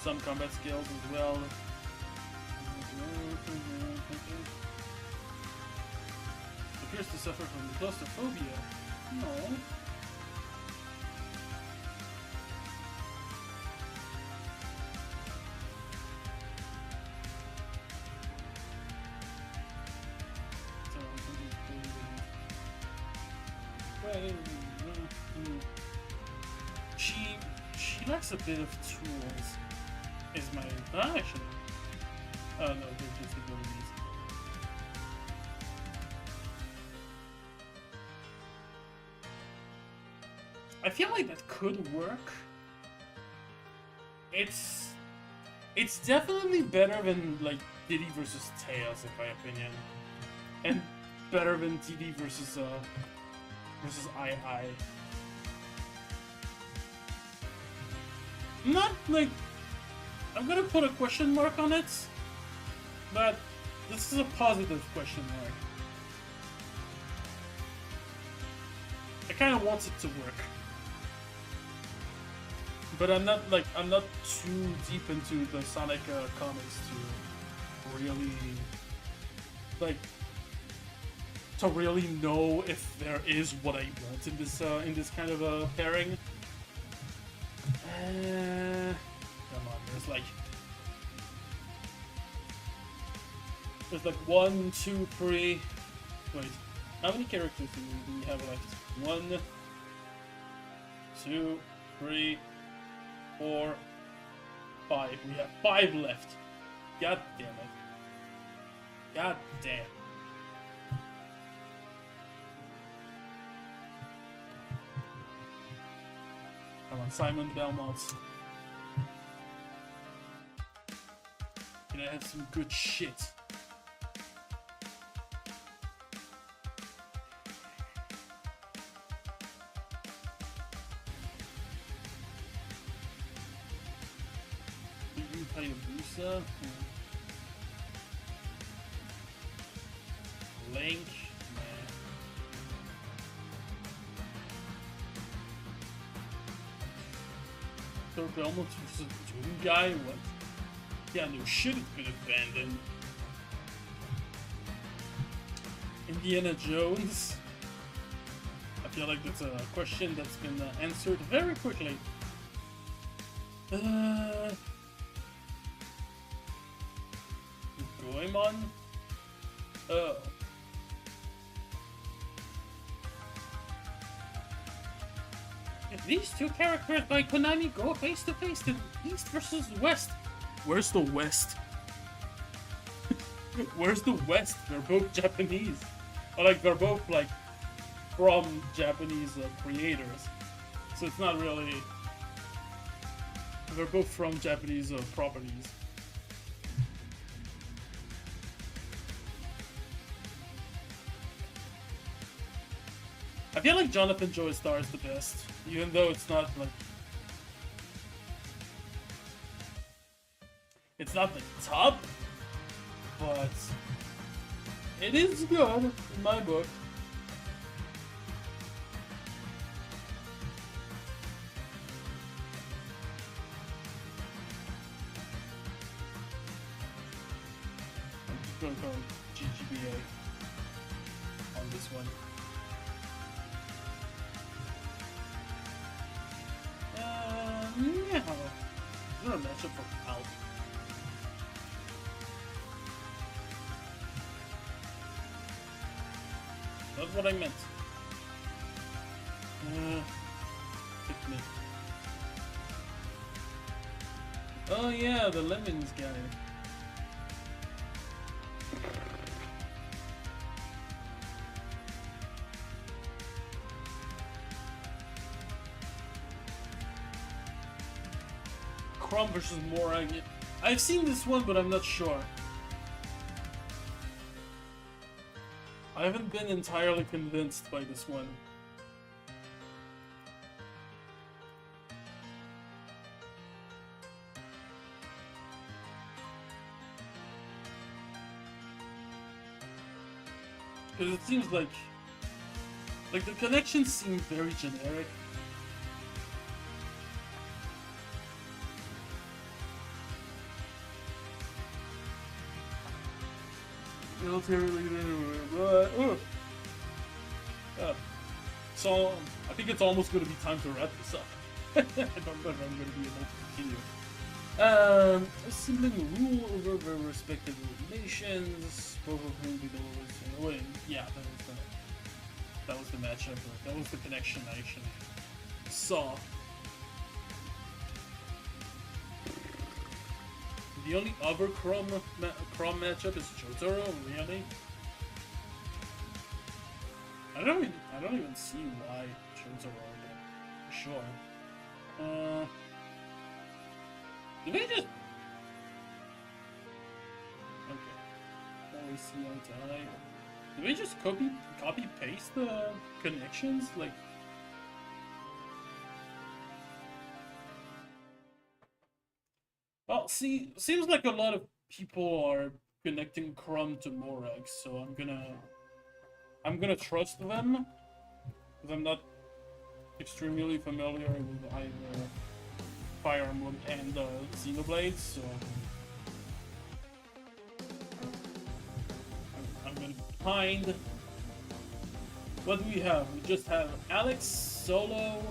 some combat skills as well. Appears to suffer from claustrophobia. No. She lacks a bit of tools. Is my actually? Oh no, they're just abilities. I feel like that could work. It's definitely better than like Diddy versus Tails, in my opinion, and better than TD versus II. Not like I'm gonna put a question mark on it, but this is a positive question mark. I kind of want it to work, but I'm not too deep into the Sonic comics to really know if there is what I want in this kind of a pairing. Come on, there's like 1, 2, 3. Wait, how many characters do we have left? 1, 2, 3, 4, 5. We have 5 left. God damn it. God damn. Come on, Simon Belmont. Can I have some good shit? Hayabusa. Link. Thor Belmont versus Doom Guy? What? Yeah, no shit, it's been abandoned. Indiana Jones? I feel like that's a question that's been answered very quickly. Goemon? Oh. If these two characters by Konami go face to face, then East versus West. Where's the West? Where's the West? They're both Japanese. Or like they're both like from Japanese creators. So it's not really. They're both from Japanese properties. I feel like Jonathan Joestar is the best, even though it's not like. not the top, but it is good in my book. I'm just gonna go GGBA on this one. Yeah. Is there a matchup for Alf? That's what I meant. Picnic. Oh yeah, the lemons guy. Crumb versus Morag. I've seen this one, but I'm not sure. I haven't been entirely convinced by this one. Because it seems like the connections seem very generic. Military leader, but so I think it's almost going to be time to wrap this up. I don't know if I'm going to be able to continue. Sibling rule over their respective nations, both of whom be the lowest in the way. Yeah, that was the matchup. That was the connection I actually saw. The only other Chrome matchup is Jotaro, really? I don't even see why Jotaro, but sure. Did they just... Okay. Always see eye to eye. Did they just copy paste the connections? Like... Well, see, seems like a lot of people are connecting Crumb to Morag, so I'm gonna trust them, because I'm not extremely familiar with either Fire Emblem and Xenoblade, so I'm gonna be behind. What do we have? We just have Alex, Solo,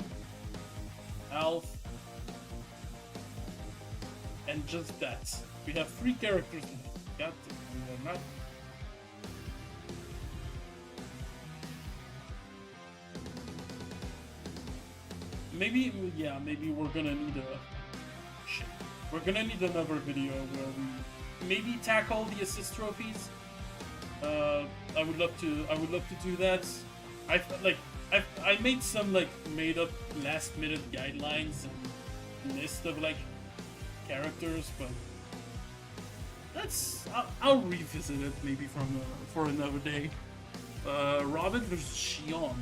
Alf, and just that. We have 3 characters left. Got to, we are not. Maybe, yeah, maybe we're gonna need a... Shit. We're gonna need another video where we maybe tackle the assist trophies. I would love to do that. I made some like made up last minute guidelines and list of like characters, but I'll revisit it maybe for another day. Robin versus Shion.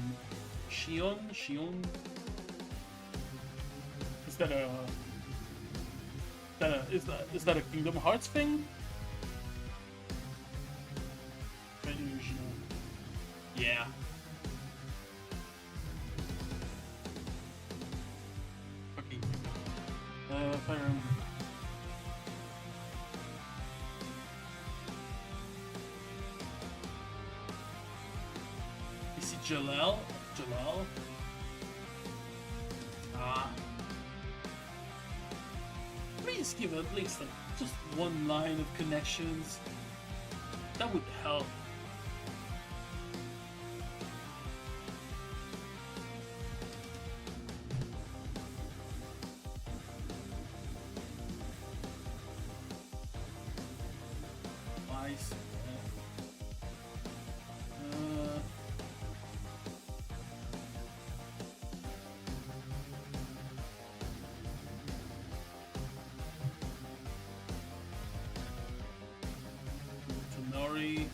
Shion. Is that a Kingdom Hearts thing? Yeah. Okay. Fire Emblem. You see Jalal? Please give at least like just one line of connections. That would help. Nice. Tonori.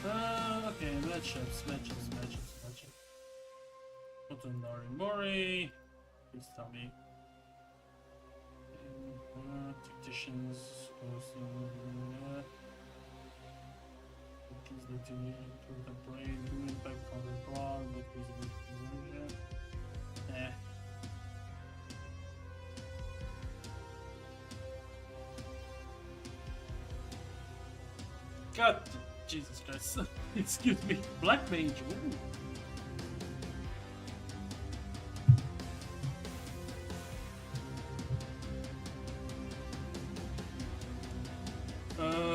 Okay, matchups. What's on Narimori? Please tell me. Tacticians. These need to improve the brain. Who impact counter brawn? What was the version? God, Jesus Christ. Excuse me. Black Mage. Ooh.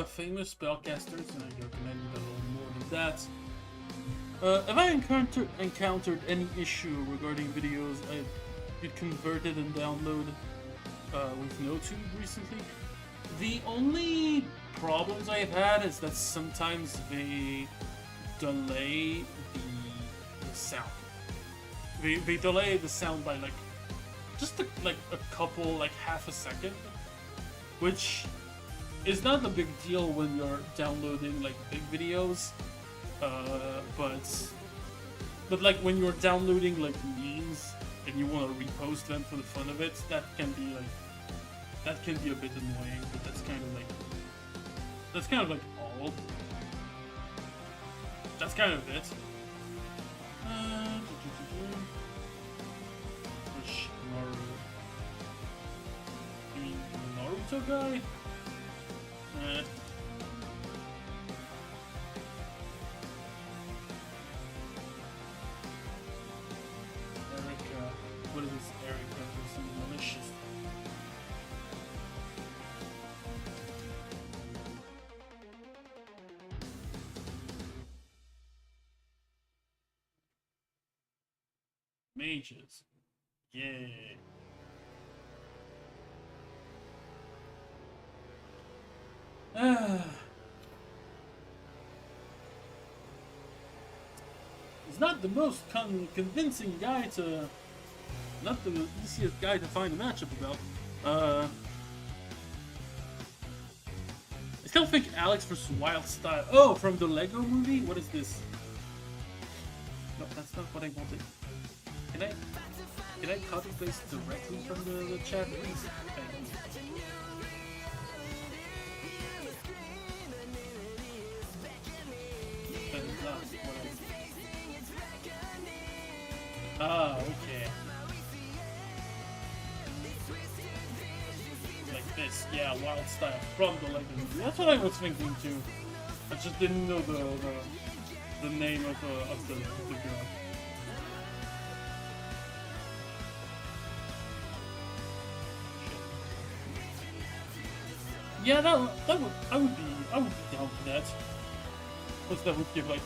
Famous spellcasters, and I recommend a little more than that. Have I encountered any issue regarding videos I get converted and download with NoTube recently? The only problems I've had is that sometimes they delay the sound. They delay the sound by like just a couple, like half a second, which is not a big deal when you're downloading like big videos, but like when you're downloading like memes and you want to repost them for the fun of it, that can be a bit annoying. But that's kind of like all. That's kind of it. Which Naruto? You mean the Naruto guy? Erica, what is this Erica? There's some malicious. Mages. Yay. He's not the most convincing guy to... Not the easiest guy to find a matchup about. I still think Alex vs. Wild Style. Oh, from the Lego movie? What is this? No, that's not what I wanted. Can I copy paste directly from the chat, please? Thank you. Ah, okay. Like this, yeah, Wild Style from the Lego movie. That's what I was thinking too. I just didn't know the name of the girl. Yeah, I would be down for that. Because that would give like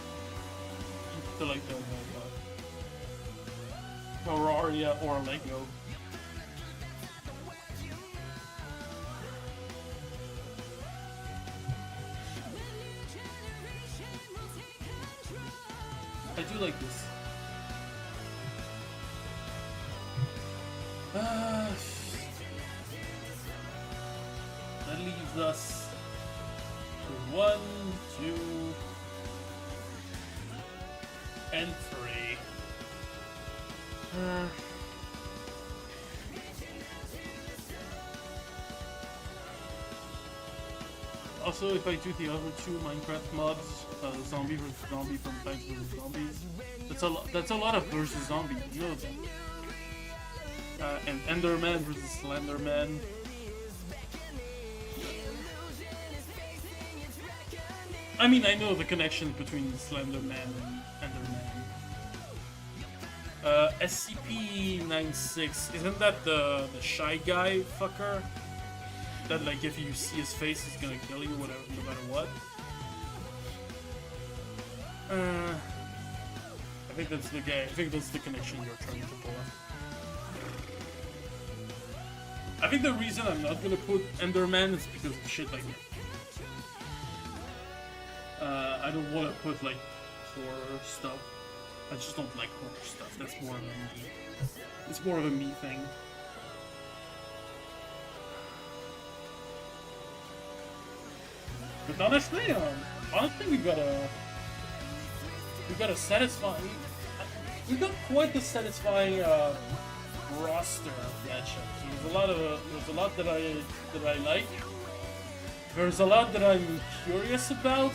the Terrarian or Lego. I do like this. That leaves us with 1, 2, and 3. Also, if I do the other 2 Minecraft mods, zombie vs zombie from Plants vs Zombies, that's a lot of versus zombie, you know that. And Enderman versus Slenderman. I mean, I know the connection between Slenderman and Enderman. SCP-96, isn't that the shy guy fucker? That like if you see his face, he's gonna kill you, whatever, no matter what. I think that's the guy. I think that's the connection you're trying to pull up. I think the reason I'm not gonna put Enderman is because of shit like that. I don't want to put like horror stuff. I just don't like horror stuff. That's more of a me. It's more of a me thing. But honestly, we got a we've got a satisfying. We've got quite the satisfying roster of matchups. There's a lot that I like. There's a lot that I'm curious about.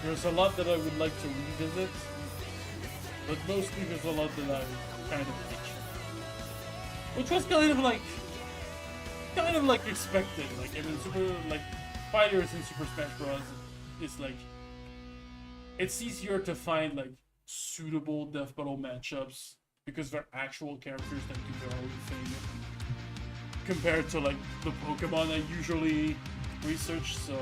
There's a lot that I would like to revisit. But mostly there's a lot that I kind of like. Which was kind of like expected. Like I mean, fighters in Super Smash Bros. Is like it's easier to find like suitable death battle matchups because they're actual characters that do their own thing compared to like the Pokemon I usually research. So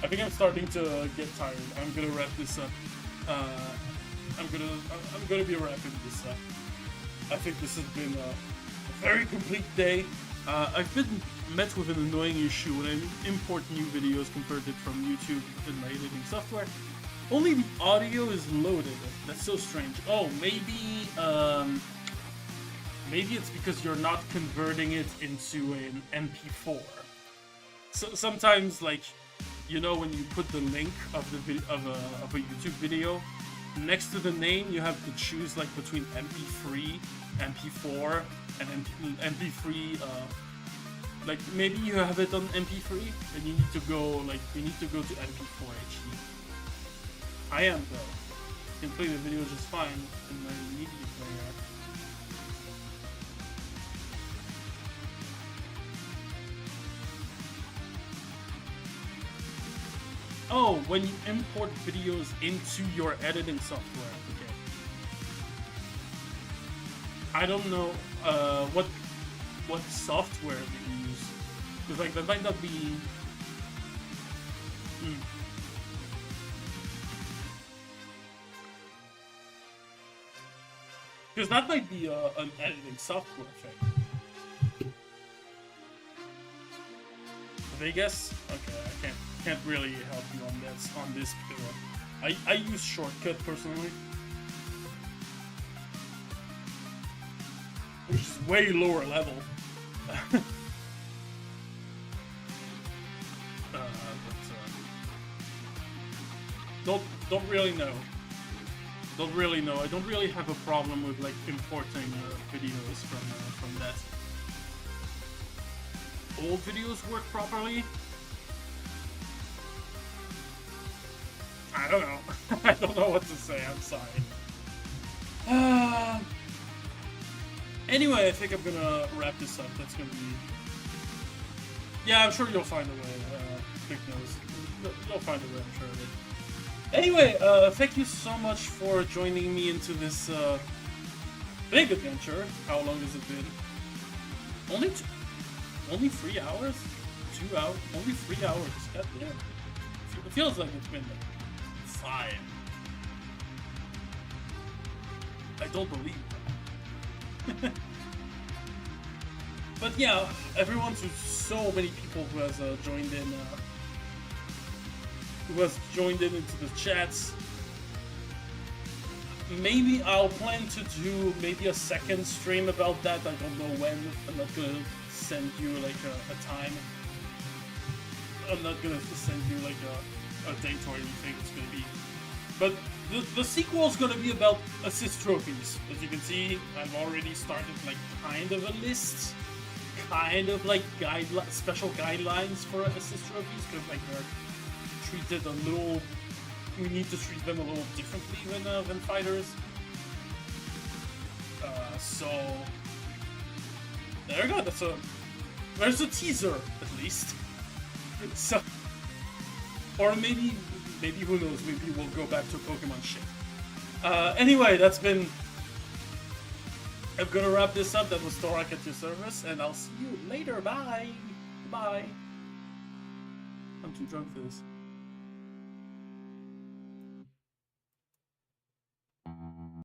I think I'm starting to get tired. I'm gonna wrap this up. I'm gonna be wrapping this up. I think this has been a very complete day. I've been met with an annoying issue when I import new videos converted from YouTube in my editing software. Only the audio is loaded. That's so strange. Oh, maybe it's because you're not converting it into an MP4. So sometimes, like, you know, when you put the link of a YouTube video next to the name, you have to choose like between MP3, MP4, and MP3. Like maybe you have it on MP3, and you need to go to MP4 HD. I am though. I can play the video just fine in my media player. Oh, when you import videos into your editing software. Okay. I don't know what software they use. Because like that might not be. Because that might be an editing software thing. Vegas? Okay, I can't really help you on this because I use Shortcut personally, which is way lower level. Don't really know. I don't really have a problem with like importing videos from that. Old videos work properly? I don't know. I don't know what to say. I'm sorry. Anyway, I think I'm gonna wrap this up. That's gonna be. Yeah, I'm sure you'll find a way. Quick nose. You'll find a way. I'm sure of it. Anyway, thank you so much for joining me into this big adventure. How long has it been? Only 3 hours? 2 hours? Only 3 hours. God damn. It feels like it's been like 5. I don't believe that. But yeah, everyone, to so many people who has joined in. Who has joined in into the chats. Maybe I'll plan to do maybe a second stream about that. I don't know when. I'm not gonna send you like a time. I'm not gonna send you like a date or anything. It's gonna be. But the sequel is gonna be about assist trophies. As you can see, I've already started like kind of a list. Kind of like special guidelines for assist trophies because like they're treated a little. We need to treat them a little differently than fighters. So there you go. There's a teaser at least. So, or maybe who knows? Maybe we'll go back to Pokemon shit. Anyway, that's been. I'm gonna wrap this up. That was Thorak at your service, and I'll see you later. Bye. Bye. I'm too drunk for this.